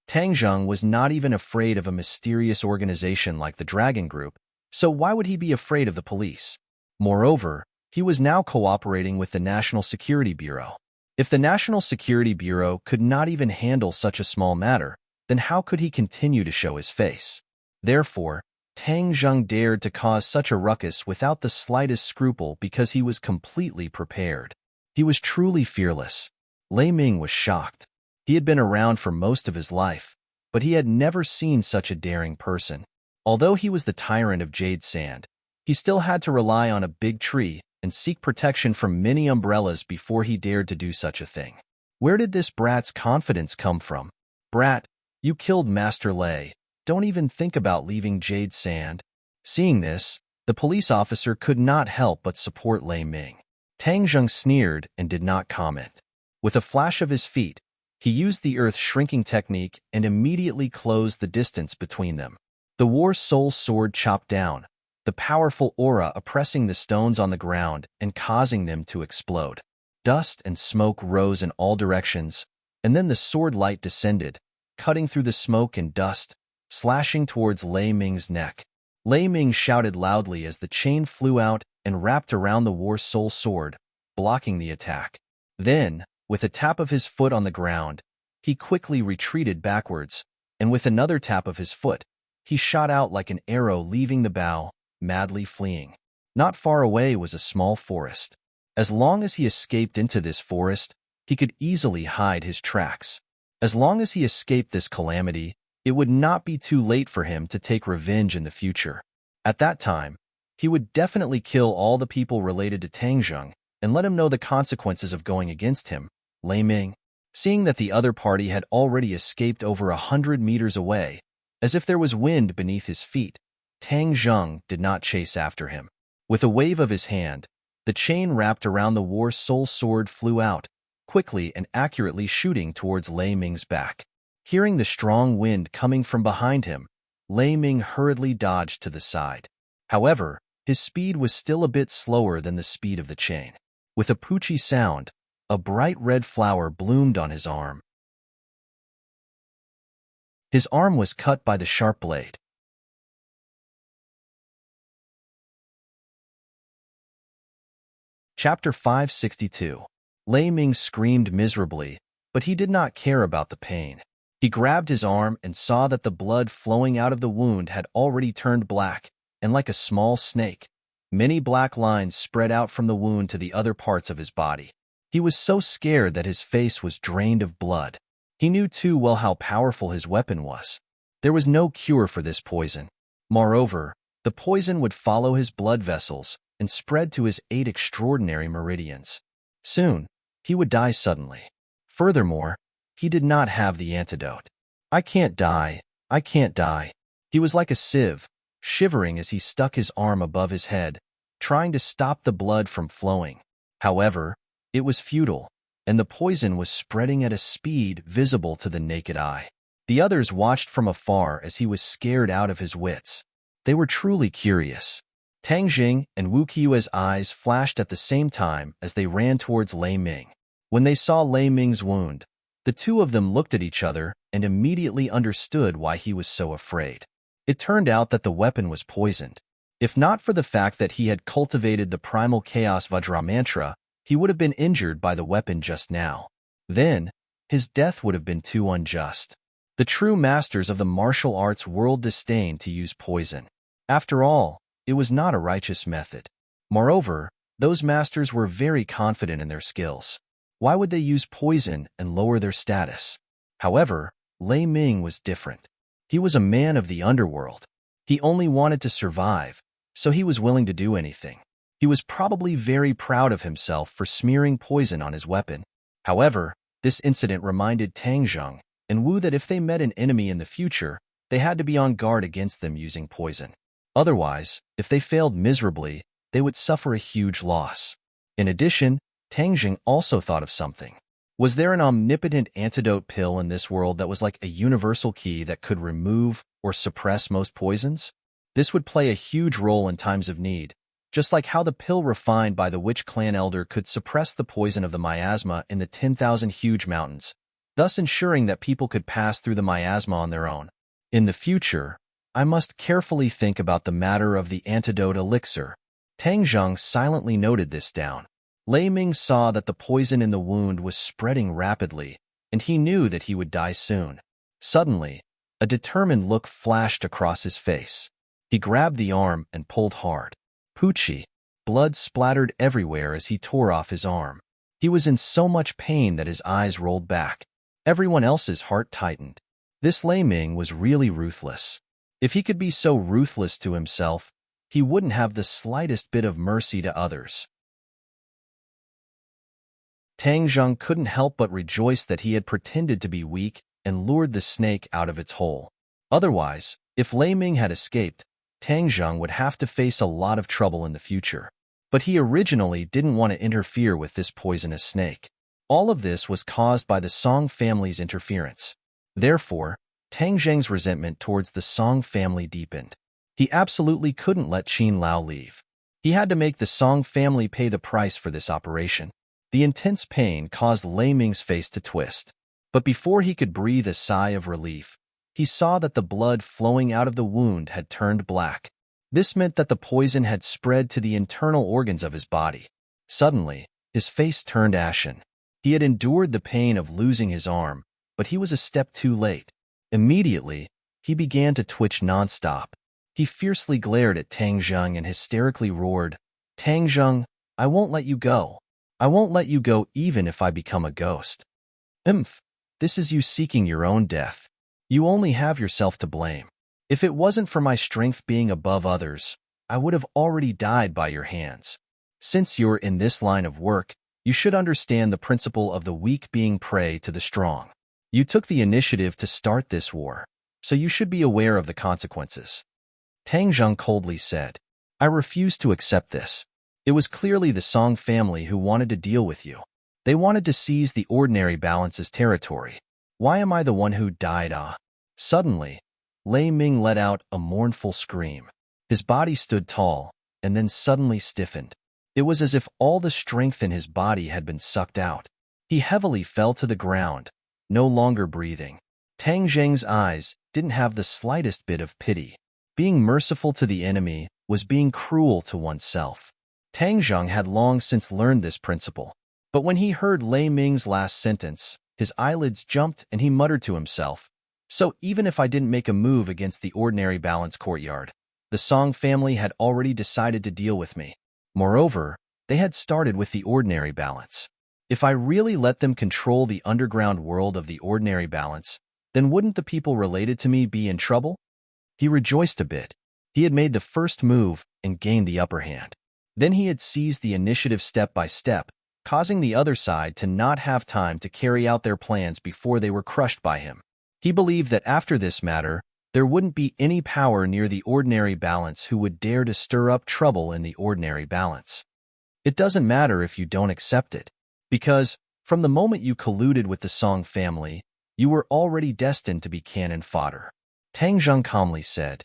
Tang Zheng was not even afraid of a mysterious organization like the Dragon Group, so why would he be afraid of the police? Moreover, he was now cooperating with the National Security Bureau. If the National Security Bureau could not even handle such a small matter, then how could he continue to show his face? Therefore, Tang Zheng dared to cause such a ruckus without the slightest scruple because he was completely prepared. He was truly fearless. Lei Ming was shocked. He had been around for most of his life, but he had never seen such a daring person. Although he was the tyrant of Jade Sand, he still had to rely on a big tree and seek protection from many umbrellas before he dared to do such a thing. Where did this brat's confidence come from? Brat, you killed Master Lei. Don't even think about leaving Jade Sand. Seeing this, the police officer could not help but support Lei Ming. Tang Zheng sneered and did not comment. With a flash of his feet, he used the earth shrinking technique and immediately closed the distance between them. The War Soul sword chopped down, the powerful aura oppressing the stones on the ground and causing them to explode. Dust and smoke rose in all directions, and then the sword light descended, cutting through the smoke and dust, slashing towards Lei Ming's neck. Lei Ming shouted loudly as the chain flew out and wrapped around the War Soul sword, blocking the attack. Then, with a tap of his foot on the ground, he quickly retreated backwards, and with another tap of his foot, he shot out like an arrow leaving the bow, madly fleeing. Not far away was a small forest. As long as he escaped into this forest, he could easily hide his tracks. As long as he escaped this calamity, it would not be too late for him to take revenge in the future. At that time, he would definitely kill all the people related to Tang Zheng and let him know the consequences of going against him. Lei Ming, seeing that the other party had already escaped over 100 meters away, as if there was wind beneath his feet, Tang Zheng did not chase after him. With a wave of his hand, the chain wrapped around the War Soul sword flew out, quickly and accurately shooting towards Lei Ming's back. Hearing the strong wind coming from behind him, Lei Ming hurriedly dodged to the side. However, his speed was still a bit slower than the speed of the chain. With a poochie sound, a bright red flower bloomed on his arm. His arm was cut by the sharp blade. Chapter 562. Lei Ming screamed miserably, but he did not care about the pain. He grabbed his arm and saw that the blood flowing out of the wound had already turned black, and like a small snake, many black lines spread out from the wound to the other parts of his body. He was so scared that his face was drained of blood. He knew too well how powerful his weapon was. There was no cure for this poison. Moreover, the poison would follow his blood vessels and spread to his 8 extraordinary meridians. Soon, he would die suddenly. Furthermore, he did not have the antidote. I can't die. I can't die. He was like a sieve, shivering as he stuck his arm above his head, trying to stop the blood from flowing. However, it was futile, and the poison was spreading at a speed visible to the naked eye. The others watched from afar as he was scared out of his wits. They were truly curious. Tang Jing and Wu Qiue's eyes flashed at the same time as they ran towards Lei Ming. When they saw Lei Ming's wound, the two of them looked at each other and immediately understood why he was so afraid. It turned out that the weapon was poisoned. If not for the fact that he had cultivated the primal chaos Vajra mantra, he would have been injured by the weapon just now. Then, his death would have been too unjust. The true masters of the martial arts world disdained to use poison. After all, it was not a righteous method. Moreover, those masters were very confident in their skills. Why would they use poison and lower their status? However, Lei Ming was different. He was a man of the underworld. He only wanted to survive, so he was willing to do anything. He was probably very proud of himself for smearing poison on his weapon. However, this incident reminded Tang Zheng and Wu that if they met an enemy in the future, they had to be on guard against them using poison. Otherwise, if they failed miserably, they would suffer a huge loss. In addition, Tang Jing also thought of something. Was there an omnipotent antidote pill in this world that was like a universal key that could remove or suppress most poisons? This would play a huge role in times of need, just like how the pill refined by the Witch Clan elder could suppress the poison of the miasma in the 10,000 huge mountains, thus ensuring that people could pass through the miasma on their own. In the future, I must carefully think about the matter of the antidote elixir. Tang Zheng silently noted this down. Lei Ming saw that the poison in the wound was spreading rapidly, and he knew that he would die soon. Suddenly, a determined look flashed across his face. He grabbed the arm and pulled hard. Poochie. Blood splattered everywhere as he tore off his arm. He was in so much pain that his eyes rolled back. Everyone else's heart tightened. This Lei Ming was really ruthless. If he could be so ruthless to himself, he wouldn't have the slightest bit of mercy to others. Tang Zheng couldn't help but rejoice that he had pretended to be weak and lured the snake out of its hole. Otherwise, if Lei Ming had escaped, Tang Zheng would have to face a lot of trouble in the future. But he originally didn't want to interfere with this poisonous snake. All of this was caused by the Song family's interference. Therefore, Tang Zheng's resentment towards the Song family deepened. He absolutely couldn't let Qin Lao leave. He had to make the Song family pay the price for this operation. The intense pain caused Lei Ming's face to twist. But before he could breathe a sigh of relief, he saw that the blood flowing out of the wound had turned black. This meant that the poison had spread to the internal organs of his body. Suddenly, his face turned ashen. He had endured the pain of losing his arm, but he was a step too late. Immediately, he began to twitch nonstop. He fiercely glared at Tang Zheng and hysterically roared, "Tang Zheng, I won't let you go. I won't let you go even if I become a ghost. This is you seeking your own death. You only have yourself to blame. If it wasn't for my strength being above others, I would have already died by your hands. Since you're in this line of work, you should understand the principle of the weak being prey to the strong. You took the initiative to start this war, so you should be aware of the consequences." Tang Zheng coldly said, "I refuse to accept this. It was clearly the Song family who wanted to deal with you. They wanted to seize the ordinary balance's territory. Why am I the one who died? Suddenly, Lei Ming let out a mournful scream. His body stood tall, and then suddenly stiffened. It was as if all the strength in his body had been sucked out. He heavily fell to the ground, no longer breathing. Tang Zheng's eyes didn't have the slightest bit of pity. Being merciful to the enemy was being cruel to oneself. Tang Zheng had long since learned this principle. But when he heard Lei Ming's last sentence, his eyelids jumped and he muttered to himself, "So even if I didn't make a move against the ordinary balance courtyard, the Song family had already decided to deal with me. Moreover, they had started with the ordinary balance. If I really let them control the underground world of the ordinary balance, then wouldn't the people related to me be in trouble?" He rejoiced a bit. He had made the first move and gained the upper hand. Then he had seized the initiative step by step, causing the other side to not have time to carry out their plans before they were crushed by him. He believed that after this matter, there wouldn't be any power near the ordinary balance who would dare to stir up trouble in the ordinary balance. It doesn't matter if you don't accept it, because from the moment you colluded with the Song family, you were already destined to be cannon fodder. Tang Zheng calmly said.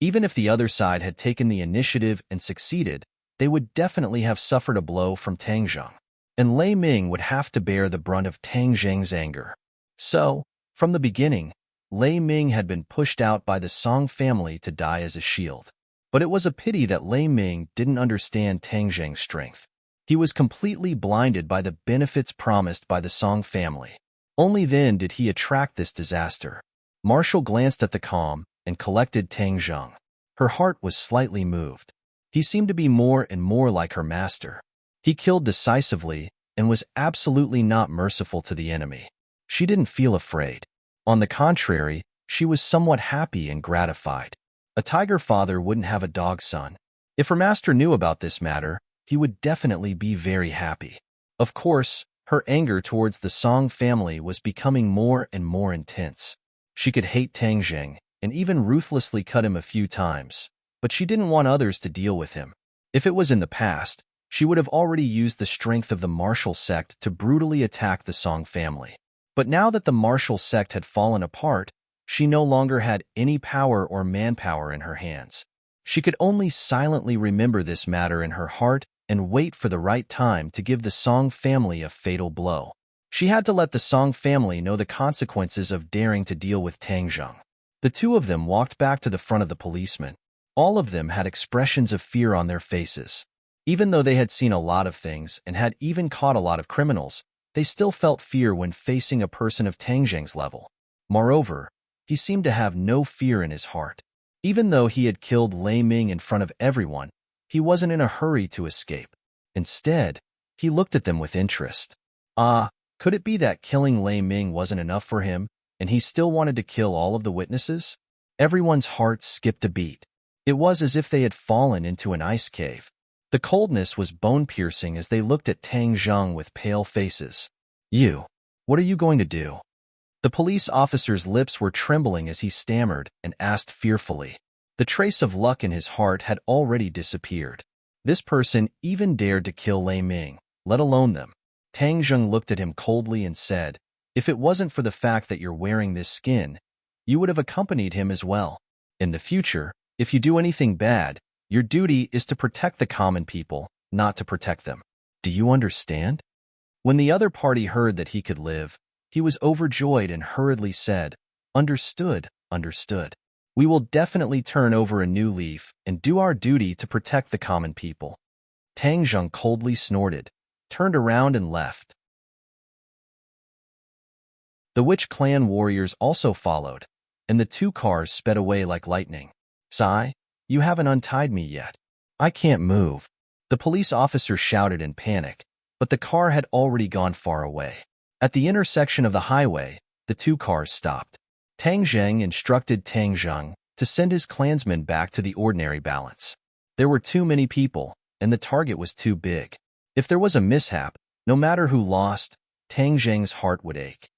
Even if the other side had taken the initiative and succeeded, they would definitely have suffered a blow from Tang Zheng, and Lei Ming would have to bear the brunt of Tang Zheng's anger. So, from the beginning, Lei Ming had been pushed out by the Song family to die as a shield. But it was a pity that Lei Ming didn't understand Tang Zheng's strength. He was completely blinded by the benefits promised by the Song family. Only then did he attract this disaster. Marshall glanced at the calm and collected Tang Zheng. Her heart was slightly moved. He seemed to be more and more like her master. He killed decisively and was absolutely not merciful to the enemy. She didn't feel afraid. On the contrary, she was somewhat happy and gratified. A tiger father wouldn't have a dog son. If her master knew about this matter, he would definitely be very happy. Of course, her anger towards the Song family was becoming more and more intense. She could hate Tang Zheng and even ruthlessly cut him a few times, but she didn't want others to deal with him. If it was in the past, she would have already used the strength of the martial sect to brutally attack the Song family. But now that the martial sect had fallen apart, she no longer had any power or manpower in her hands. She could only silently remember this matter in her heart and wait for the right time to give the Song family a fatal blow. She had to let the Song family know the consequences of daring to deal with Tang Zheng. The two of them walked back to the front of the policeman. All of them had expressions of fear on their faces. Even though they had seen a lot of things and had even caught a lot of criminals, they still felt fear when facing a person of Tang Zheng's level. Moreover, he seemed to have no fear in his heart. Even though he had killed Lei Ming in front of everyone, he wasn't in a hurry to escape. Instead, he looked at them with interest. Could it be that killing Lei Ming wasn't enough for him, and he still wanted to kill all of the witnesses? Everyone's hearts skipped a beat. It was as if they had fallen into an ice cave. The coldness was bone-piercing as they looked at Tang Zheng with pale faces. What are you going to do?" The police officer's lips were trembling as he stammered and asked fearfully. The trace of luck in his heart had already disappeared. This person even dared to kill Lei Ming, let alone them. Tang Zheng looked at him coldly and said, "If it wasn't for the fact that you're wearing this skin, you would have accompanied him as well. In the future, if you do anything bad, your duty is to protect the common people not to protect them. Do you understand? When the other party heard that he could live, he was overjoyed and hurriedly said, "Understood, understood. We will definitely turn over a new leaf and do our duty to protect the common people." Tang Zheng coldly snorted, turned around and left. The Witch Clan warriors also followed, and the two cars sped away like lightning. "Sai, you haven't untied me yet. I can't move," the police officer shouted in panic, but the car had already gone far away. At the intersection of the highway, the two cars stopped. Tang Zheng instructed Tang Zheng to send his clansmen back to the ordinary balance. There were too many people, and the target was too big. If there was a mishap, no matter who lost, Tang Zheng's heart would ache.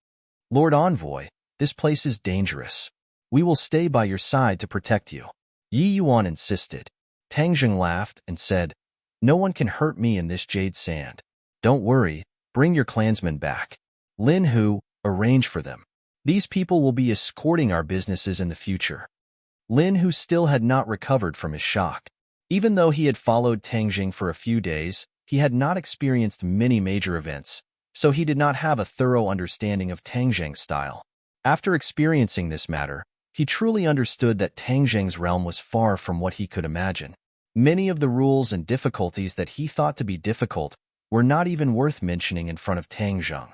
"Lord Envoy, this place is dangerous. We will stay by your side to protect you," Yi Yuan insisted. Tang Zheng laughed and said, "No one can hurt me in this jade sand. Don't worry, bring your clansmen back. Lin Hu, arrange for them. These people will be escorting our businesses in the future." Lin Hu still had not recovered from his shock. Even though he had followed Tang Zheng for a few days, he had not experienced many major events, so he did not have a thorough understanding of Tang Zheng's style. After experiencing this matter, he truly understood that Tang Zheng's realm was far from what he could imagine. Many of the rules and difficulties that he thought to be difficult were not even worth mentioning in front of Tang Zheng.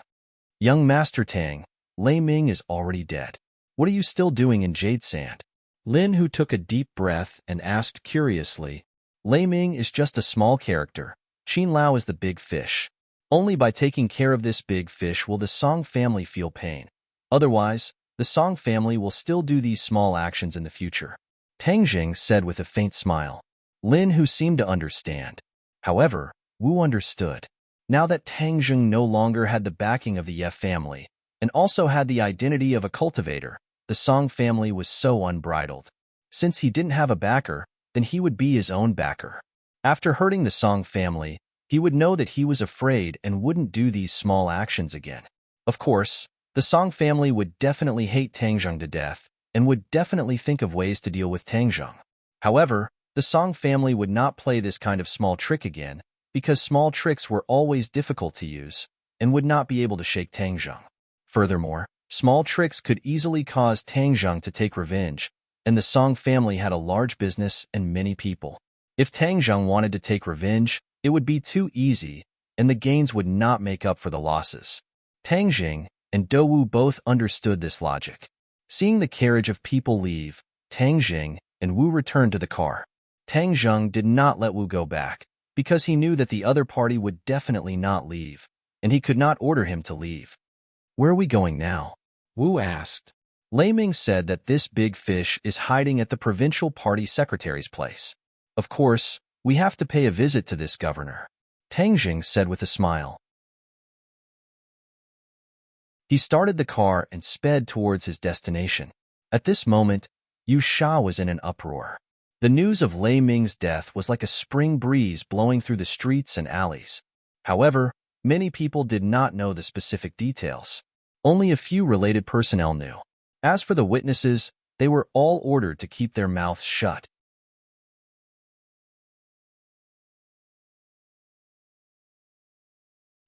"Young Master Tang, Lei Ming is already dead. What are you still doing in Jade Sand?" Lin Hu took a deep breath and asked curiously. "Lei Ming is just a small character. Qin Lao is the big fish. Only by taking care of this big fish will the Song family feel pain. Otherwise, the Song family will still do these small actions in the future," Tang Zheng said with a faint smile. Lin Hu seemed to understand. However, Wu understood. Now that Tang Zheng no longer had the backing of the Ye family, and also had the identity of a cultivator, the Song family was so unbridled. Since he didn't have a backer, then he would be his own backer. After hurting the Song family, he would know that he was afraid and wouldn't do these small actions again. Of course, the Song family would definitely hate Tang Zheng to death and would definitely think of ways to deal with Tang Zheng. However, the Song family would not play this kind of small trick again because small tricks were always difficult to use and would not be able to shake Tang Zheng. Furthermore, small tricks could easily cause Tang Zheng to take revenge, and the Song family had a large business and many people. If Tang Zheng wanted to take revenge, it would be too easy, and the gains would not make up for the losses. Tang Zheng and Dou Wu both understood this logic. Seeing the carriage of people leave, Tang Zheng and Wu returned to the car. Tang Zheng did not let Wu go back, because he knew that the other party would definitely not leave, and he could not order him to leave. "Where are we going now?" Wu asked. Lei Ming said that this big fish is hiding at the provincial party secretary's place. "Of course, we have to pay a visit to this governor," Tang Zheng said with a smile. He started the car and sped towards his destination. At this moment, Yu Sha was in an uproar. The news of Lei Ming's death was like a spring breeze blowing through the streets and alleys. However, many people did not know the specific details. Only a few related personnel knew. As for the witnesses, they were all ordered to keep their mouths shut.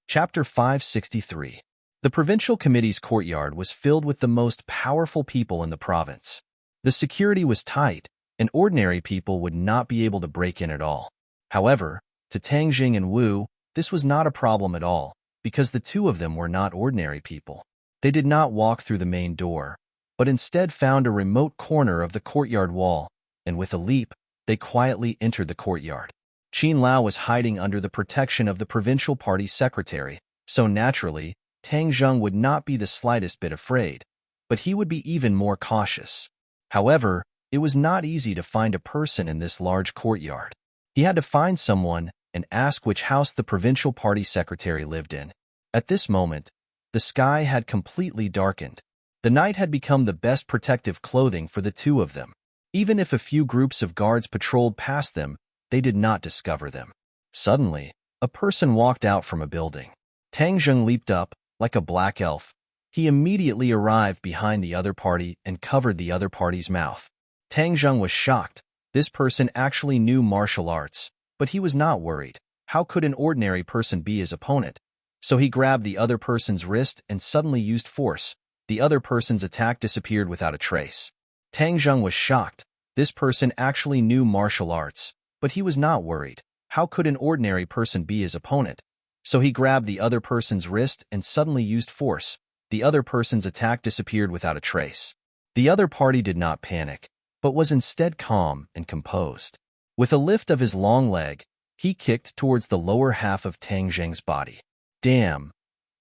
Chapter 563. The provincial committee's courtyard was filled with the most powerful people in the province. The security was tight, and ordinary people would not be able to break in at all. However, to Tang Zheng and Wu, this was not a problem at all, because the two of them were not ordinary people. They did not walk through the main door, but instead found a remote corner of the courtyard wall, and with a leap, they quietly entered the courtyard. Qin Lao was hiding under the protection of the provincial party secretary, so naturally, Tang Zheng would not be the slightest bit afraid, but he would be even more cautious. However, it was not easy to find a person in this large courtyard. He had to find someone and ask which house the provincial party secretary lived in. At this moment, the sky had completely darkened. The night had become the best protective clothing for the two of them. Even if a few groups of guards patrolled past them, they did not discover them. Suddenly, a person walked out from a building. Tang Zheng leaped up, like a black elf. He immediately arrived behind the other party and covered the other party's mouth. Tang Zheng was shocked. This person actually knew martial arts, but he was not worried. How could an ordinary person be his opponent? So he grabbed the other person's wrist and suddenly used force. The other person's attack disappeared without a trace. Tang Zheng was shocked. This person actually knew martial arts, but he was not worried. How could an ordinary person be his opponent? So he grabbed the other person's wrist and suddenly used force. The other person's attack disappeared without a trace. The other party did not panic, but was instead calm and composed. With a lift of his long leg, he kicked towards the lower half of Tang Zheng's body. Damn,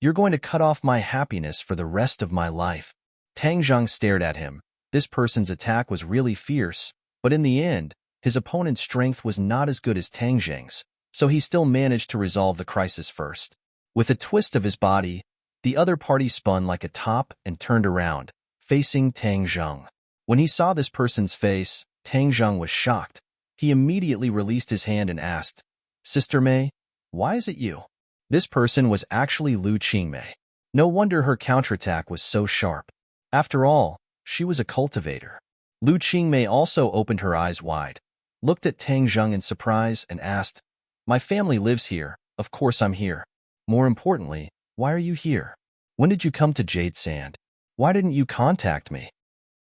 you're going to cut off my happiness for the rest of my life. Tang Zheng stared at him. This person's attack was really fierce, but in the end, his opponent's strength was not as good as Tang Zheng's, so he still managed to resolve the crisis first. With a twist of his body, the other party spun like a top and turned around, facing Tang Zheng. When he saw this person's face, Tang Zheng was shocked. He immediately released his hand and asked, "Sister Mei, why is it you?" This person was actually Lu Qingmei. No wonder her counterattack was so sharp. After all, she was a cultivator. Lu Qingmei also opened her eyes wide, looked at Tang Zheng in surprise, and asked, "My family lives here. Of course I'm here. More importantly, why are you here? When did you come to Jade Sand? Why didn't you contact me?"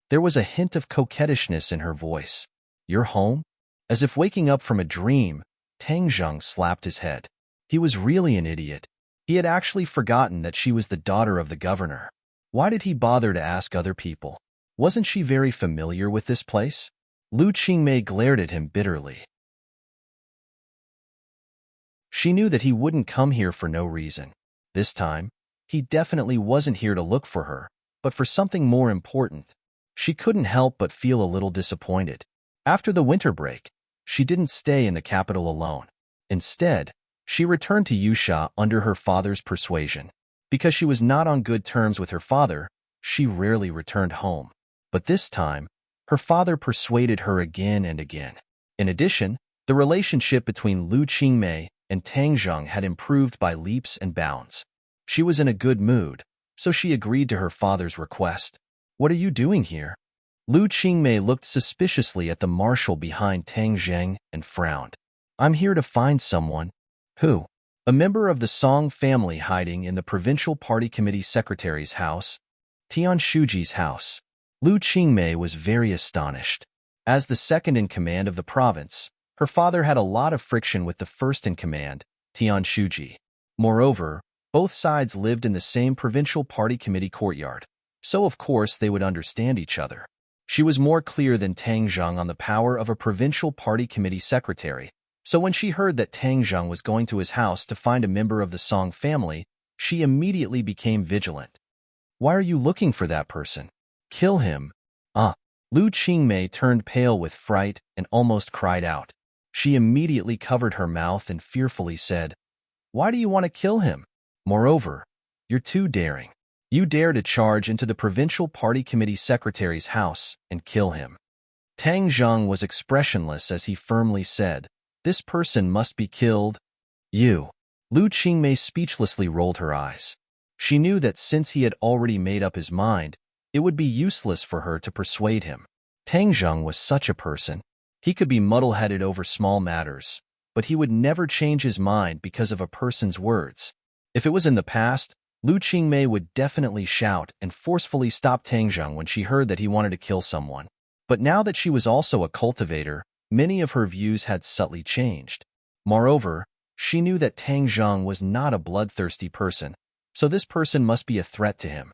There was a hint of coquettishness in her voice. "You're home?" As if waking up from a dream, Tang Zheng slapped his head. He was really an idiot. He had actually forgotten that she was the daughter of the governor. Why did he bother to ask other people? Wasn't she very familiar with this place? Lu Qingmei glared at him bitterly. She knew that he wouldn't come here for no reason. This time, he definitely wasn't here to look for her, but for something more important. She couldn't help but feel a little disappointed. After the winter break, she didn't stay in the capital alone. Instead, she returned to Yusha under her father's persuasion. Because she was not on good terms with her father, she rarely returned home. But this time, her father persuaded her again and again. In addition, the relationship between Lu Qingmei and Tang Zheng had improved by leaps and bounds. She was in a good mood, so she agreed to her father's request. "What are you doing here?" Lu Qingmei looked suspiciously at the marshal behind Tang Zheng and frowned. "I'm here to find someone." "Who?" "A member of the Song family hiding in the provincial party committee secretary's house, Tian Shuji's house." Lu Qingmei was very astonished. As the second in command of the province, her father had a lot of friction with the first in command, Tian Shuji. Moreover, both sides lived in the same provincial party committee courtyard, so of course they would understand each other. She was more clear than Tang Zheng on the power of a provincial party committee secretary, so when she heard that Tang Zheng was going to his house to find a member of the Song family, she immediately became vigilant. "Why are you looking for that person? Kill him." Lu Qingmei turned pale with fright and almost cried out. She immediately covered her mouth and fearfully said, "Why do you want to kill him? Moreover, you're too daring. You dare to charge into the provincial party committee secretary's house and kill him." Tang Zheng was expressionless as he firmly said, "This person must be killed." "You." Lu Qingmei speechlessly rolled her eyes. She knew that since he had already made up his mind, it would be useless for her to persuade him. Tang Zheng was such a person. He could be muddle-headed over small matters, but he would never change his mind because of a person's words. If it was in the past, Lu Qingmei would definitely shout and forcefully stop Tang Zheng when she heard that he wanted to kill someone. But now that she was also a cultivator, many of her views had subtly changed. Moreover, she knew that Tang Zheng was not a bloodthirsty person, so this person must be a threat to him.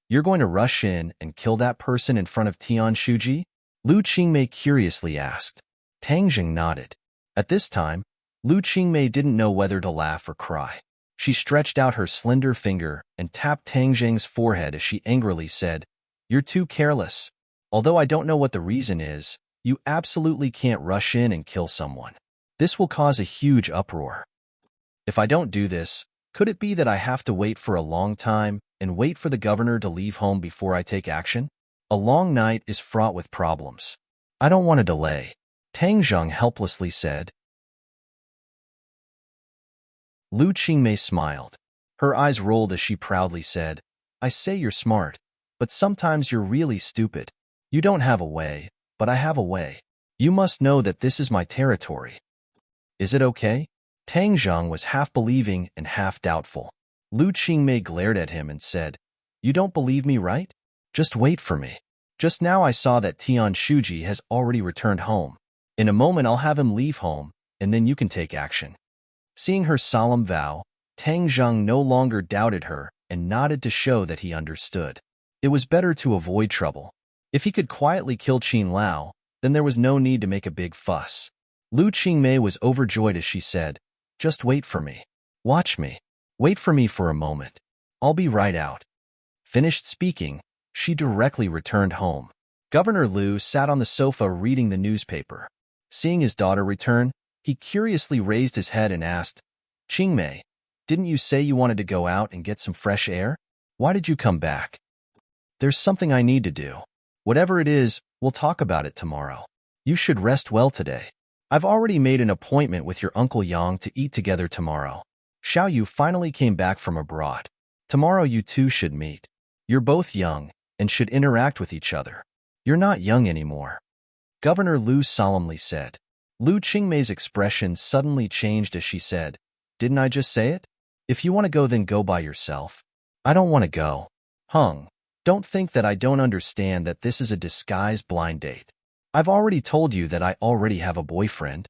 "You're going to rush in and kill that person in front of Tian Shuji?" Lu Qingmei curiously asked. Tang Zheng nodded. At this time, Lu Qingmei didn't know whether to laugh or cry. She stretched out her slender finger and tapped Tang Zheng's forehead as she angrily said, "You're too careless. Although I don't know what the reason is, you absolutely can't rush in and kill someone. This will cause a huge uproar. If I don't do this, could it be that I have to wait for a long time and wait for the governor to leave home before I take action? A long night is fraught with problems. I don't want to delay." Tang Zheng helplessly said. Lu Qingmei smiled. Her eyes rolled as she proudly said, "I say you're smart, but sometimes you're really stupid. You don't have a way, but I have a way. You must know that this is my territory. Is it okay?" Tang Zheng was half believing and half doubtful. Lu Qingmei glared at him and said, "You don't believe me, right? Just wait for me. Just now I saw that Tian Shuji has already returned home. In a moment I'll have him leave home, and then you can take action." Seeing her solemn vow, Tang Zheng no longer doubted her and nodded to show that he understood. It was better to avoid trouble. If he could quietly kill Qin Lao, then there was no need to make a big fuss. Lu Qingmei was overjoyed as she said, "Just wait for me. Watch me. Wait for me for a moment. I'll be right out." Finished speaking, she directly returned home. Governor Lu sat on the sofa reading the newspaper. Seeing his daughter return, he curiously raised his head and asked, "Qingmei, didn't you say you wanted to go out and get some fresh air? Why did you come back?" "There's something I need to do. Whatever it is, we'll talk about it tomorrow. You should rest well today. I've already made an appointment with your Uncle Yang to eat together tomorrow. Xiao Yu finally came back from abroad. Tomorrow you two should meet. You're both young and should interact with each other. You're not young anymore," Governor Lu solemnly said. Lu Qingmei's expression suddenly changed as she said, "Didn't I just say it? If you want to go, then go by yourself." "I don't want to go." "Hung, don't think that I don't understand that this is a disguised blind date. I've already told you that I already have a boyfriend."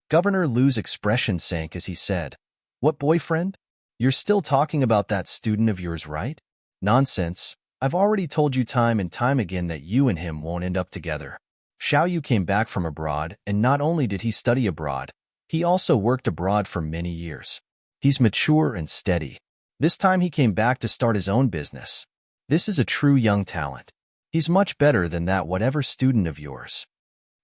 Governor Lu's expression sank as he said, "What boyfriend? You're still talking about that student of yours, right?" "Nonsense. I've already told you time and time again that you and him won't end up together. Xiao Yu came back from abroad, and not only did he study abroad, he also worked abroad for many years. He's mature and steady. This time he came back to start his own business. This is a true young talent. He's much better than that whatever student of yours."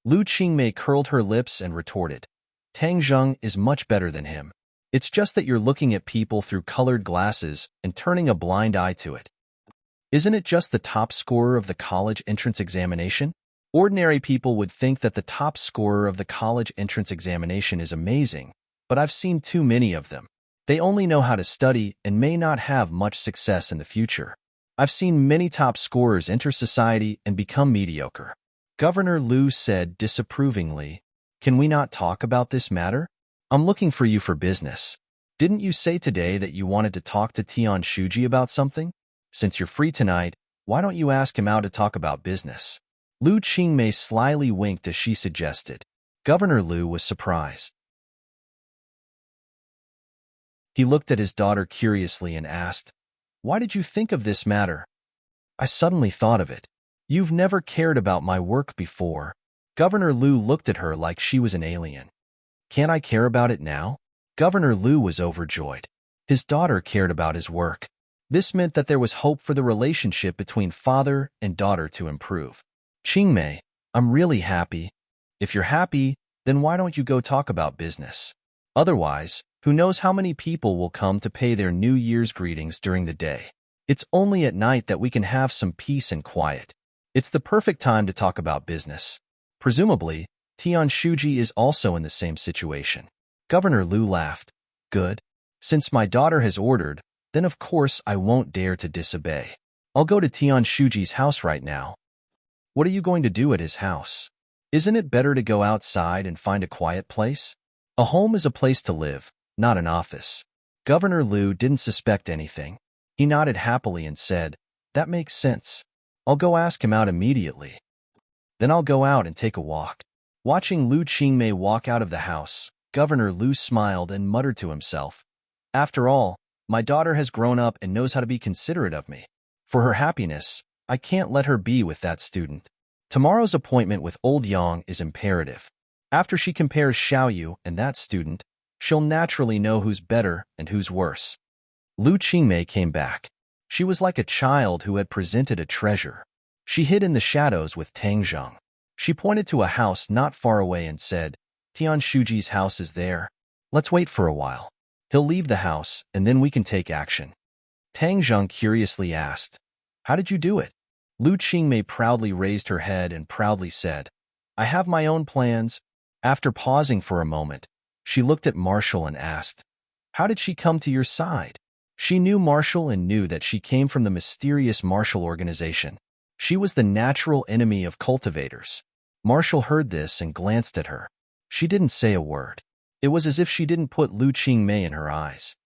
Lu Qingmei curled her lips and retorted, "Tang Zheng is much better than him. It's just that you're looking at people through colored glasses and turning a blind eye to it. Isn't it just the top scorer of the college entrance examination? Ordinary people would think that the top scorer of the college entrance examination is amazing, but I've seen too many of them. They only know how to study and may not have much success in the future. I've seen many top scorers enter society and become mediocre." Governor Lu said disapprovingly, "Can we not talk about this matter? I'm looking for you for business. Didn't you say today that you wanted to talk to Tian Shuji about something? Since you're free tonight, why don't you ask him out to talk about business?" Lu Qingmei slyly winked as she suggested. Governor Lu was surprised. He looked at his daughter curiously and asked, "Why did you think of this matter?" "I suddenly thought of it. You've never cared about my work before." Governor Lu looked at her like she was an alien. "Can't I care about it now?" Governor Lu was overjoyed. His daughter cared about his work. This meant that there was hope for the relationship between father and daughter to improve. "Qingmei, I'm really happy. If you're happy, then why don't you go talk about business? Otherwise, who knows how many people will come to pay their New Year's greetings during the day. It's only at night that we can have some peace and quiet. It's the perfect time to talk about business." Presumably, Tian Shuji is also in the same situation. Governor Lu laughed. "Good. Since my daughter has ordered, then of course I won't dare to disobey. I'll go to Tian Shuji's house right now." "What are you going to do at his house? Isn't it better to go outside and find a quiet place? A home is a place to live, not an office." Governor Lu didn't suspect anything. He nodded happily and said, "That makes sense. I'll go ask him out immediately. Then I'll go out and take a walk." Watching Lu Qingmei walk out of the house, Governor Lu smiled and muttered to himself, "After all, my daughter has grown up and knows how to be considerate of me. For her happiness, I can't let her be with that student. Tomorrow's appointment with old Yang is imperative. After she compares Xiao Yu and that student, she'll naturally know who's better and who's worse." Lu Qingmei came back. She was like a child who had presented a treasure. She hid in the shadows with Tang Zheng. She pointed to a house not far away and said, "Tian Shuji's house is there. Let's wait for a while. He'll leave the house, and then we can take action." Tang Zheng curiously asked, "How did you do it?" Lu Qingmei proudly raised her head and proudly said, "I have my own plans." After pausing for a moment, she looked at Marshall and asked, "How did she come to your side?" She knew Marshall and knew that she came from the mysterious Marshall organization. She was the natural enemy of cultivators. Marshall heard this and glanced at her. She didn't say a word. It was as if she didn't put Lu Qingmei in her eyes.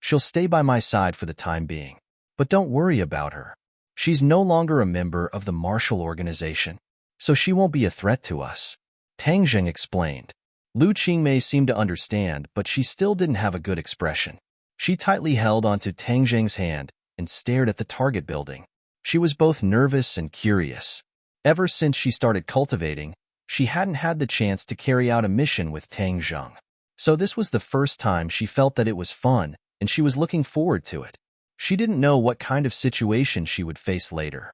She'll stay by my side for the time being. But don't worry about her. She's no longer a member of the martial organization, so she won't be a threat to us. Tang Zheng explained. Lu Qingmei seemed to understand, but she still didn't have a good expression. She tightly held onto Tang Zheng's hand and stared at the target building. She was both nervous and curious. Ever since she started cultivating, she hadn't had the chance to carry out a mission with Tang Zheng. So this was the first time she felt that it was fun, and she was looking forward to it. She didn't know what kind of situation she would face later.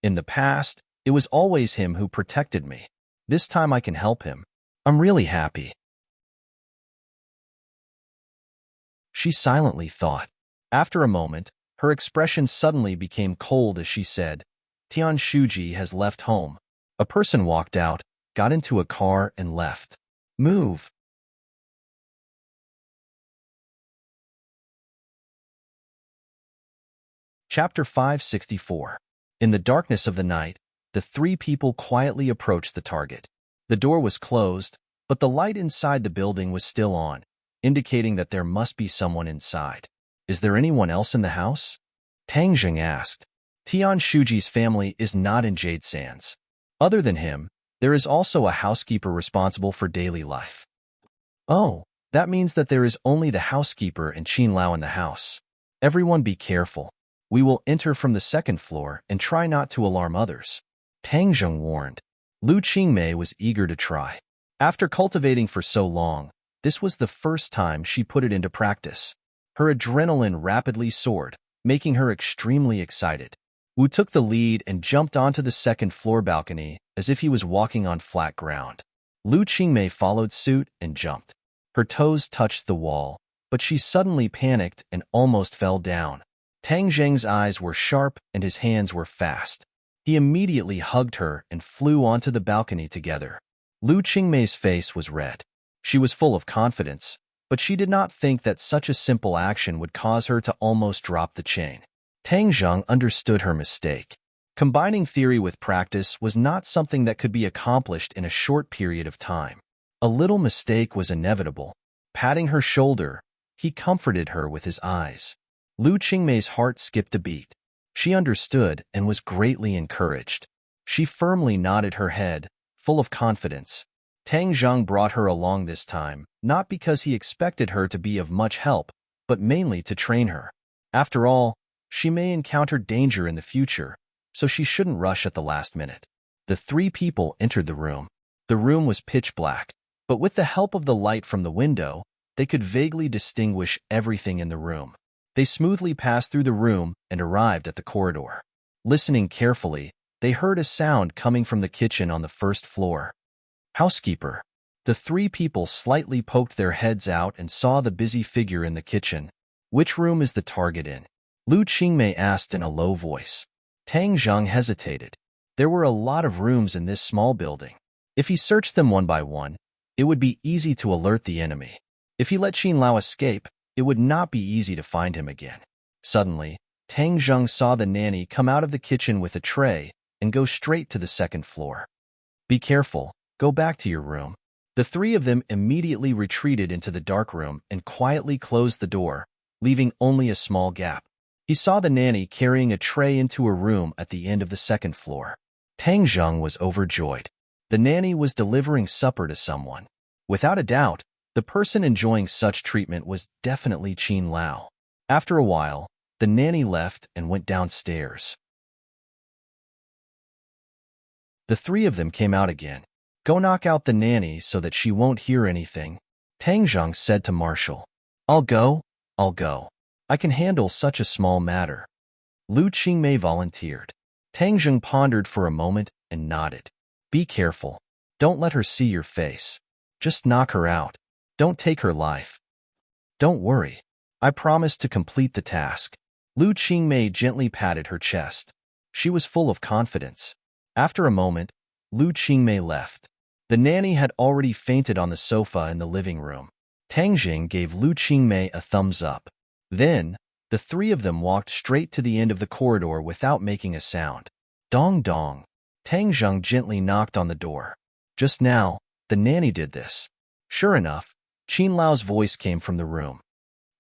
In the past, it was always him who protected me. This time I can help him. I'm really happy. She silently thought. After a moment, her expression suddenly became cold as she said, Tian Shuji has left home. A person walked out, got into a car, and left. Move. Chapter 564. In the darkness of the night, the three people quietly approached the target. The door was closed, but the light inside the building was still on, indicating that there must be someone inside. Is there anyone else in the house? Tang Zheng asked. Tian Shuji's family is not in Jade Sands. Other than him, there is also a housekeeper responsible for daily life. Oh, that means that there is only the housekeeper and Qin Lao in the house. Everyone be careful. We will enter from the second floor and try not to alarm others. Tang Zheng warned. Lu Qingmei was eager to try. After cultivating for so long, this was the first time she put it into practice. Her adrenaline rapidly soared, making her extremely excited. Wu took the lead and jumped onto the second floor balcony as if he was walking on flat ground. Lu Qingmei followed suit and jumped. Her toes touched the wall, but she suddenly panicked and almost fell down. Tang Zheng's eyes were sharp and his hands were fast. He immediately hugged her and flew onto the balcony together. Lu Qingmei's face was red. She was full of confidence, but she did not think that such a simple action would cause her to almost drop the chain. Tang Zheng understood her mistake. Combining theory with practice was not something that could be accomplished in a short period of time. A little mistake was inevitable. Patting her shoulder, he comforted her with his eyes. Lu Qingmei's heart skipped a beat. She understood and was greatly encouraged. She firmly nodded her head, full of confidence. Tang Zheng brought her along this time, not because he expected her to be of much help, but mainly to train her. After all, she may encounter danger in the future, so she shouldn't rush at the last minute. The three people entered the room. The room was pitch black, but with the help of the light from the window, they could vaguely distinguish everything in the room. They smoothly passed through the room and arrived at the corridor. Listening carefully, they heard a sound coming from the kitchen on the first floor. Housekeeper. The three people slightly poked their heads out and saw the busy figure in the kitchen. Which room is the target in? Lu Qingmei asked in a low voice. Tang Zheng hesitated. There were a lot of rooms in this small building. If he searched them one by one, it would be easy to alert the enemy. If he let Qin Lao escape, it would not be easy to find him again. Suddenly, Tang Zheng saw the nanny come out of the kitchen with a tray and go straight to the second floor. Be careful, go back to your room. The three of them immediately retreated into the dark room and quietly closed the door, leaving only a small gap. He saw the nanny carrying a tray into a room at the end of the second floor. Tang Zheng was overjoyed. The nanny was delivering supper to someone. Without a doubt, the person enjoying such treatment was definitely Qin Lao. After a while, the nanny left and went downstairs. The three of them came out again. Go knock out the nanny so that she won't hear anything, Tang Zheng said to Marshall. I'll go. I can handle such a small matter. Lu Qingmei volunteered. Tang Zheng pondered for a moment and nodded. Be careful. Don't let her see your face. Just knock her out. Don't take her life. Don't worry. I promise to complete the task. Lu Qingmei gently patted her chest. She was full of confidence. After a moment, Lu Qingmei left. The nanny had already fainted on the sofa in the living room. Tang Zheng gave Lu Qingmei a thumbs up. Then, the three of them walked straight to the end of the corridor without making a sound. Dong dong. Tang Zheng gently knocked on the door. Just now, the nanny did this. Sure enough, Qin Lao's voice came from the room.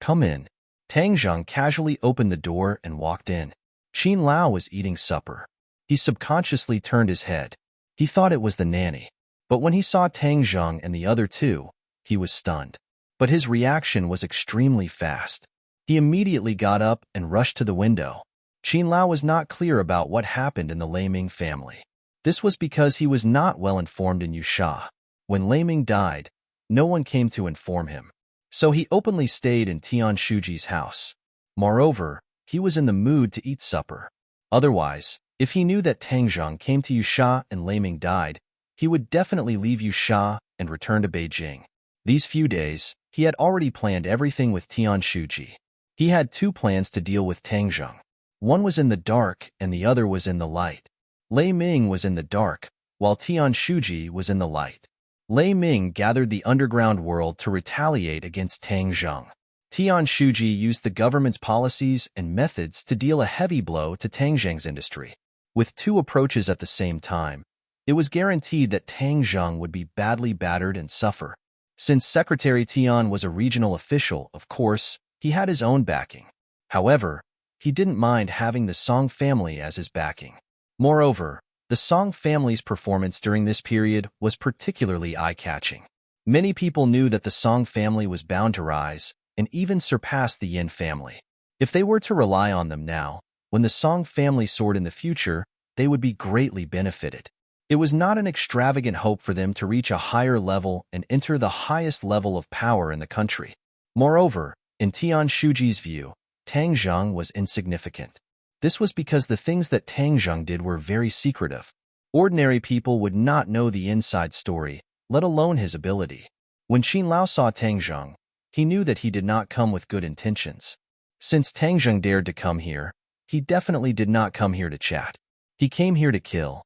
"Come in." Tang Zheng casually opened the door and walked in. Qin Lao was eating supper. He subconsciously turned his head. He thought it was the nanny. But when he saw Tang Zheng and the other two, he was stunned. But his reaction was extremely fast. He immediately got up and rushed to the window. Qin Lao was not clear about what happened in the Lei Ming family. This was because he was not well informed in Yusha. When Lei Ming died, no one came to inform him. So he openly stayed in Tian Shuji's house. Moreover, he was in the mood to eat supper. Otherwise, if he knew that Tang Zheng came to Yusha and Lei Ming died, he would definitely leave Yusha and return to Beijing. These few days, he had already planned everything with Tian Shuji. He had two plans to deal with Tang Zheng. One was in the dark and the other was in the light. Lei Ming was in the dark, while Tian Shuji was in the light. Lei Ming gathered the underground world to retaliate against Tang Zheng. Tian Shuji used the government's policies and methods to deal a heavy blow to Tang Zheng's industry. With two approaches at the same time, it was guaranteed that Tang Zheng would be badly battered and suffer. Since Secretary Tian was a regional official, of course, he had his own backing. However, he didn't mind having the Song family as his backing. Moreover, the Song family's performance during this period was particularly eye-catching. Many people knew that the Song family was bound to rise and even surpass the Yin family. If they were to rely on them now, when the Song family soared in the future, they would be greatly benefited. It was not an extravagant hope for them to reach a higher level and enter the highest level of power in the country. Moreover, in Tian Shuji's view, Tang Zheng was insignificant. This was because the things that Tang Zheng did were very secretive. Ordinary people would not know the inside story, let alone his ability. When Qin Lao saw Tang Zheng, he knew that he did not come with good intentions. Since Tang Zheng dared to come here, he definitely did not come here to chat. He came here to kill.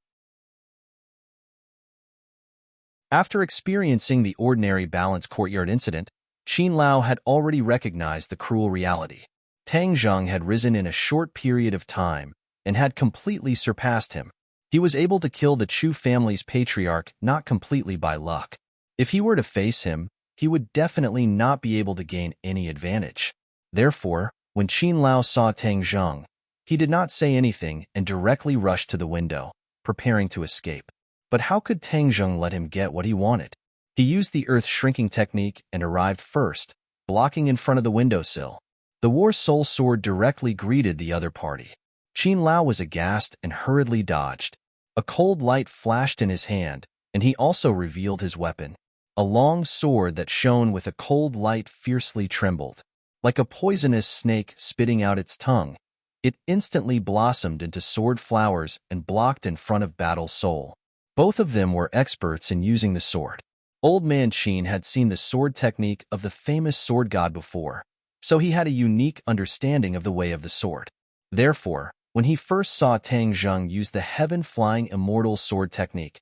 After experiencing the ordinary balance courtyard incident, Qin Lao had already recognized the cruel reality. Tang Zheng had risen in a short period of time and had completely surpassed him. He was able to kill the Chu family's patriarch not completely by luck. If he were to face him, he would definitely not be able to gain any advantage. Therefore, when Qin Lao saw Tang Zheng, he did not say anything and directly rushed to the window, preparing to escape. But how could Tang Zheng let him get what he wanted? He used the earth shrinking technique and arrived first, blocking in front of the windowsill. The War Soul Sword directly greeted the other party. Qin Lao was aghast and hurriedly dodged. A cold light flashed in his hand, and he also revealed his weapon. A long sword that shone with a cold light fiercely trembled. Like a poisonous snake spitting out its tongue, it instantly blossomed into sword flowers and blocked in front of Battle Soul. Both of them were experts in using the sword. Old Man Qin had seen the sword technique of the famous sword god before, so he had a unique understanding of the way of the sword. Therefore, when he first saw Tang Zheng use the heaven-flying immortal sword technique,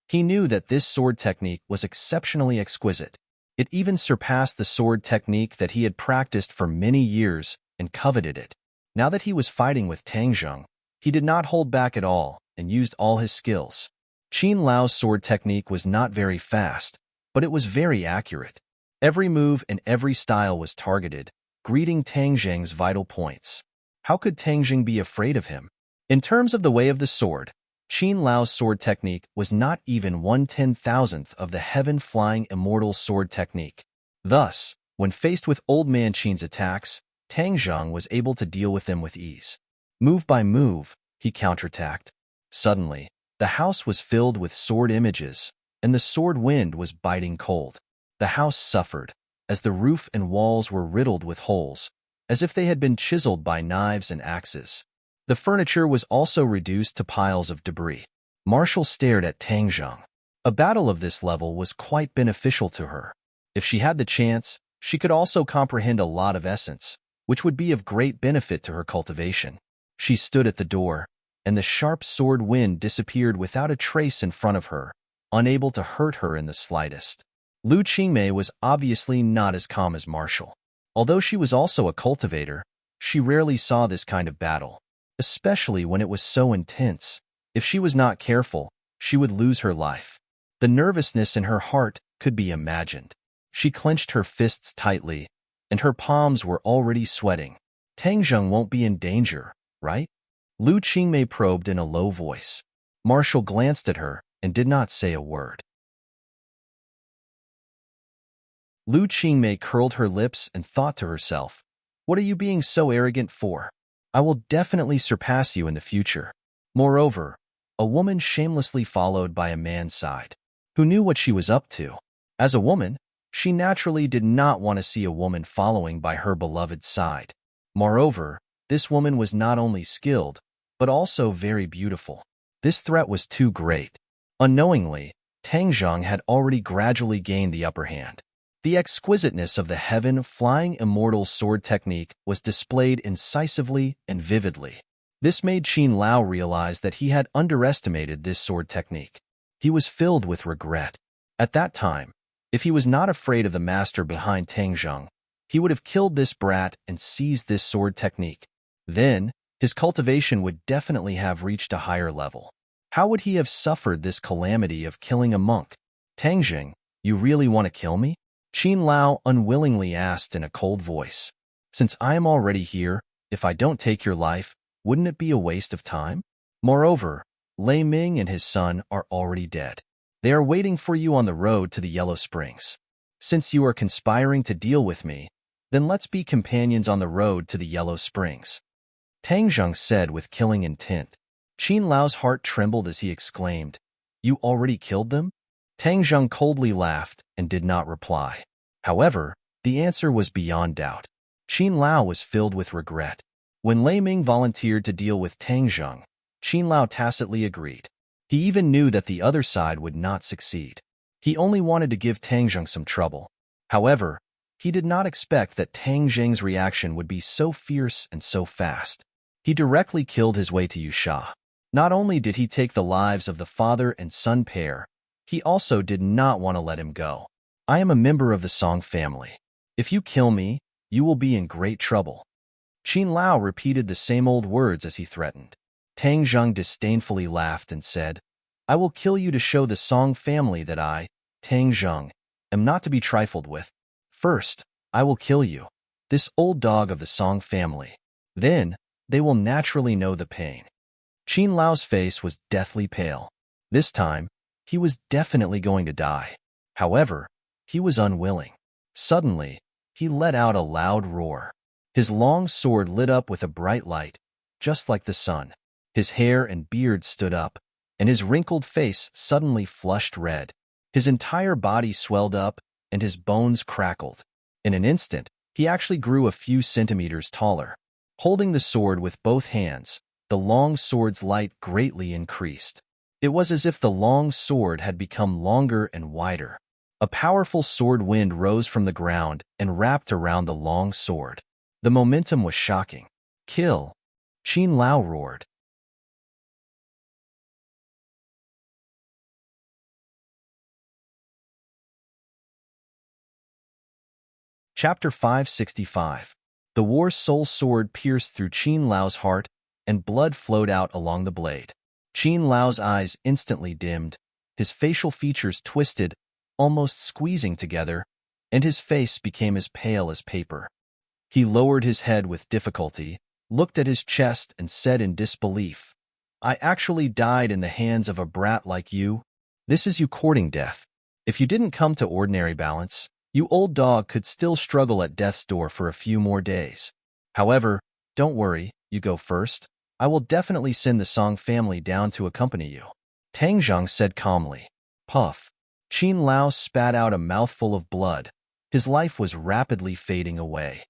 he knew that this sword technique was exceptionally exquisite. It even surpassed the sword technique that he had practiced for many years and coveted it. Now that he was fighting with Tang Zheng, he did not hold back at all and used all his skills. Qin Lao's sword technique was not very fast, but it was very accurate. Every move and every style was targeted, greeting Tang Zheng's vital points. How could Tang Zheng be afraid of him? In terms of the way of the sword, Qin Lao's sword technique was not even 1/10,000th of the heaven-flying immortal sword technique. Thus, when faced with Old Man Qin's attacks, Tang Zheng was able to deal with them with ease. Move by move, he counterattacked. Suddenly, the house was filled with sword images, and the sword wind was biting cold. The house suffered, as the roof and walls were riddled with holes, as if they had been chiseled by knives and axes. The furniture was also reduced to piles of debris. Marshall stared at Tang Zheng. A battle of this level was quite beneficial to her. If she had the chance, she could also comprehend a lot of essence, which would be of great benefit to her cultivation. She stood at the door, and the sharp sword wind disappeared without a trace in front of her, unable to hurt her in the slightest. Lu Qingmei was obviously not as calm as Marshall. Although she was also a cultivator, she rarely saw this kind of battle, especially when it was so intense. If she was not careful, she would lose her life. The nervousness in her heart could be imagined. She clenched her fists tightly, and her palms were already sweating. Tang Zheng won't be in danger, right? Lu Qingmei probed in a low voice. Marshall glanced at her and did not say a word. Lu Qingmei curled her lips and thought to herself, "What are you being so arrogant for? I will definitely surpass you in the future." Moreover, a woman shamelessly followed by a man sighed, who knew what she was up to. As a woman, she naturally did not want to see a woman following by her beloved's side. Moreover, this woman was not only skilled, but also very beautiful. This threat was too great. Unknowingly, Tang Zheng had already gradually gained the upper hand. The exquisiteness of the heaven-flying immortal sword technique was displayed incisively and vividly. This made Qin Lao realize that he had underestimated this sword technique. He was filled with regret. At that time, if he was not afraid of the master behind Tang Zheng, he would have killed this brat and seized this sword technique. Then, his cultivation would definitely have reached a higher level. How would he have suffered this calamity of killing a monk? "Tang Zheng, you really want to kill me?" Qin Lao unwillingly asked in a cold voice. "Since I am already here, if I don't take your life, wouldn't it be a waste of time? Moreover, Lei Ming and his son are already dead. They are waiting for you on the road to the Yellow Springs. Since you are conspiring to deal with me, then let's be companions on the road to the Yellow Springs," Tang Zheng said with killing intent. Qin Lao's heart trembled as he exclaimed, "You already killed them?" Tang Zheng coldly laughed and did not reply. However, the answer was beyond doubt. Qin Lao was filled with regret. When Lei Ming volunteered to deal with Tang Zheng, Qin Lao tacitly agreed. He even knew that the other side would not succeed. He only wanted to give Tang Zheng some trouble. However, he did not expect that Tang Zheng's reaction would be so fierce and so fast. He directly killed his way to Yusha. Not only did he take the lives of the father and son pair, he also did not want to let him go. "I am a member of the Song family. If you kill me, you will be in great trouble." Qin Lao repeated the same old words as he threatened. Tang Zheng disdainfully laughed and said, "I will kill you to show the Song family that I, Tang Zheng, am not to be trifled with. First, I will kill you, this old dog of the Song family. Then, they will naturally know the pain." Qin Lao's face was deathly pale. This time, he was definitely going to die. However, he was unwilling. Suddenly, he let out a loud roar. His long sword lit up with a bright light, just like the sun. His hair and beard stood up, and his wrinkled face suddenly flushed red. His entire body swelled up, and his bones crackled. In an instant, he actually grew a few centimeters taller. Holding the sword with both hands, the long sword's light greatly increased. It was as if the long sword had become longer and wider. A powerful sword wind rose from the ground and wrapped around the long sword. The momentum was shocking. "Kill!" Qin Lao roared. Chapter 565. The war soul sword pierced through Qin Lao's heart, and blood flowed out along the blade. Qin Lao's eyes instantly dimmed, his facial features twisted, almost squeezing together, and his face became as pale as paper. He lowered his head with difficulty, looked at his chest, and said in disbelief, "I actually died in the hands of a brat like you? This is you courting death. If you didn't come to ordinary balance, you old dog could still struggle at death's door for a few more days. However, don't worry, you go first. I will definitely send the Song family down to accompany you," Tang Zheng said calmly. Puff. Qin Lao spat out a mouthful of blood. His life was rapidly fading away.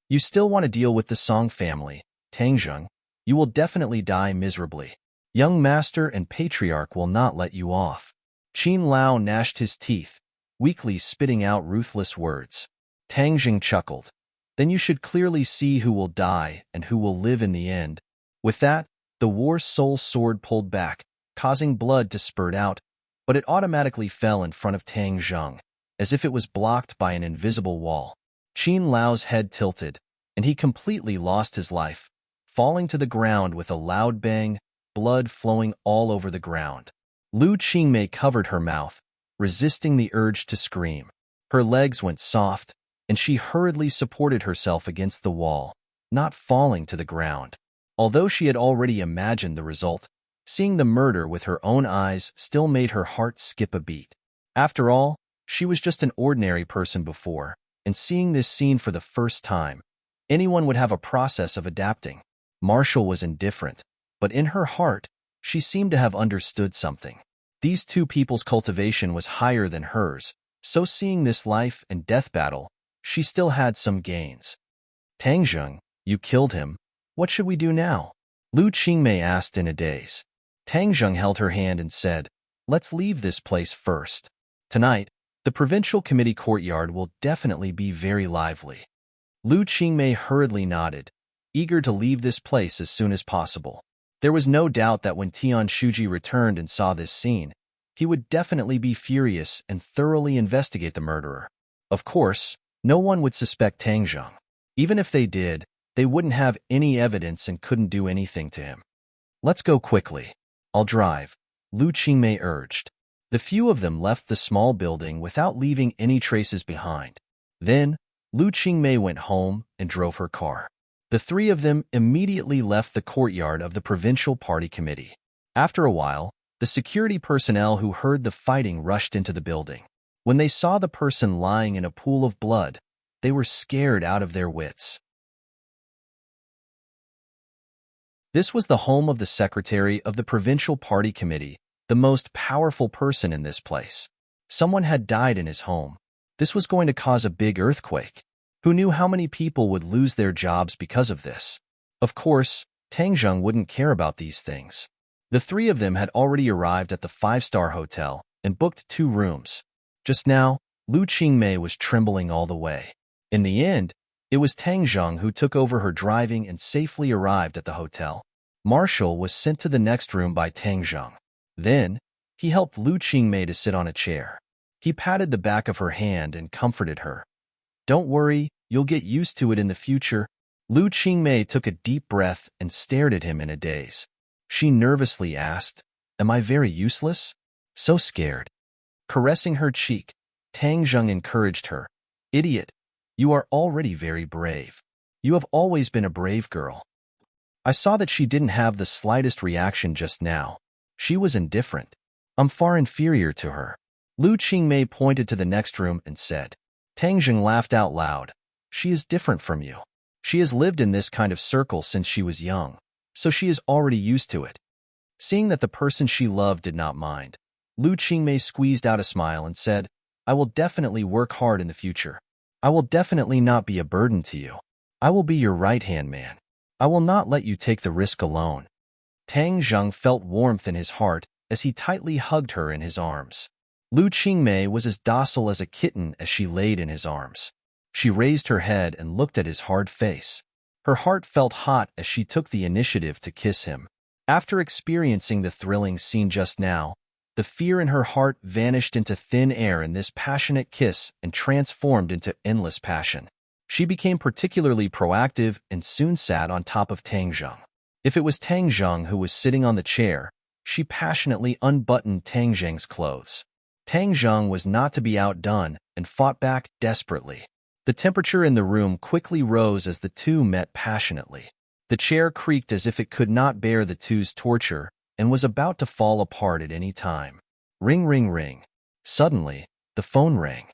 "You still want to deal with the Song family, Tang Zheng? You will definitely die miserably. Young master and patriarch will not let you off." Qin Lao gnashed his teeth, weakly spitting out ruthless words. Tang Zheng chuckled. "Then you should clearly see who will die and who will live in the end." With that, the war soul sword pulled back, causing blood to spurt out, but it automatically fell in front of Tang Zheng, as if it was blocked by an invisible wall. Qin Lao's head tilted, and he completely lost his life, falling to the ground with a loud bang, blood flowing all over the ground. Lu Qingmei covered her mouth, resisting the urge to scream. Her legs went soft, and she hurriedly supported herself against the wall, not falling to the ground. Although she had already imagined the result, seeing the murder with her own eyes still made her heart skip a beat. After all, she was just an ordinary person before, and seeing this scene for the first time, anyone would have a process of adapting. Marshall was indifferent, but in her heart, she seemed to have understood something. These two people's cultivation was higher than hers, so seeing this life and death battle, she still had some gains. Tangjung, you killed him. What should we do now? Lu Qingmei asked in a daze. Tangjung held her hand and said, let's leave this place first. Tonight, the provincial committee courtyard will definitely be very lively. Lu Qingmei hurriedly nodded, eager to leave this place as soon as possible. There was no doubt that when Tian Shuji returned and saw this scene, he would definitely be furious and thoroughly investigate the murderer. Of course, no one would suspect Tangjung. Even if they did, they wouldn't have any evidence and couldn't do anything to him. Let's go quickly. I'll drive, Lu Qingmei urged. The few of them left the small building without leaving any traces behind. Then, Lu Qingmei went home and drove her car. The three of them immediately left the courtyard of the provincial party committee. After a while, the security personnel who heard the fighting rushed into the building. When they saw the person lying in a pool of blood, they were scared out of their wits. This was the home of the secretary of the provincial party committee, the most powerful person in this place. Someone had died in his home. This was going to cause a big earthquake. Who knew how many people would lose their jobs because of this? Of course, Tangjung wouldn't care about these things. The three of them had already arrived at the five-star hotel and booked 2 rooms. Just now, Lu Qingmei was trembling all the way. In the end, it was Tangjung who took over her driving and safely arrived at the hotel. Marshall was sent to the next room by Tangjung. Then, he helped Lu Qingmei to sit on a chair. He patted the back of her hand and comforted her. Don't worry, you'll get used to it in the future. Lu Qingmei took a deep breath and stared at him in a daze. She nervously asked, am I very useless? So scared. Caressing her cheek, Tangjung encouraged her. Idiot, you are already very brave. You have always been a brave girl. I saw that she didn't have the slightest reaction just now. She was indifferent. I'm far inferior to her. Lu Qingmei pointed to the next room and said. Tangjung laughed out loud. She is different from you. She has lived in this kind of circle since she was young, so she is already used to it. Seeing that the person she loved did not mind, Lu Qingmei squeezed out a smile and said, I will definitely work hard in the future. I will definitely not be a burden to you. I will be your right-hand man. I will not let you take the risk alone. Tangjung felt warmth in his heart as he tightly hugged her in his arms. Lu Qingmei was as docile as a kitten as she laid in his arms. She raised her head and looked at his hard face. Her heart felt hot as she took the initiative to kiss him. After experiencing the thrilling scene just now, the fear in her heart vanished into thin air in this passionate kiss and transformed into endless passion. She became particularly proactive and soon sat on top of Tangjung. If it was Tangjung who was sitting on the chair, she passionately unbuttoned Tangjung's clothes. Tangjung was not to be outdone and fought back desperately. The temperature in the room quickly rose as the two met passionately. The chair creaked as if it could not bear the two's torture and was about to fall apart at any time. Ring, ring, ring. Suddenly, the phone rang.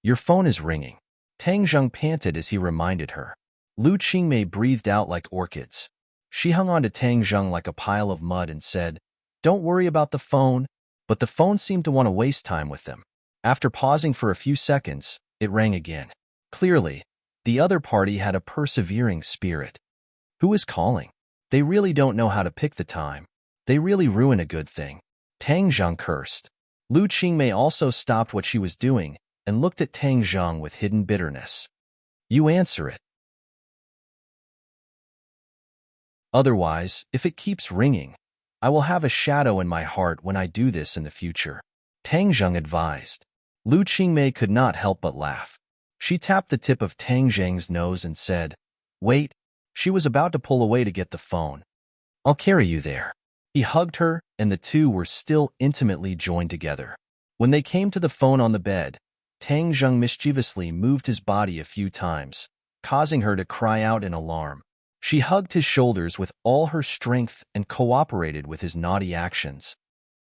Your phone is ringing. Tangjung panted as he reminded her. Lu Qingmei breathed out like orchids. She hung on to Tangjung like a pile of mud and said, Don't worry about the phone. But the phone seemed to want to waste time with them. After pausing for a few seconds, it rang again. Clearly, the other party had a persevering spirit. Who is calling? They really don't know how to pick the time. They really ruin a good thing. Tangjung cursed. Lu Qingmei also stopped what she was doing and looked at Tangjung with hidden bitterness. You answer it. Otherwise, if it keeps ringing, I will have a shadow in my heart when I do this in the future. Tangjung advised. Lu Qingmei could not help but laugh. She tapped the tip of Tangjung's nose and said, Wait. She was about to pull away to get the phone. I'll carry you there. He hugged her, and the two were still intimately joined together. When they came to the phone on the bed, Tang Zheng mischievously moved his body a few times, causing her to cry out in alarm. She hugged his shoulders with all her strength and cooperated with his naughty actions.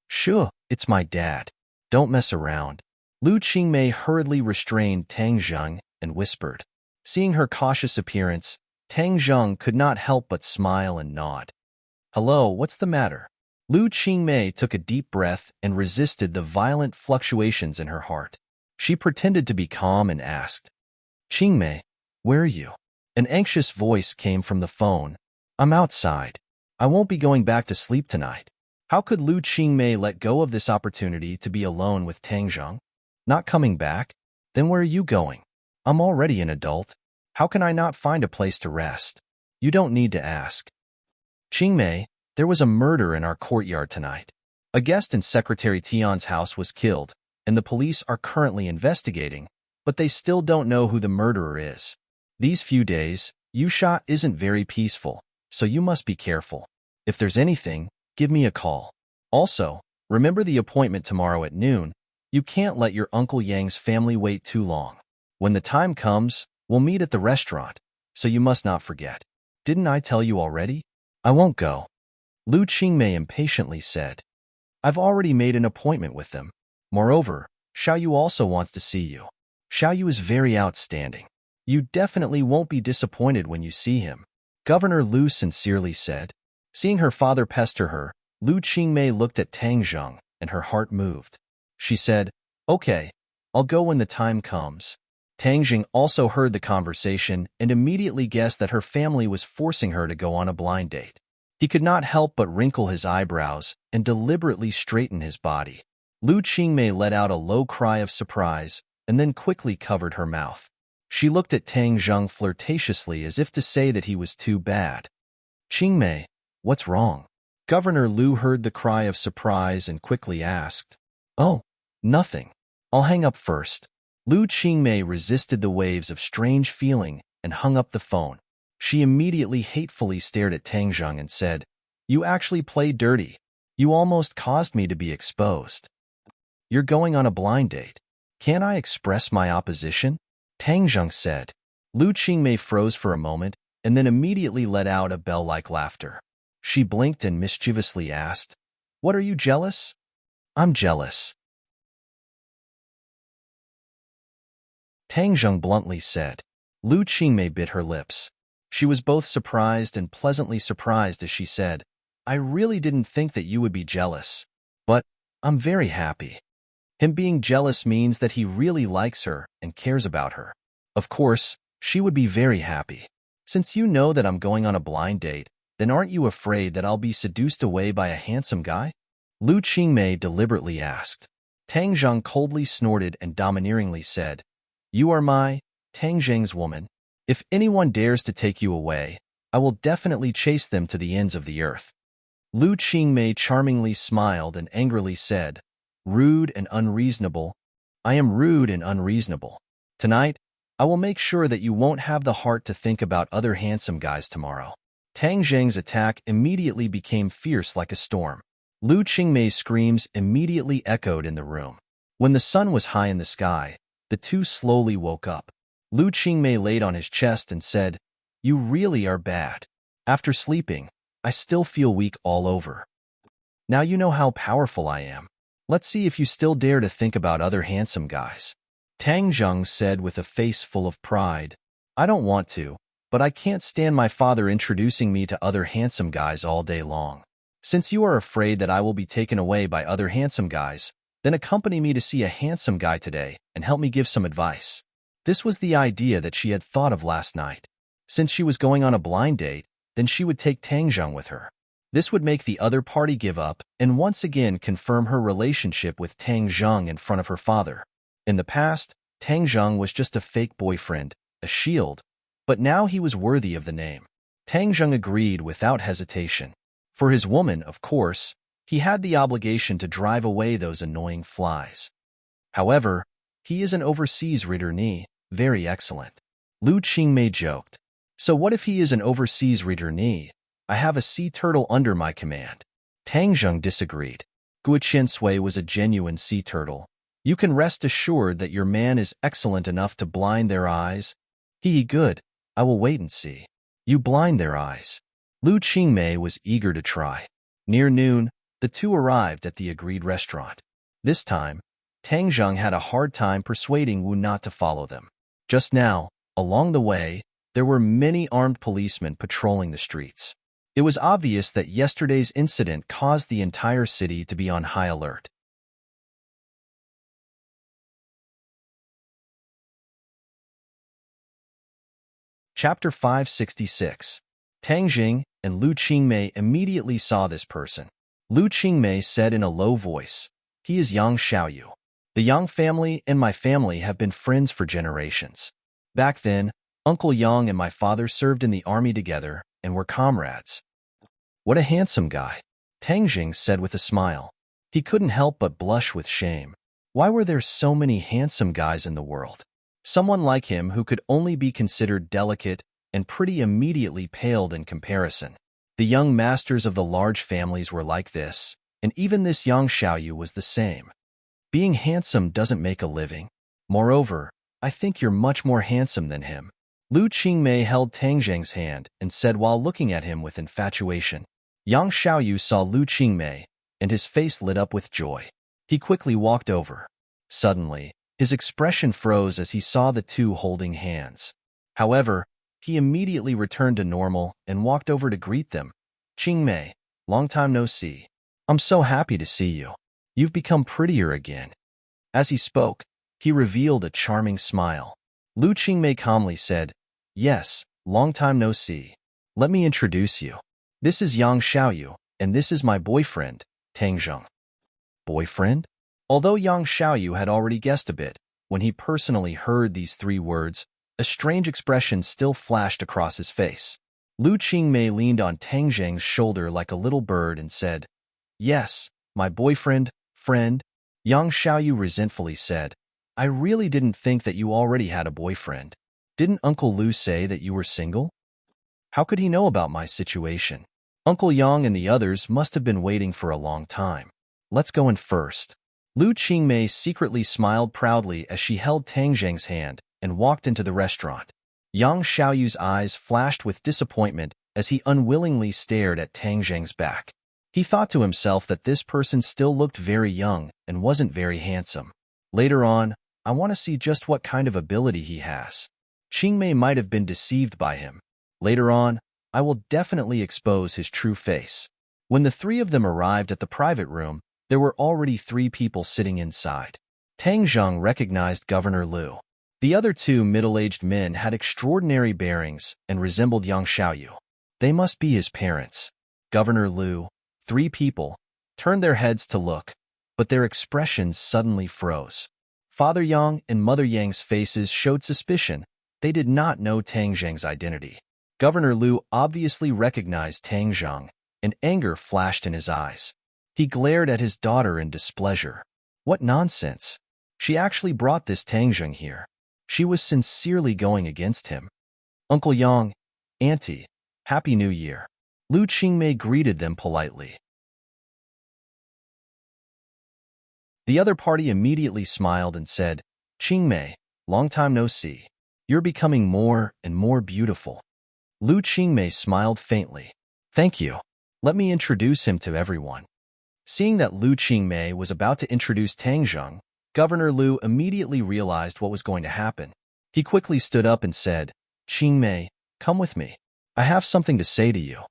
Sure, it's my dad. Don't mess around. Lu Qingmei hurriedly restrained Tang Zheng and whispered. Seeing her cautious appearance, Tang Zheng could not help but smile and nod. Hello, what's the matter? Lu Qingmei took a deep breath and resisted the violent fluctuations in her heart. She pretended to be calm and asked, Qingmei, where are you? An anxious voice came from the phone. I'm outside. I won't be going back to sleep tonight. How could Lu Qingmei let go of this opportunity to be alone with Tang Zheng? Not coming back? Then where are you going? I'm already an adult. How can I not find a place to rest? You don't need to ask. Qingmei, there was a murder in our courtyard tonight. A guest in Secretary Tian's house was killed, and the police are currently investigating, but they still don't know who the murderer is. These few days, Yusha isn't very peaceful, so you must be careful. If there's anything, give me a call. Also, remember the appointment tomorrow at noon. You can't let your Uncle Yang's family wait too long. When the time comes, we'll meet at the restaurant, so you must not forget. Didn't I tell you already? I won't go. Lu Qingmei impatiently said. I've already made an appointment with them. Moreover, Xiaoyu also wants to see you. Xiaoyu is very outstanding. You definitely won't be disappointed when you see him. Governor Lu sincerely said. Seeing her father pester her, Lu Qingmei looked at Tang Zheng, and her heart moved. She said, Okay, I'll go when the time comes. Tang Zheng also heard the conversation and immediately guessed that her family was forcing her to go on a blind date. He could not help but wrinkle his eyebrows and deliberately straighten his body. Lu Qingmei let out a low cry of surprise and then quickly covered her mouth. She looked at Tang Zheng flirtatiously as if to say that he was too bad. Qingmei, what's wrong? Governor Lu heard the cry of surprise and quickly asked. Oh, nothing. I'll hang up first. Lu Qingmei resisted the waves of strange feeling and hung up the phone. She immediately hatefully stared at Tang Zheng and said, You actually played dirty. You almost caused me to be exposed. You're going on a blind date. Can't I express my opposition? Tang Zheng said. Lu Qingmei froze for a moment and then immediately let out a bell-like laughter. She blinked and mischievously asked, What are you jealous? I'm jealous. Tang Zheng bluntly said. Lu Qingmei bit her lips. She was both surprised and pleasantly surprised as she said, I really didn't think that you would be jealous. But I'm very happy. Him being jealous means that he really likes her and cares about her. Of course, she would be very happy. Since you know that I'm going on a blind date, then aren't you afraid that I'll be seduced away by a handsome guy? Lu Qingmei deliberately asked. Tang Zheng coldly snorted and domineeringly said, You are my, Tang Zheng's woman. If anyone dares to take you away, I will definitely chase them to the ends of the earth. Lu Qingmei charmingly smiled and angrily said, Rude and unreasonable. I am rude and unreasonable. Tonight, I will make sure that you won't have the heart to think about other handsome guys tomorrow. Tang Zheng's attack immediately became fierce like a storm. Lu Qingmei's screams immediately echoed in the room. When the sun was high in the sky, the two slowly woke up. Lu Qingmei laid on his chest and said, You really are bad. After sleeping, I still feel weak all over. Now you know how powerful I am. Let's see if you still dare to think about other handsome guys. Tang Zheng said with a face full of pride. I don't want to, but I can't stand my father introducing me to other handsome guys all day long. Since you are afraid that I will be taken away by other handsome guys, then accompany me to see a handsome guy today and help me give some advice. This was the idea that she had thought of last night. Since she was going on a blind date, then she would take Tang Zheng with her. This would make the other party give up and once again confirm her relationship with Tang Zheng in front of her father. In the past, Tang Zheng was just a fake boyfriend, a shield, but now he was worthy of the name. Tang Zheng agreed without hesitation. For his woman, of course, he had the obligation to drive away those annoying flies. However, he is an overseas returnee, very excellent. Lu Qingmei joked. So what if he is an overseas returnee? I have a sea turtle under my command. Tang Zheng disagreed. Guo Qiansui was a genuine sea turtle. You can rest assured that your man is excellent enough to blind their eyes. Good. I will wait and see. You blind their eyes. Lu Qingmei was eager to try. Near noon, the two arrived at the agreed restaurant. This time, Tang Zheng had a hard time persuading Wu not to follow them. Just now, along the way, there were many armed policemen patrolling the streets. It was obvious that yesterday's incident caused the entire city to be on high alert. Chapter 566. Tang Jing and Lu Qingmei immediately saw this person. Lu Qingmei said in a low voice, "He is Yang Xiaoyu. The Yang family and my family have been friends for generations. Back then, Uncle Yang and my father served in the army together and were comrades." "What a handsome guy," Tang Jing said with a smile. He couldn't help but blush with shame. Why were there so many handsome guys in the world? Someone like him who could only be considered delicate and pretty immediately paled in comparison. The young masters of the large families were like this, and even this Yang Xiaoyu was the same. Being handsome doesn't make a living. Moreover, I think you're much more handsome than him. Lu Qingmei held Tang Zheng's hand and said while looking at him with infatuation. Yang Xiaoyu saw Lu Qingmei, and his face lit up with joy. He quickly walked over. Suddenly, his expression froze as he saw the two holding hands. However, he immediately returned to normal and walked over to greet them. "Qingmei, long time no see. I'm so happy to see you. You've become prettier again." As he spoke, he revealed a charming smile. Lu Qingmei calmly said, "Yes, long time no see. Let me introduce you. This is Yang Xiaoyu, and this is my boyfriend, Tang Zheng." Boyfriend? Although Yang Xiaoyu had already guessed a bit, when he personally heard these three words, a strange expression still flashed across his face. Lu Qingmei leaned on Tang Zheng's shoulder like a little bird and said, "Yes, my boyfriend, friend." Yang Xiaoyu resentfully said, "I really didn't think that you already had a boyfriend. Didn't Uncle Lu say that you were single? How could he know about my situation? Uncle Yang and the others must have been waiting for a long time. Let's go in first." Lu Qingmei secretly smiled proudly as she held Tang Zheng's hand and walked into the restaurant. Yang Xiaoyu's eyes flashed with disappointment as he unwillingly stared at Tang Zheng's back. He thought to himself that this person still looked very young and wasn't very handsome. Later on, I want to see just what kind of ability he has. Qingmei might have been deceived by him. Later on, I will definitely expose his true face. When the three of them arrived at the private room, there were already 3 people sitting inside. Tang Zheng recognized Governor Lu. The other 2 middle-aged men had extraordinary bearings and resembled Yang Xiaoyu. They must be his parents. Governor Lu, 3 people, turned their heads to look, but their expressions suddenly froze. Father Yang and Mother Yang's faces showed suspicion. They did not know Tang Zheng's identity. Governor Lu obviously recognized Tang Zheng, and anger flashed in his eyes. He glared at his daughter in displeasure. What nonsense! She actually brought this Tang Zheng here. She was sincerely going against him. "Uncle Yang, Auntie, Happy New Year." Lu Qingmei greeted them politely. The other party immediately smiled and said, "Qingmei, long time no see. You're becoming more and more beautiful." Lu Qingmei smiled faintly. "Thank you. Let me introduce him to everyone." Seeing that Lu Qingmei was about to introduce Tang Zheng, Governor Lu immediately realized what was going to happen. He quickly stood up and said, "Qingmei, come with me. I have something to say to you."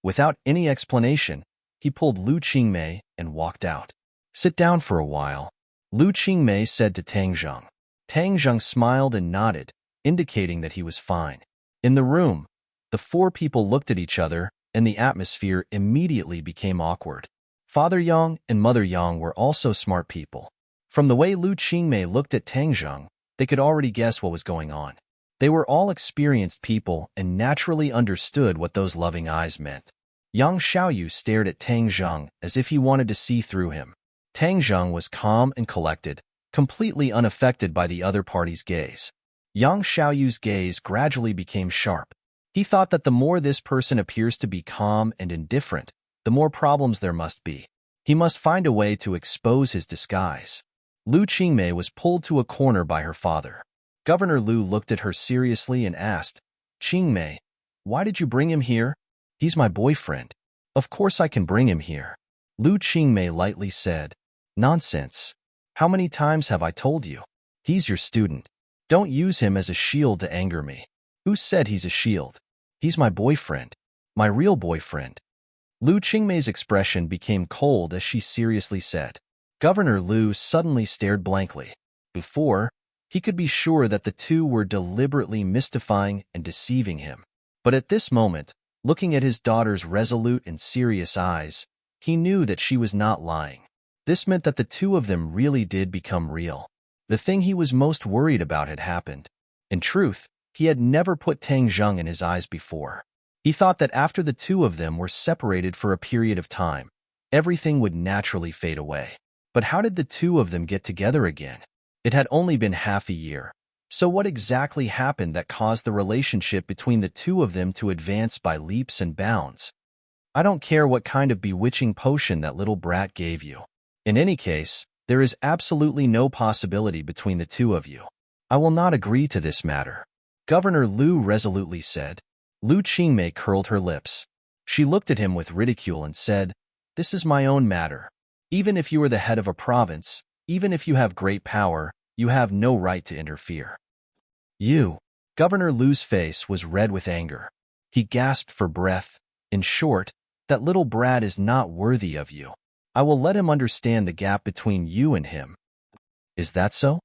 Without any explanation, he pulled Lu Qingmei and walked out. "Sit down for a while," Lu Qingmei said to Tang Zheng. Tang Zheng smiled and nodded, indicating that he was fine. In the room, the 4 people looked at each other, and the atmosphere immediately became awkward. Father Yang and Mother Yang were also smart people. From the way Lu Qingmei looked at Tang Zheng, they could already guess what was going on. They were all experienced people and naturally understood what those loving eyes meant. Yang Xiaoyu stared at Tang Zheng as if he wanted to see through him. Tang Zheng was calm and collected, completely unaffected by the other party's gaze. Yang Xiaoyu's gaze gradually became sharp. He thought that the more this person appears to be calm and indifferent, the more problems there must be. He must find a way to expose his disguise. Lu Qingmei was pulled to a corner by her father. Governor Lu looked at her seriously and asked, "Qingmei, why did you bring him here?" "He's my boyfriend. Of course I can bring him here." Lu Qingmei lightly said, "Nonsense. How many times have I told you? He's your student. Don't use him as a shield to anger me." "Who said he's a shield? He's my boyfriend. My real boyfriend." Lu Qingmei's expression became cold as she seriously said. Governor Lu suddenly stared blankly. Before, he could be sure that the two were deliberately mystifying and deceiving him. But at this moment, looking at his daughter's resolute and serious eyes, he knew that she was not lying. This meant that the two of them really did become real. The thing he was most worried about had happened. In truth, he had never put Tang Zheng in his eyes before. He thought that after the two of them were separated for a period of time, everything would naturally fade away. But how did the two of them get together again? It had only been half a year. So what exactly happened that caused the relationship between the two of them to advance by leaps and bounds? "I don't care what kind of bewitching potion that little brat gave you. In any case, there is absolutely no possibility between the two of you. I will not agree to this matter," Governor Lu resolutely said. Lu Qingmei curled her lips. She looked at him with ridicule and said, "This is my own matter. Even if you are the head of a province, even if you have great power, you have no right to interfere." "You." Governor Lu's face was red with anger. He gasped for breath. "In short, that little brat is not worthy of you. I will let him understand the gap between you and him." "Is that so?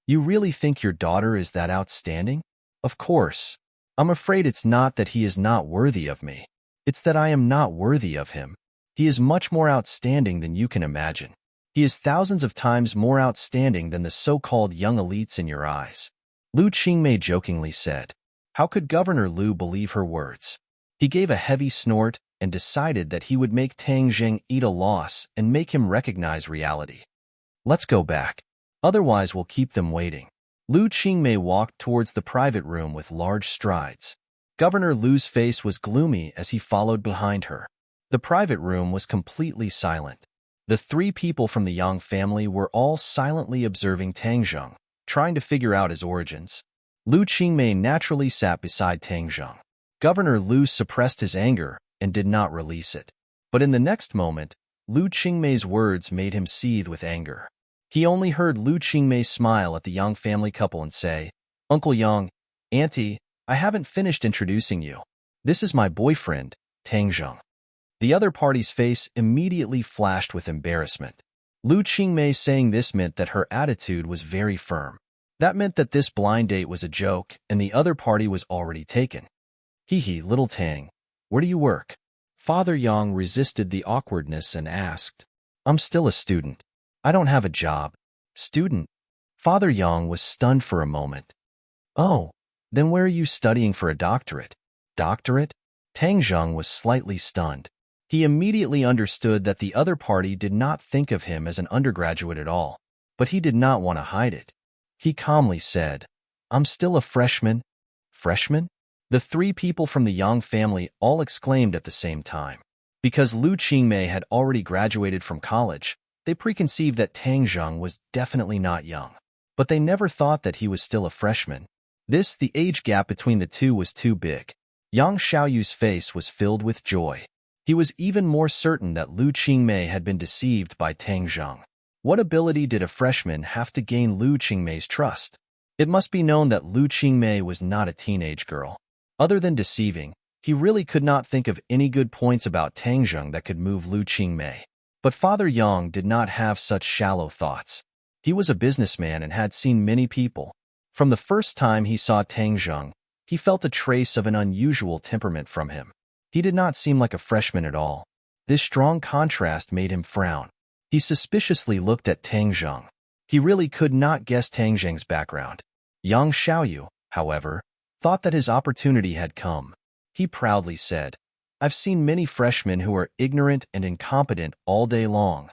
You really think your daughter is that outstanding?" "Of course. I'm afraid it's not that he is not worthy of me. It's that I am not worthy of him. He is much more outstanding than you can imagine. He is thousands of times more outstanding than the so-called young elites in your eyes," Lu Qingmei jokingly said. How could Governor Lu believe her words? He gave a heavy snort and decided that he would make Tang Zheng eat a loss and make him recognize reality. "Let's go back. Otherwise we'll keep them waiting." Lu Qingmei walked towards the private room with large strides. Governor Lu's face was gloomy as he followed behind her. The private room was completely silent. The three people from the Yang family were all silently observing Tang Zheng, trying to figure out his origins. Lu Qingmei naturally sat beside Tang Zheng. Governor Lu suppressed his anger and did not release it. But in the next moment, Lu Qingmei's words made him seethe with anger. He only heard Lu Qingmei smile at the Yang family couple and say, "Uncle Yang, Auntie, I haven't finished introducing you. This is my boyfriend, Tang Zheng." The other party's face immediately flashed with embarrassment. Lu Qingmei saying this meant that her attitude was very firm. That meant that this blind date was a joke and the other party was already taken. "Hee, little Tang, where do you work?" Father Yang resisted the awkwardness and asked, "I'm still a student. I don't have a job." "Student?" Father Yang was stunned for a moment. "Oh, then where are you studying for a doctorate?" "Doctorate?" Tang Zheng was slightly stunned. He immediately understood that the other party did not think of him as an undergraduate at all, but he did not want to hide it. He calmly said, "I'm still a freshman." "Freshman?" The three people from the Yang family all exclaimed at the same time. Because Lu Qingmei had already graduated from college, they preconceived that Tang Zheng was definitely not young. But they never thought that he was still a freshman. The age gap between the two was too big. Yang Xiaoyu's face was filled with joy. He was even more certain that Lu Qingmei had been deceived by Tang Zheng. What ability did a freshman have to gain Lu Qingmei's trust? It must be known that Lu Qingmei was not a teenage girl. Other than deceiving, he really could not think of any good points about Tang Zheng that could move Lu Qingmei. But Father Yang did not have such shallow thoughts. He was a businessman and had seen many people. From the first time he saw Tang Zheng, he felt a trace of an unusual temperament from him. He did not seem like a freshman at all. This strong contrast made him frown. He suspiciously looked at Tang Zheng. He really could not guess Tang Zheng's background. Yang Xiaoyu, however, thought that his opportunity had come. He proudly said, "I've seen many freshmen who are ignorant and incompetent all day long.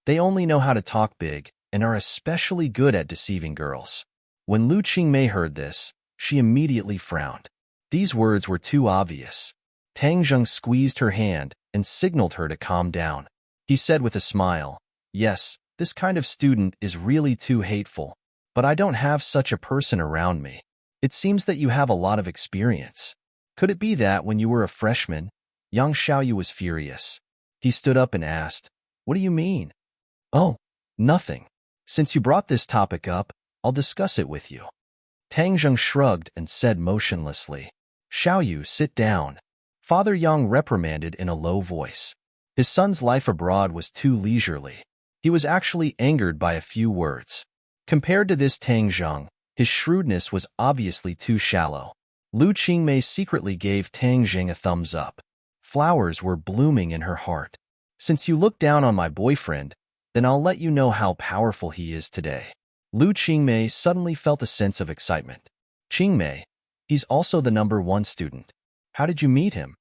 They only know how to talk big and are especially good at deceiving girls." When Lu Qingmei heard this, she immediately frowned. These words were too obvious. Tang Zheng squeezed her hand and signaled her to calm down. He said with a smile, "Yes, this kind of student is really too hateful, but I don't have such a person around me. It seems that you have a lot of experience. Could it be that when you were a freshman, Yang Xiaoyu was furious?" He stood up and asked, "What do you mean?" "Oh, nothing. Since you brought this topic up, I'll discuss it with you." Tang Zheng shrugged and said motionlessly, "Xiaoyu, sit down." Father Yang reprimanded in a low voice. His son's life abroad was too leisurely. He was actually angered by a few words. Compared to this Tang Zheng, his shrewdness was obviously too shallow. Lu Qingmei secretly gave Tang Zheng a thumbs up. Flowers were blooming in her heart. "Since you look down on my boyfriend, then I'll let you know how powerful he is today." Lu Qingmei suddenly felt a sense of excitement. "Qingmei, he's also the #1 student. How did you meet him?"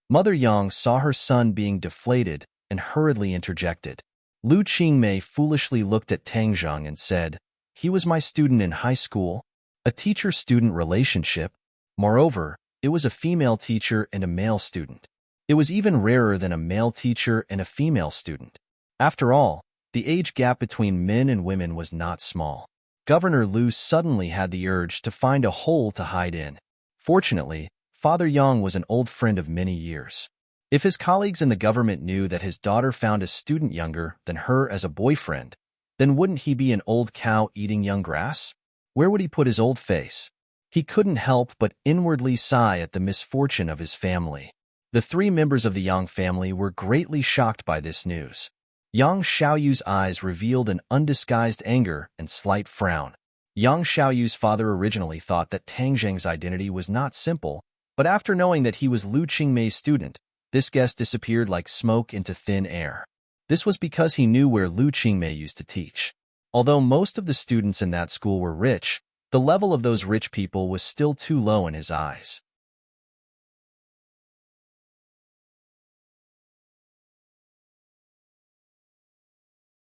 Mother Yang saw her son being deflated and hurriedly interjected. Lu Qingmei foolishly looked at Tang Zheng and said, "He was my student in high school, a teacher-student relationship. Moreover, it was a female teacher and a male student. It was even rarer than a male teacher and a female student. After all, the age gap between men and women was not small." Governor Lu suddenly had the urge to find a hole to hide in. Fortunately, Father Yang was an old friend of many years. If his colleagues in the government knew that his daughter found a student younger than her as a boyfriend, then wouldn't he be an old cow eating young grass? Where would he put his old face? He couldn't help but inwardly sigh at the misfortune of his family. The 3 members of the Yang family were greatly shocked by this news. Yang Xiaoyu's eyes revealed an undisguised anger and slight frown. Yang Xiaoyu's father originally thought that Tang Zheng's identity was not simple, but after knowing that he was Lu Qingmei's student, this guess disappeared like smoke into thin air. This was because he knew where Lu Qingmei used to teach. Although most of the students in that school were rich, the level of those rich people was still too low in his eyes.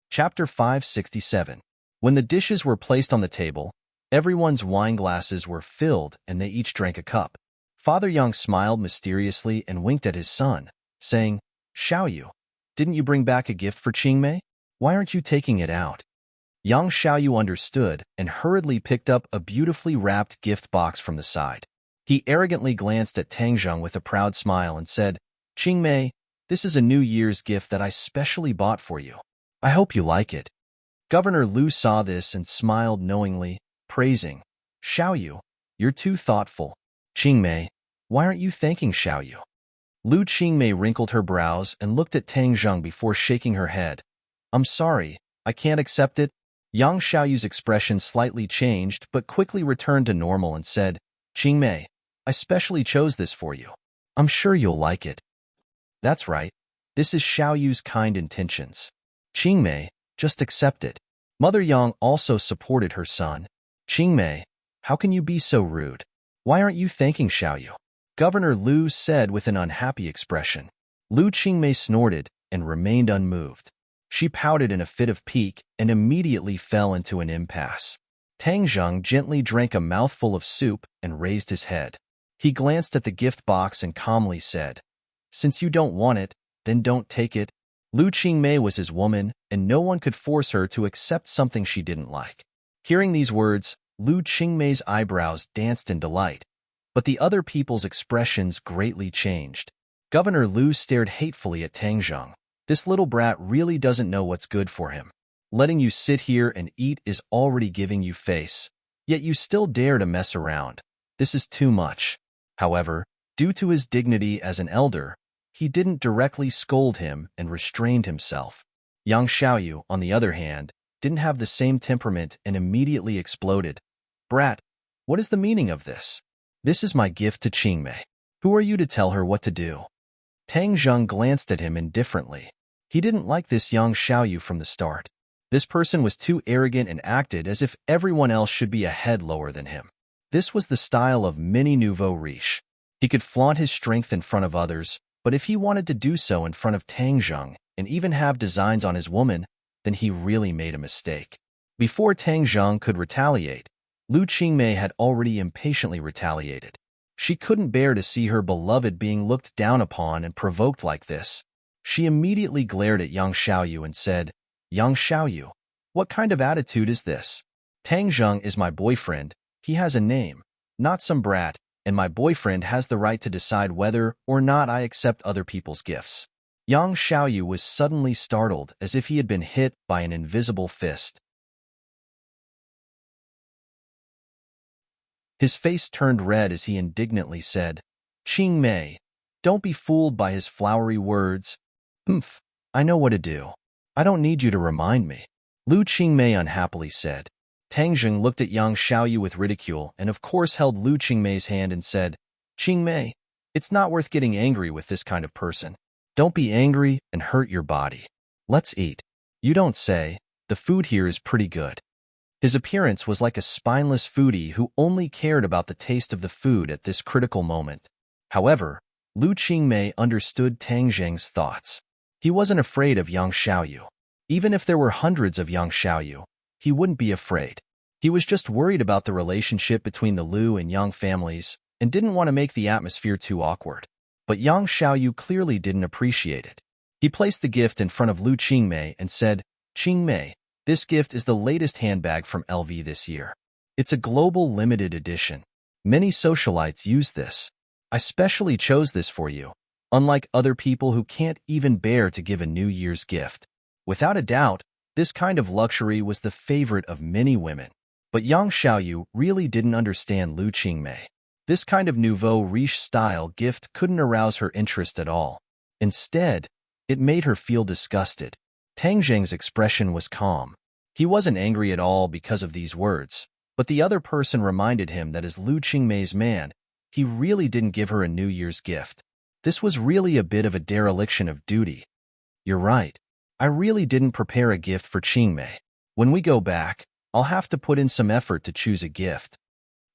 Chapter 567. When the dishes were placed on the table, everyone's wine glasses were filled and they each drank a cup. Father Yang smiled mysteriously and winked at his son, saying, "Xiaoyu, didn't you bring back a gift for Qingmei? Why aren't you taking it out?" Yang Xiaoyu understood and hurriedly picked up a beautifully wrapped gift box from the side. He arrogantly glanced at Tang Zheng with a proud smile and said, "Qingmei, this is a New Year's gift that I specially bought for you. I hope you like it." Governor Lu saw this and smiled knowingly, praising, "Xiaoyu, you're too thoughtful." "Qingmei, why aren't you thanking Xiaoyu?" Lu Qingmei wrinkled her brows and looked at Tang Zheng before shaking her head. "I'm sorry, I can't accept it." Yang Xiaoyu's expression slightly changed but quickly returned to normal and said, "Qingmei, I specially chose this for you. I'm sure you'll like it." "That's right. This is Xiaoyu's kind intentions. Qingmei, just accept it." Mother Yang also supported her son. "Qingmei, how can you be so rude? Why aren't you thanking Xiaoyu?" Governor Lu said with an unhappy expression. Lu Qingmei snorted and remained unmoved. She pouted in a fit of pique and immediately fell into an impasse. Tang Zheng gently drank a mouthful of soup and raised his head. He glanced at the gift box and calmly said, "Since you don't want it, then don't take it." Lu Qingmei was his woman, and no one could force her to accept something she didn't like. Hearing these words, Lu Qingmei's eyebrows danced in delight, but the other people's expressions greatly changed. Governor Lu stared hatefully at Tang Zheng. "This little brat really doesn't know what's good for him. Letting you sit here and eat is already giving you face, yet you still dare to mess around. This is too much." However, due to his dignity as an elder, he didn't directly scold him and restrained himself. Yang Xiaoyu, on the other hand, didn't have the same temperament and immediately exploded. "Brat, what is the meaning of this? This is my gift to Qingmei. Who are you to tell her what to do?" Tang Zheng glanced at him indifferently. He didn't like this Yang Xiaoyu from the start. This person was too arrogant and acted as if everyone else should be a head lower than him. This was the style of mini nouveau riche. He could flaunt his strength in front of others, but if he wanted to do so in front of Tang Zheng and even have designs on his woman, then he really made a mistake. Before Tang Zheng could retaliate, Lu Qingmei had already impatiently retaliated. She couldn't bear to see her beloved being looked down upon and provoked like this. She immediately glared at young Xiaoyu and said, "Young Xiaoyu, what kind of attitude is this? Tang Zheng is my boyfriend. He has a name, not some brat, and my boyfriend has the right to decide whether or not I accept other people's gifts." Yang Xiaoyu was suddenly startled as if he had been hit by an invisible fist. His face turned red as he indignantly said, "Qing Mei, don't be fooled by his flowery words. Humph, I know what to do. I don't need you to remind me." Lu Qingmei unhappily said. Tang Zheng looked at young Xiaoyu with ridicule and of course held Lu Qingmei's hand and said, "Qingmei, it's not worth getting angry with this kind of person. Don't be angry and hurt your body. Let's eat." "You don't say. The food here is pretty good." His appearance was like a spineless foodie who only cared about the taste of the food at this critical moment. However, Lu Qingmei understood Tang Zheng's thoughts. He wasn't afraid of young Xiaoyu. Even if there were hundreds of young Xiaoyu, he wouldn't be afraid. He was just worried about the relationship between the Lu and Yang families and didn't want to make the atmosphere too awkward. But Yang Xiaoyu clearly didn't appreciate it. He placed the gift in front of Lu Qingmei and said, "Qingmei, this gift is the latest handbag from LV this year. It's a global limited edition. Many socialites use this. I specially chose this for you, unlike other people who can't even bear to give a New Year's gift." Without a doubt, this kind of luxury was the favorite of many women. But Yang Xiaoyu really didn't understand Lu Qingmei. This kind of nouveau riche-style gift couldn't arouse her interest at all. Instead, it made her feel disgusted. Tang Zheng's expression was calm. He wasn't angry at all because of these words, but the other person reminded him that as Lu Qingmei's man, he really didn't give her a New Year's gift. This was really a bit of a dereliction of duty. "You're right. I really didn't prepare a gift for Qingmei. When we go back, I'll have to put in some effort to choose a gift."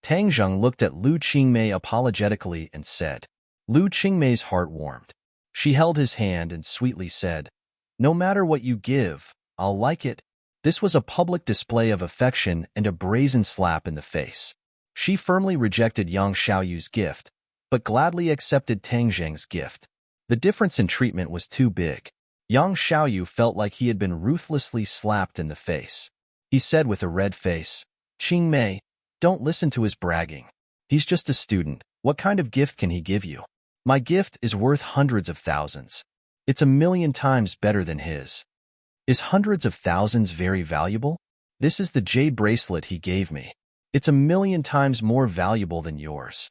Tang Zheng looked at Lu Qingmei apologetically and said. Lu Qingmei's heart warmed. She held his hand and sweetly said, "No matter what you give, I'll like it." This was a public display of affection and a brazen slap in the face. She firmly rejected Yang Xiaoyu's gift, but gladly accepted Tang Zheng's gift. The difference in treatment was too big. Yang Xiaoyu felt like he had been ruthlessly slapped in the face. He said with a red face, "Qingmei, don't listen to his bragging. He's just a student. What kind of gift can he give you? My gift is worth hundreds of thousands. It's 1,000,000 times better than his." "Is hundreds of thousands very valuable? This is the jade bracelet he gave me. It's 1,000,000 times more valuable than yours."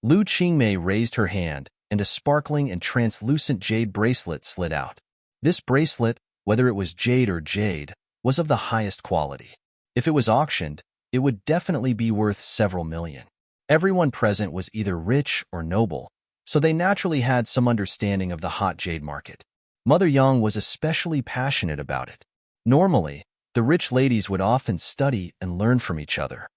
Lu Qingmei raised her hand, and a sparkling and translucent jade bracelet slid out. This bracelet, whether it was jade or jade, was of the highest quality. If it was auctioned, it would definitely be worth several million. Everyone present was either rich or noble, so they naturally had some understanding of the hot jade market. Mother Yang was especially passionate about it. Normally, the rich ladies would often study and learn from each other.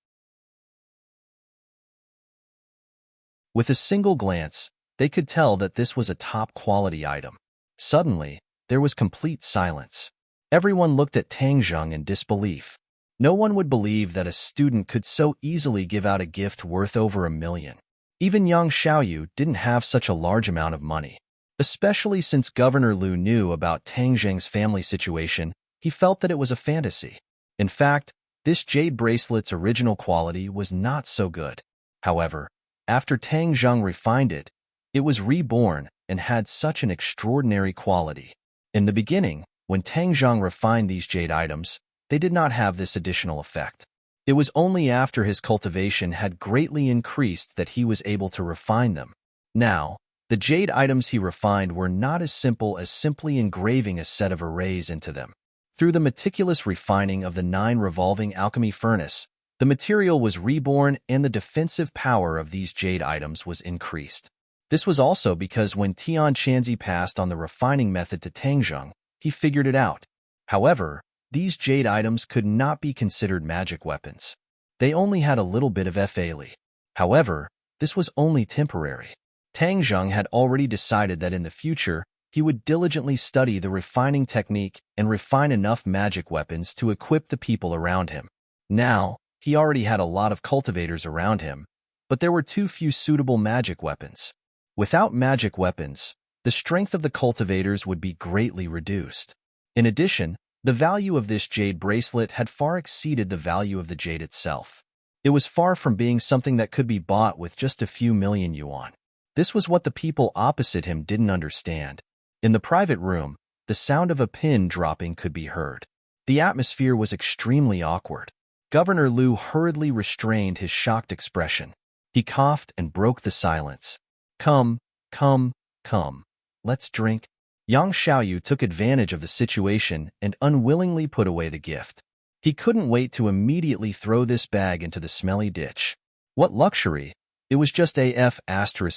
With a single glance, they could tell that this was a top-quality item. Suddenly, there was complete silence. Everyone looked at Tang Zheng in disbelief. No one would believe that a student could so easily give out a gift worth over 1,000,000. Even Yang Xiaoyu didn't have such a large amount of money. Especially since Governor Lu knew about Tang Zheng's family situation, he felt that it was a fantasy. In fact, this jade bracelet's original quality was not so good. However, after Tang Zheng refined it, it was reborn and had such an extraordinary quality. In the beginning, when Tang Zheng refined these jade items, they did not have this additional effect. It was only after his cultivation had greatly increased that he was able to refine them. Now, the jade items he refined were not as simple as simply engraving a set of arrays into them. Through the meticulous refining of the 9 revolving alchemy furnace, the material was reborn and the defensive power of these jade items was increased. This was also because when Tian Chanzi passed on the refining method to Tang Zheng, he figured it out. However, these jade items could not be considered magic weapons. They only had a little bit of Fa-Li. However, this was only temporary. Tang Zheng had already decided that in the future, he would diligently study the refining technique and refine enough magic weapons to equip the people around him. Now, he already had a lot of cultivators around him, but there were too few suitable magic weapons. Without magic weapons, the strength of the cultivators would be greatly reduced. In addition, the value of this jade bracelet had far exceeded the value of the jade itself. It was far from being something that could be bought with just a few million yuan. This was what the people opposite him didn't understand. In the private room, the sound of a pin dropping could be heard. The atmosphere was extremely awkward. Governor Liu hurriedly restrained his shocked expression. He coughed and broke the silence. Come, come, come. Let's drink. Yang Xiaoyu took advantage of the situation and unwillingly put away the gift. He couldn't wait to immediately throw this bag into the smelly ditch. What luxury! It was just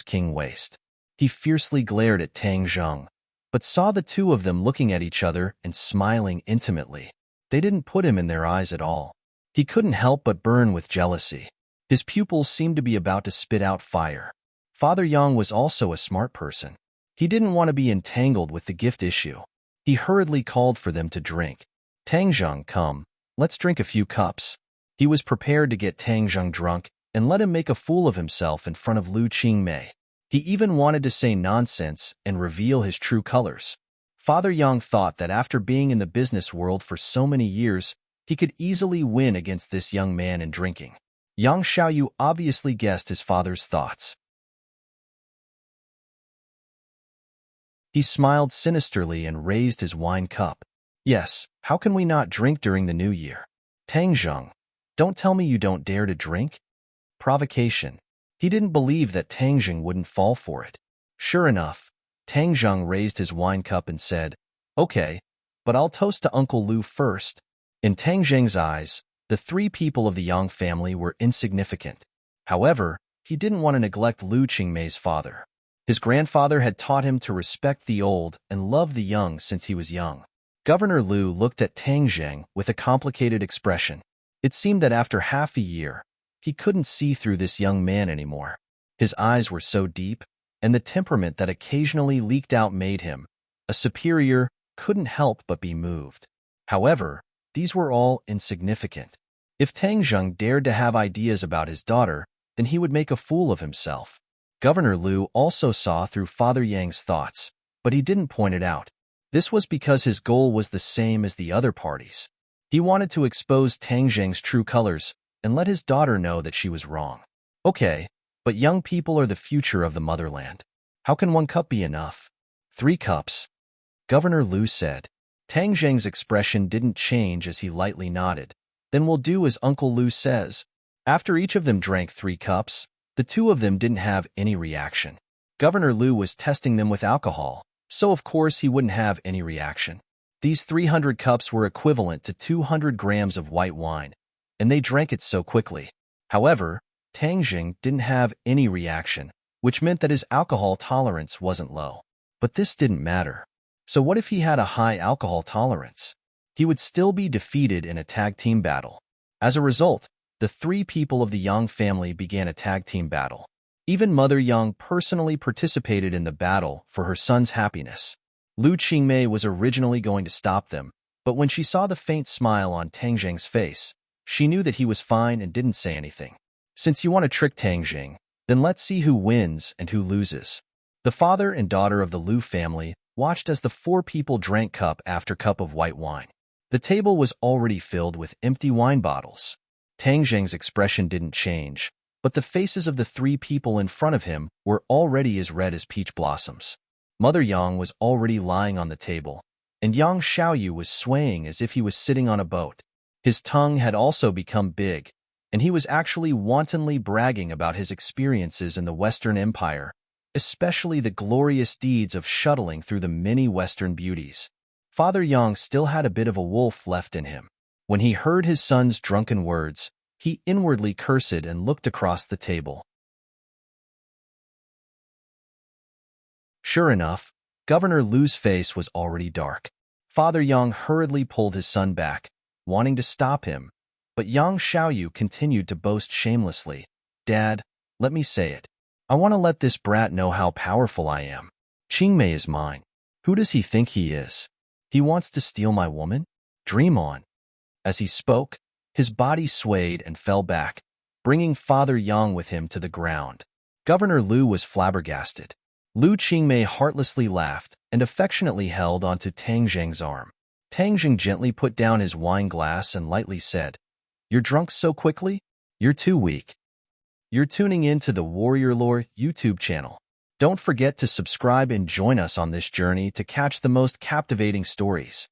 king waste. He fiercely glared at Tang Zheng, but saw the two of them looking at each other and smiling intimately. They didn't put him in their eyes at all. He couldn't help but burn with jealousy. His pupils seemed to be about to spit out fire. Father Yang was also a smart person. He didn't want to be entangled with the gift issue. He hurriedly called for them to drink. Tang Zheng, come, let's drink a few cups. He was prepared to get Tang Zheng drunk and let him make a fool of himself in front of Lu Qingmei. He even wanted to say nonsense and reveal his true colors. Father Yang thought that after being in the business world for so many years, he could easily win against this young man in drinking. Yang Xiaoyu obviously guessed his father's thoughts. He smiled sinisterly and raised his wine cup. Yes, how can we not drink during the new year? Tang Zheng, don't tell me you don't dare to drink? Provocation. He didn't believe that Tang Zheng wouldn't fall for it. Sure enough, Tang Zheng raised his wine cup and said, Okay, but I'll toast to Uncle Lu first. In Tang Zheng's eyes, the three people of the Yang family were insignificant. However, he didn't want to neglect Lu Qingmei's father. His grandfather had taught him to respect the old and love the young since he was young. Governor Liu looked at Tang Zheng with a complicated expression. It seemed that after half a year, he couldn't see through this young man anymore. His eyes were so deep, and the temperament that occasionally leaked out made him, a superior, couldn't help but be moved. However, these were all insignificant. If Tang Zheng dared to have ideas about his daughter, then he would make a fool of himself. Governor Liu also saw through Father Yang's thoughts, but he didn't point it out. This was because his goal was the same as the other parties. He wanted to expose Tang Zheng's true colors and let his daughter know that she was wrong. Okay, but young people are the future of the motherland. How can 1 cup be enough? 3 cups. Governor Liu said. Tang Zheng's expression didn't change as he lightly nodded. Then we'll do as Uncle Liu says. After each of them drank 3 cups, the two of them didn't have any reaction. Governor Liu was testing them with alcohol, so of course he wouldn't have any reaction. These 300 cups were equivalent to 200 grams of white wine, and they drank it so quickly. However, Tang Zheng didn't have any reaction, which meant that his alcohol tolerance wasn't low. But this didn't matter. So what if he had a high alcohol tolerance? He would still be defeated in a tag team battle. As a result, the 3 people of the Yang family began a tag team battle. Even Mother Yang personally participated in the battle for her son's happiness. Lu Qingmei was originally going to stop them, but when she saw the faint smile on Tang Zheng's face, she knew that he was fine and didn't say anything. Since you want to trick Tang Zheng, then let's see who wins and who loses. The father and daughter of the Lu family watched as the 4 people drank cup after cup of white wine. The table was already filled with empty wine bottles. Tang Zheng's expression didn't change, but the faces of the 3 people in front of him were already as red as peach blossoms. Mother Yang was already lying on the table, and Yang Xiaoyu was swaying as if he was sitting on a boat. His tongue had also become big, and he was actually wantonly bragging about his experiences in the Western Empire, especially the glorious deeds of shuttling through the many Western beauties. Father Yang still had a bit of a wolf left in him. When he heard his son's drunken words, he inwardly cursed and looked across the table. Sure enough, Governor Liu's face was already dark. Father Yang hurriedly pulled his son back, wanting to stop him, but Yang Xiaoyu continued to boast shamelessly. Dad, let me say it. I want to let this brat know how powerful I am. Qingmei is mine. Who does he think he is? He wants to steal my woman? Dream on. As he spoke, his body swayed and fell back, bringing Father Yang with him to the ground. Governor Liu was flabbergasted. Liu Qingmei heartlessly laughed and affectionately held onto Tang Zheng's arm. Tang Zheng gently put down his wine glass and lightly said, "You're drunk so quickly? You're too weak." You're tuning in to the Warrior Lore YouTube channel. Don't forget to subscribe and join us on this journey to catch the most captivating stories.